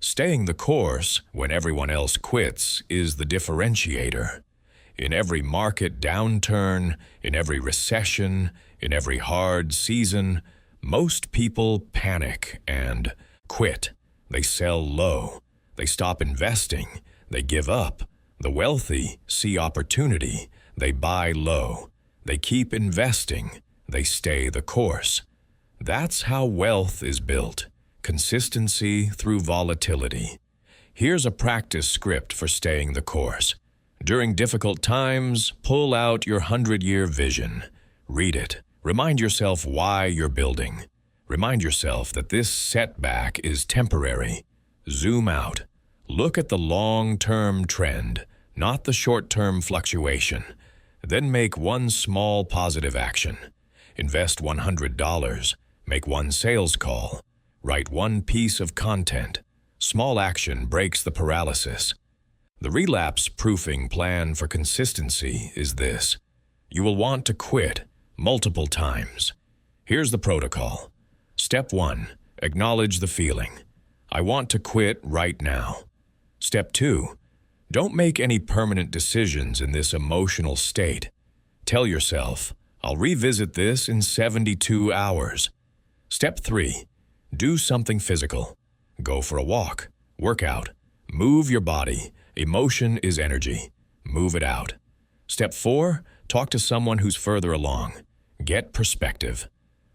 Staying the course when everyone else quits is the differentiator. In every market downturn, in every recession, in every hard season, most people panic and quit. They sell low. They stop investing. They give up. The wealthy see opportunity. They buy low. They keep investing. They stay the course. That's how wealth is built. Consistency through volatility. Here's a practice script for staying the course. During difficult times, pull out your 100-year vision. Read it. Remind yourself why you're building. Remind yourself that this setback is temporary. Zoom out. Look at the long-term trend, not the short-term fluctuation. Then make one small positive action. Invest $100. Make one sales call. Write one piece of content. Small action breaks the paralysis. The relapse-proofing plan for consistency is this. You will want to quit multiple times. Here's the protocol. Step 1. Acknowledge the feeling. I want to quit right now. Step 2. Don't make any permanent decisions in this emotional state. Tell yourself, I'll revisit this in 72 hours. Step 3. Do something physical. Go for a walk, work out, move your body. Emotion is energy. Move it out. Step 4. Talk to someone who's further along. Get perspective.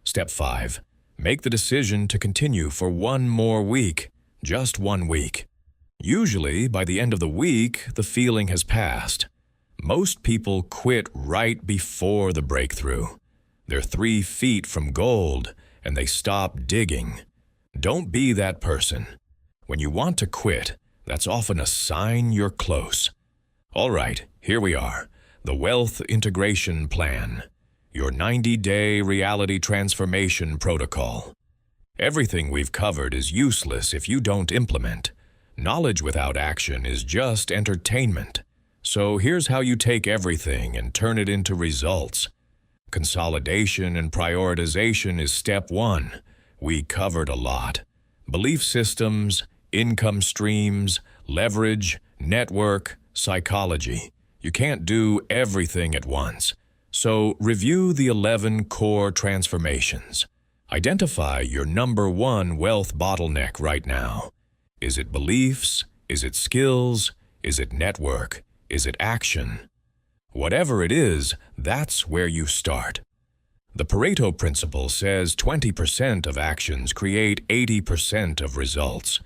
Step 5. Make the decision to continue for one more week. Just 1 week. Usually, by the end of the week, the feeling has passed. Most people quit right before the breakthrough. They're 3 feet from gold, and they stop digging. Don't be that person. When you want to quit, that's often a sign you're close. All right, here we are. The Wealth Integration Plan. Your 90-day reality transformation protocol. Everything we've covered is useless if you don't implement. Knowledge without action is just entertainment. So here's how you take everything and turn it into results. Consolidation and prioritization is step 1. We covered a lot. Belief systems, income streams, leverage, network, psychology. You can't do everything at once. So review the 11 core transformations. Identify your number 1 wealth bottleneck right now. Is it beliefs? Is it skills? Is it network? Is it action? Whatever it is, that's where you start. The Pareto principle says 20% of actions create 80% of results.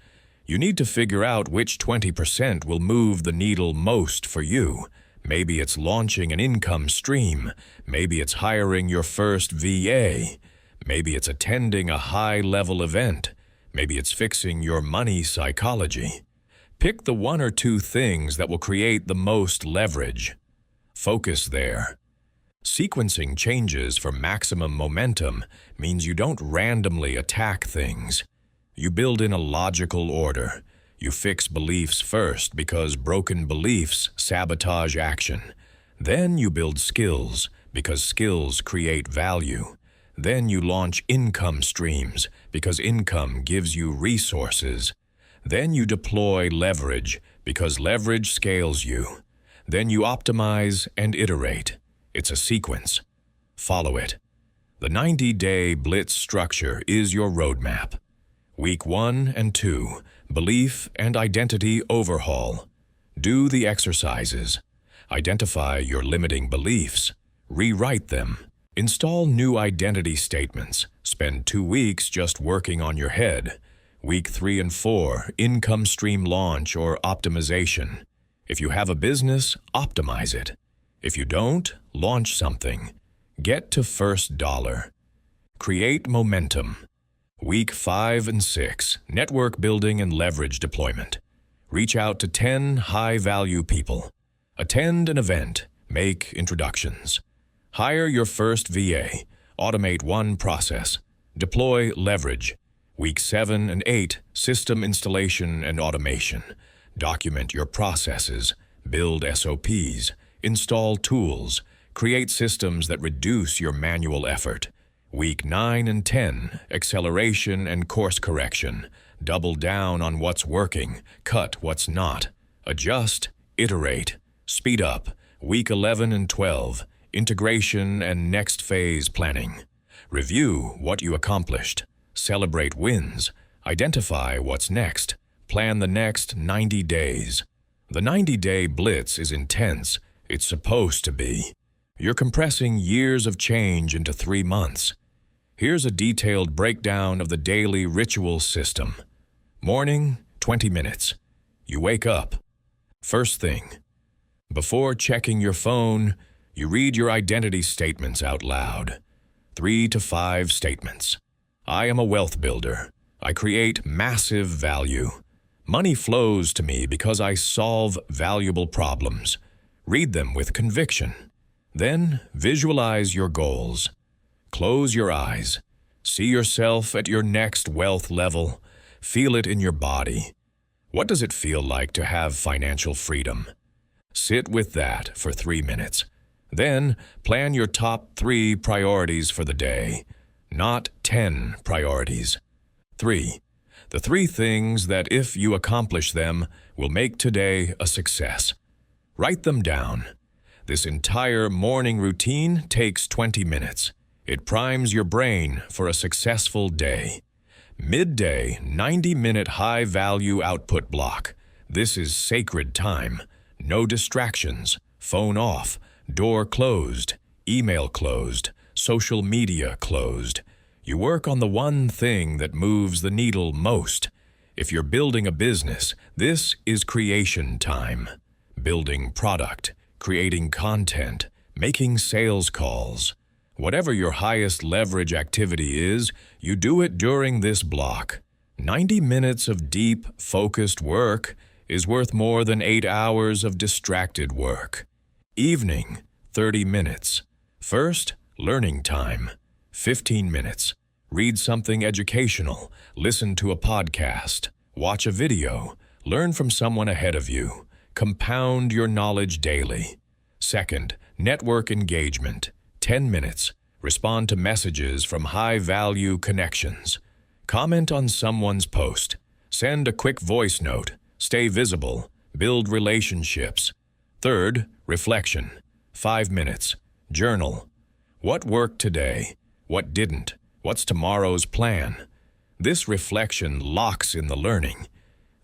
You need to figure out which 20% will move the needle most for you. Maybe it's launching an income stream. Maybe it's hiring your first VA. Maybe it's attending a high-level event. Maybe it's fixing your money psychology. Pick the 1 or 2 things that will create the most leverage. Focus there. Sequencing changes for maximum momentum means you don't randomly attack things. You build in a logical order. You fix beliefs first because broken beliefs sabotage action. Then you build skills because skills create value. Then you launch income streams because income gives you resources. Then you deploy leverage because leverage scales you. Then you optimize and iterate. It's a sequence. Follow it. The 90-day blitz structure is your roadmap. Week 1 and 2, belief and identity overhaul. Do the exercises. Identify your limiting beliefs. Rewrite them. Install new identity statements. Spend 2 weeks just working on your head. Week 3 and 4, income stream launch or optimization. If you have a business, optimize it. If you don't, launch something. Get to first dollar. Create momentum. Week 5 and 6, network building and leverage deployment. Reach out to 10 high-value people. Attend an event. Make introductions. Hire your first VA. Automate 1 process. Deploy leverage. Week 7 and 8, system installation and automation. Document your processes. Build SOPs. Install tools. Create systems that reduce your manual effort. Week 9 and 10, acceleration and course correction. Double down on what's working, cut what's not. Adjust, iterate, speed up. Week 11 and 12, integration and next phase planning. Review what you accomplished. Celebrate wins. Identify what's next. Plan the next 90 days. The 90-day blitz is intense. It's supposed to be. You're compressing years of change into 3 months. Here's a detailed breakdown of the daily ritual system. Morning, 20 minutes. You wake up. First thing. Before checking your phone, you read your identity statements out loud. 3 to 5 statements. I am a wealth builder. I create massive value. Money flows to me because I solve valuable problems. Read them with conviction. Then visualize your goals. Close your eyes. See yourself at your next wealth level. Feel it in your body. What does it feel like to have financial freedom? Sit with that for 3 minutes. Then plan your top 3 priorities for the day, not 10 priorities. 3. The 3 things that, if you accomplish them, will make today a success. Write them down. This entire morning routine takes 20 minutes. It primes your brain for a successful day. Midday, 90-minute high-value output block. This is sacred time. No distractions. Phone off. Door closed. Email closed. Social media closed. You work on the one thing that moves the needle most. If you're building a business, this is creation time. Building product, creating content, making sales calls. Whatever your highest leverage activity is, you do it during this block. 90 minutes of deep, focused work is worth more than 8 hours of distracted work. Evening, 30 minutes. First, learning time, 15 minutes. Read something educational, listen to a podcast, watch a video, learn from someone ahead of you. Compound your knowledge daily. Second, network engagement, 10 minutes. Respond to messages from high-value connections. Comment on someone's post. Send a quick voice note. Stay visible. Build relationships. Third, reflection, 5 minutes. Journal. What worked today? What didn't? What's tomorrow's plan? This reflection locks in the learning.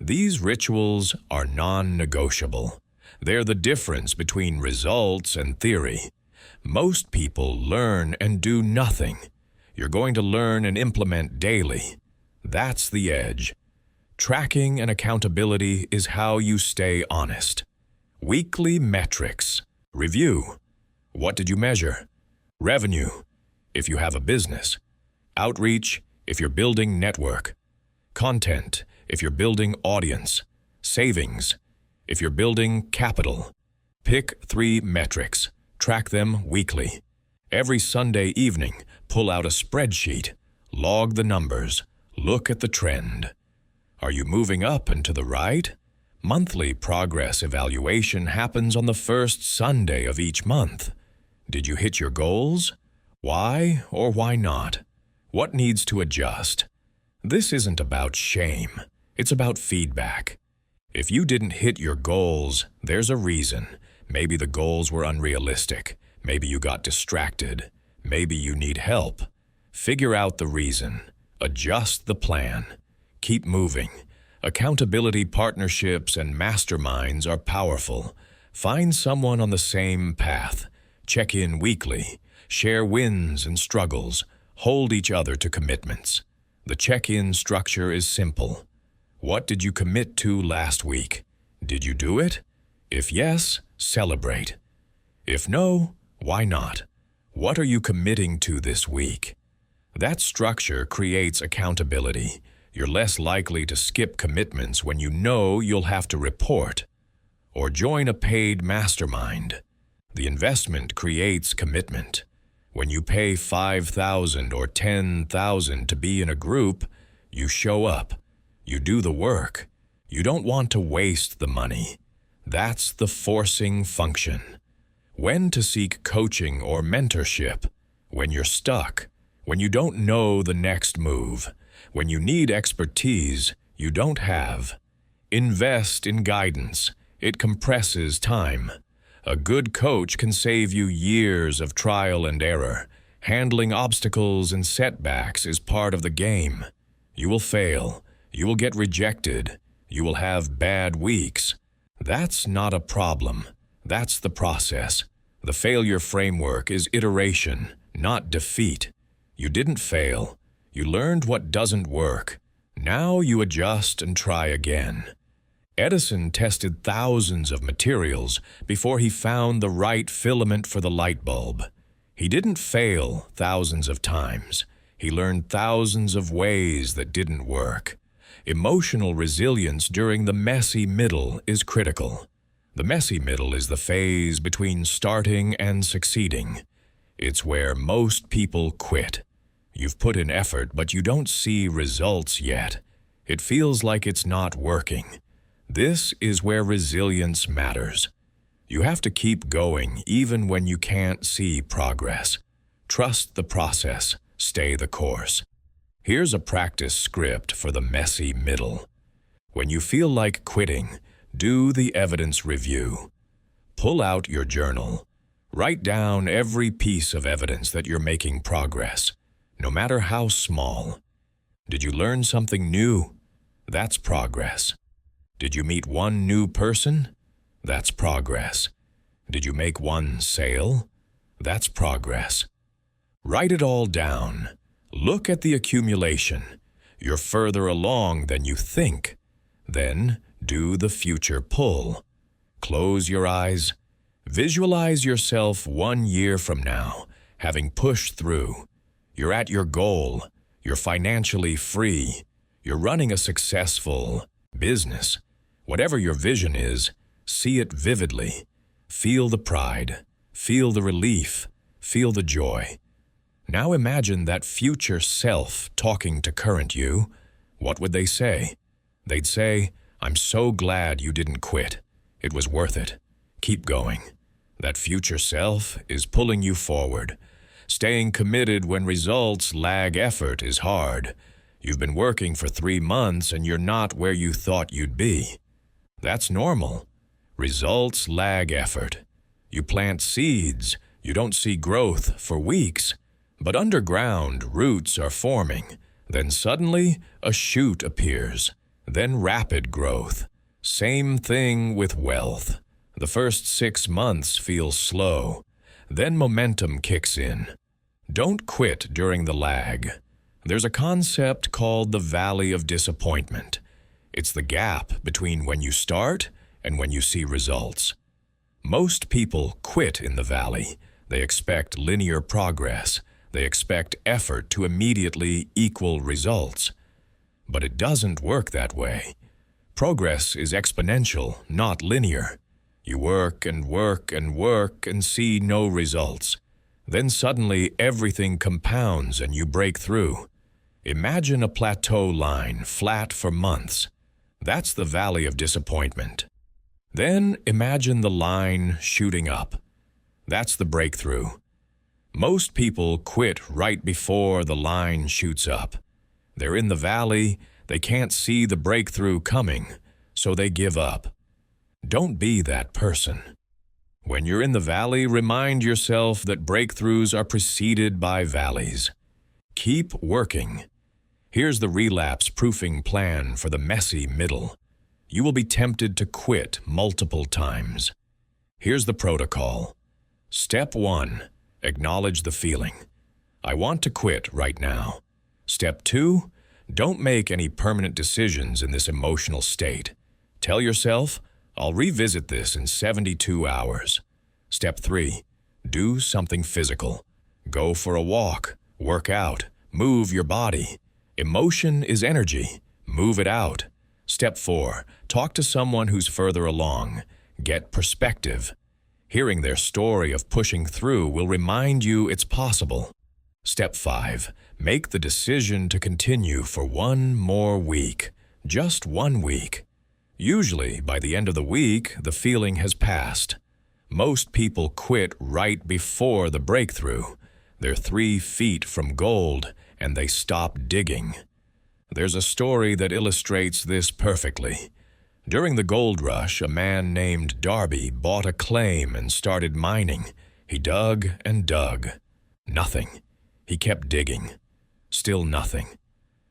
These rituals are non-negotiable. They're the difference between results and theory. Most people learn and do nothing. You're going to learn and implement daily. That's the edge. Tracking and accountability is how you stay honest. Weekly metrics. Review. What did you measure? Revenue, if you have a business. Outreach, if you're building network. Content, if you're building audience. Savings, if you're building capital. Pick 3 metrics. Track them weekly. Every Sunday evening, pull out a spreadsheet. Log the numbers. Look at the trend. Are you moving up and to the right? Monthly progress evaluation happens on the first Sunday of each month. Did you hit your goals? Why or why not? What needs to adjust? This isn't about shame. It's about feedback. If you didn't hit your goals, there's a reason. Maybe the goals were unrealistic. Maybe you got distracted. Maybe you need help. Figure out the reason. Adjust the plan. Keep moving. Accountability partnerships and masterminds are powerful. Find someone on the same path. Check in weekly. Share wins and struggles. Hold each other to commitments. The check-in structure is simple. What did you commit to last week? Did you do it? If yes, celebrate. If no, why not? What are you committing to this week? That structure creates accountability. You're less likely to skip commitments when you know you'll have to report. Or join a paid mastermind. The investment creates commitment. When you pay $5,000 or $10,000 to be in a group, you show up. You do the work. You don't want to waste the money. That's the forcing function. When to seek coaching or mentorship? When you're stuck. When you don't know the next move. When you need expertise you don't have. Invest in guidance. It compresses time. A good coach can save you years of trial and error. Handling obstacles and setbacks is part of the game. You will fail. You will get rejected. You will have bad weeks. That's not a problem. That's the process. The failure framework is iteration, not defeat. You didn't fail. You learned what doesn't work. Now you adjust and try again. Edison tested thousands of materials before he found the right filament for the light bulb. He didn't fail thousands of times. He learned thousands of ways that didn't work. Emotional resilience during the messy middle is critical. The messy middle is the phase between starting and succeeding. It's where most people quit. You've put in effort, but you don't see results yet. It feels like it's not working. This is where resilience matters. You have to keep going even when you can't see progress. Trust the process. Stay the course. Here's a practice script for the messy middle. When you feel like quitting, do the evidence review. Pull out your journal. Write down every piece of evidence that you're making progress, no matter how small. Did you learn something new? That's progress. Did you meet one new person? That's progress. Did you make one sale? That's progress. Write it all down. Look at the accumulation. You're further along than you think. Then do the future pull. Close your eyes. Visualize yourself 1 year from now, having pushed through. You're at your goal. You're financially free. You're running a successful business. Whatever your vision is, see it vividly. Feel the pride. Feel the relief. Feel the joy. Now imagine that future self talking to current you. What would they say? They'd say, "I'm so glad you didn't quit. It was worth it. Keep going." That future self is pulling you forward. Staying committed when results lag effort is hard. You've been working for 3 months and you're not where you thought you'd be. That's normal. Results lag effort. You plant seeds, you don't see growth for weeks. But underground, roots are forming. Then suddenly, a shoot appears. Then rapid growth. Same thing with wealth. The first 6 months feel slow. Then momentum kicks in. Don't quit during the lag. There's a concept called the Valley of Disappointment. It's the gap between when you start and when you see results. Most people quit in the valley. They expect linear progress. They expect effort to immediately equal results. But it doesn't work that way. Progress is exponential, not linear. You work and work and work and see no results. Then suddenly everything compounds and you break through. Imagine a plateau line, flat for months. That's the Valley of Disappointment. Then imagine the line shooting up. That's the breakthrough. Most people quit right before the line shoots up. They're in the valley, they can't see the breakthrough coming, so they give up. Don't be that person. When you're in the valley, remind yourself that breakthroughs are preceded by valleys. Keep working. Here's the relapse-proofing plan for the messy middle. You will be tempted to quit multiple times. Here's the protocol. Step 1. Acknowledge the feeling. I want to quit right now. Step 2. Don't make any permanent decisions in this emotional state. Tell yourself, I'll revisit this in 72 hours. Step 3. Do something physical. Go for a walk, work out, move your body. Emotion is energy. Move it out. Step 4. Talk to someone who's further along. Get perspective. Hearing their story of pushing through will remind you it's possible. Step 5. Make the decision to continue for 1 more week. Just 1 week. Usually, by the end of the week, the feeling has passed. Most people quit right before the breakthrough. They're 3 feet from gold, and they stop digging. There's a story that illustrates this perfectly. During the gold rush, a man named Darby bought a claim and started mining. He dug and dug. Nothing. He kept digging. Still nothing.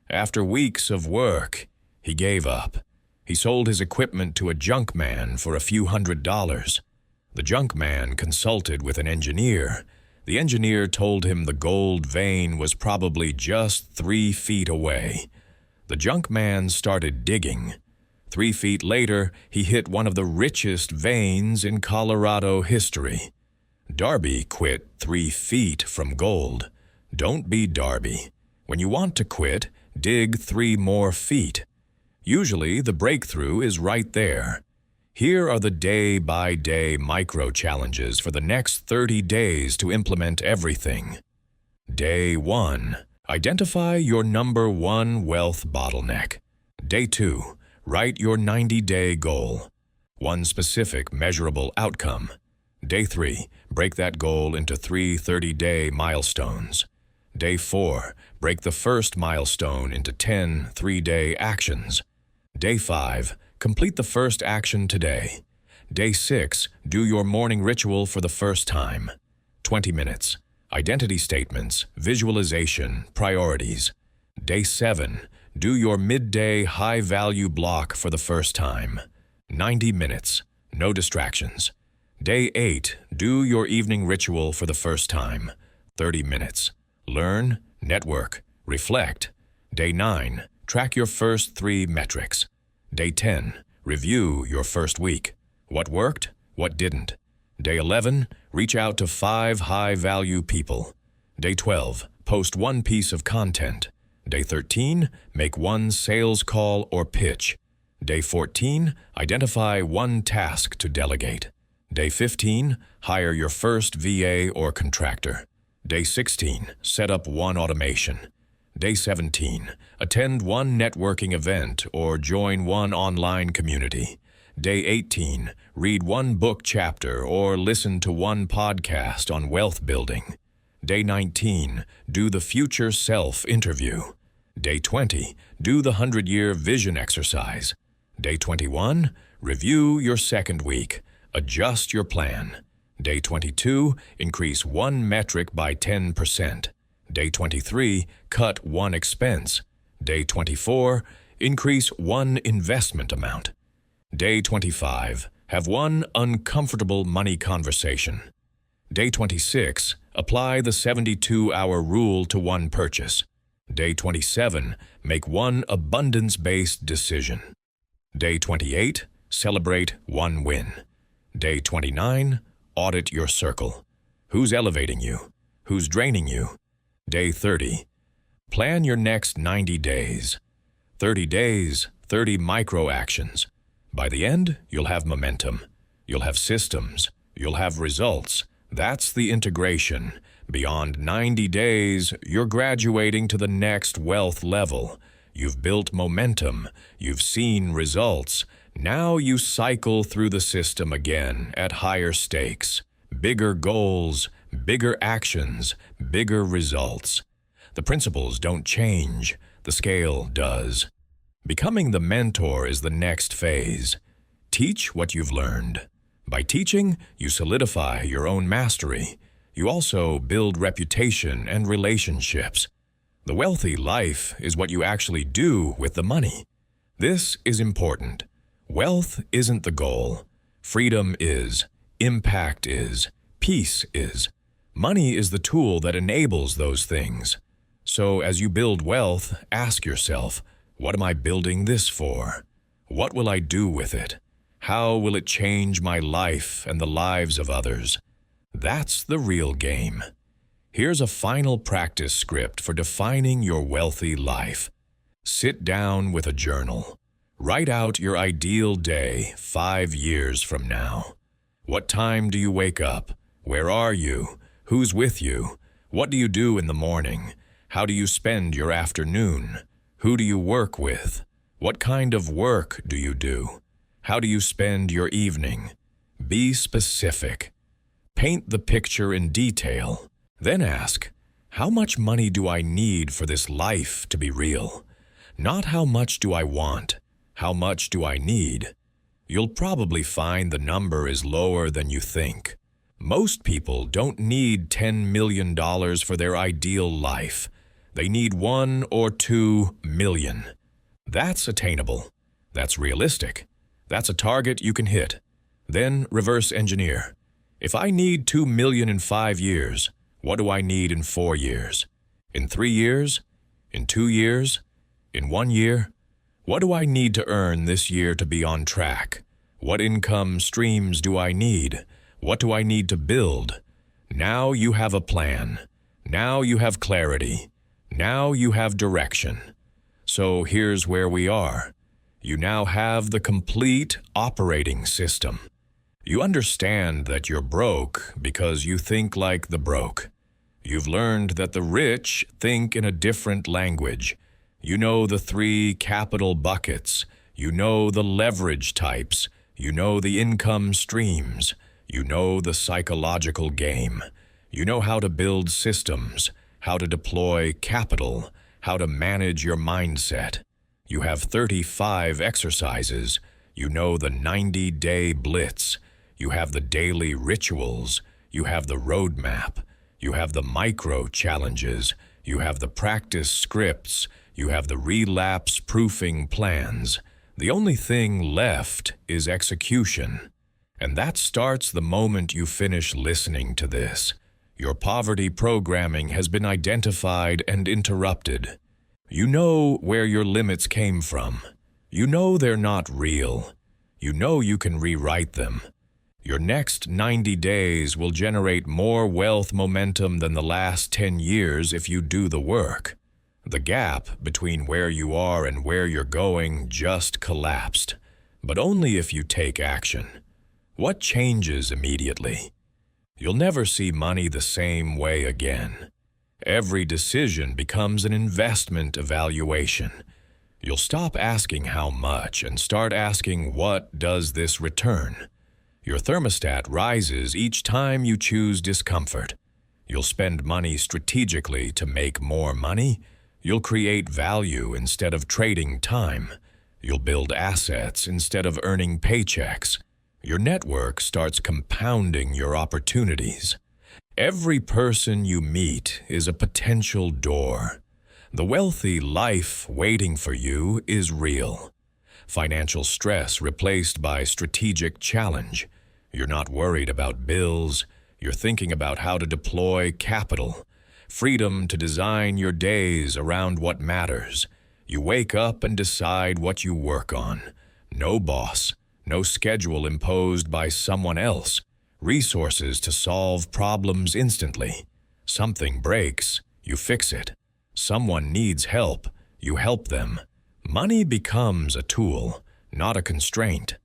After weeks of work, he gave up. He sold his equipment to a junk man for a few $100s. The junk man consulted with an engineer. The engineer told him the gold vein was probably just 3 feet away. The junk man started digging. 3 feet later, he hit one of the richest veins in Colorado history. Darby quit 3 feet from gold. Don't be Darby. When you want to quit, dig 3 more feet. Usually, the breakthrough is right there. Here are the day-by-day micro-challenges for the next 30 days to implement everything. Day 1. Identify your number 1 wealth bottleneck. Day 2. Write your 90-day goal. 1 specific, measurable outcome. Day 3. Break that goal into 3 30-day milestones. Day 4. Break the first milestone into 10 3-day actions. Day 5. Complete the first action today. Day 6, do your morning ritual for the first time. 20 minutes. Identity statements, visualization, priorities. Day 7, do your midday high-value block for the first time. 90 minutes. No distractions. Day 8, do your evening ritual for the first time. 30 minutes. Learn, network, reflect. Day 9, track your first 3 metrics. Day 10, review your first week. What worked? What didn't? Day 11, reach out to 5 high-value people. Day 12, post 1 piece of content. Day 13, make 1 sales call or pitch. Day 14, identify 1 task to delegate. Day 15, hire your first VA or contractor. Day 16, set up 1 automation. Day 17, attend 1 networking event or join 1 online community. Day 18, read 1 book chapter or listen to 1 podcast on wealth building. Day 19, do the future self interview. Day 20, do the 100-year vision exercise. Day 21, review your second week. Adjust your plan. Day 22, increase 1 metric by 10%. Day 23, cut 1 expense. Day 24, increase 1 investment amount. Day 25, have 1 uncomfortable money conversation. Day 26, apply the 72-hour rule to 1 purchase. Day 27, make 1 abundance-based decision. Day 28, celebrate 1 win. Day 29, audit your circle. Who's elevating you? Who's draining you? Day 30, plan your next 90 days. 30 days, 30 micro actions. By the end, you'll have momentum. You'll have systems. You'll have results. That's the integration. Beyond 90 days, you're graduating to the next wealth level. You've built momentum. You've seen results. Now you cycle through the system again at higher stakes. Bigger goals, bigger actions, bigger results. The principles don't change. The scale does. Becoming the mentor is the next phase. Teach what you've learned. By teaching, you solidify your own mastery. You also build reputation and relationships. The wealthy life is what you actually do with the money. This is important. Wealth isn't the goal. Freedom is. Impact is. Peace is. Money is the tool that enables those things. So as you build wealth, ask yourself, what am I building this for? What will I do with it? How will it change my life and the lives of others? That's the real game. Here's a final practice script for defining your wealthy life. Sit down with a journal. Write out your ideal day 5 years from now. What time do you wake up? Where are you? Who's with you? What do you do in the morning? How do you spend your afternoon? Who do you work with? What kind of work do you do? How do you spend your evening? Be specific. Paint the picture in detail. Then ask, how much money do I need for this life to be real? Not how much do I want, how much do I need? You'll probably find the number is lower than you think. Most people don't need $10 million for their ideal life. They need 1 or 2 million. That's attainable. That's realistic. That's a target you can hit. Then reverse engineer. If I need 2 million in 5 years, what do I need in 4 years? In 3 years? In 2 years? In 1 year? What do I need to earn this year to be on track? What income streams do I need? What do I need to build? Now you have a plan. Now you have clarity. Now you have direction. So here's where we are. You now have the complete operating system. You understand that you're broke because you think like the broke. You've learned that the rich think in a different language. You know the 3 capital buckets. You know the leverage types. You know the income streams. You know the psychological game. You know how to build systems, how to deploy capital, how to manage your mindset. You have 35 exercises. You know the 90-day blitz. You have the daily rituals. You have the roadmap. You have the micro challenges. You have the practice scripts. You have the relapse proofing plans. The only thing left is execution. And that starts the moment you finish listening to this. Your poverty programming has been identified and interrupted. You know where your limits came from. You know they're not real. You know you can rewrite them. Your next 90 days will generate more wealth momentum than the last 10 years if you do the work. The gap between where you are and where you're going just collapsed, but only if you take action. What changes immediately? You'll never see money the same way again. Every decision becomes an investment evaluation. You'll stop asking how much and start asking, what does this return? Your thermostat rises each time you choose discomfort. You'll spend money strategically to make more money. You'll create value instead of trading time. You'll build assets instead of earning paychecks. Your network starts compounding your opportunities. Every person you meet is a potential door. The wealthy life waiting for you is real. Financial stress replaced by strategic challenge. You're not worried about bills. You're thinking about how to deploy capital. Freedom to design your days around what matters. You wake up and decide what you work on. No boss. No schedule imposed by someone else. Resources to solve problems instantly. Something breaks, you fix it. Someone needs help, you help them. Money becomes a tool, not a constraint.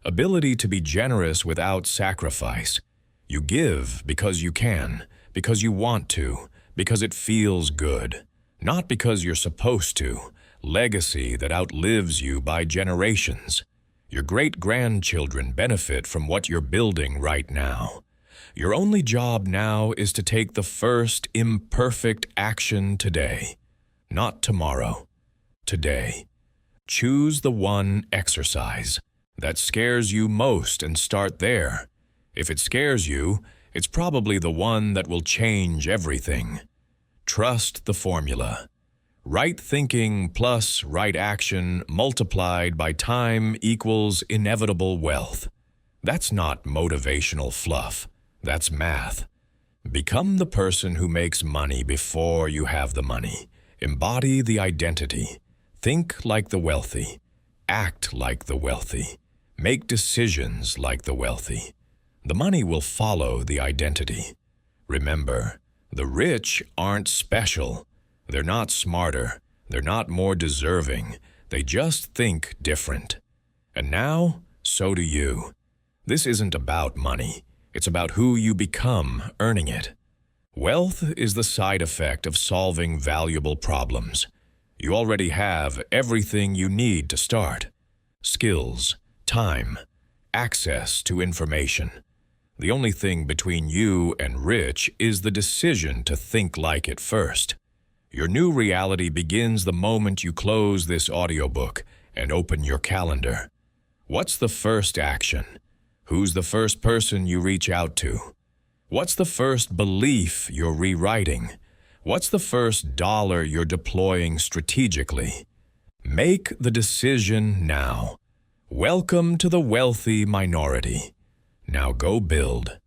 Ability to be generous without sacrifice. You give because you can, because you want to, because it feels good. Not because you're supposed to. Legacy that outlives you by generations. Your great-grandchildren benefit from what you're building right now. Your only job now is to take the first imperfect action today, not tomorrow, today. Choose the one exercise that scares you most and start there. If it scares you, it's probably the one that will change everything. Trust the formula. Right thinking plus right action multiplied by time equals inevitable wealth. That's not motivational fluff. That's math. Become the person who makes money before you have the money. Embody the identity. Think like the wealthy. Act like the wealthy. Make decisions like the wealthy. The money will follow the identity. Remember, the rich aren't special. They're not smarter. They're not more deserving. They just think different. And now, so do you. This isn't about money. It's about who you become earning it. Wealth is the side effect of solving valuable problems. You already have everything you need to start. Skills, time, access to information. The only thing between you and rich is the decision to think like it first. Your new reality begins the moment you close this audiobook and open your calendar. What's the first action? Who's the first person you reach out to? What's the first belief you're rewriting? What's the first dollar you're deploying strategically? Make the decision now. Welcome to the wealthy minority. Now go build.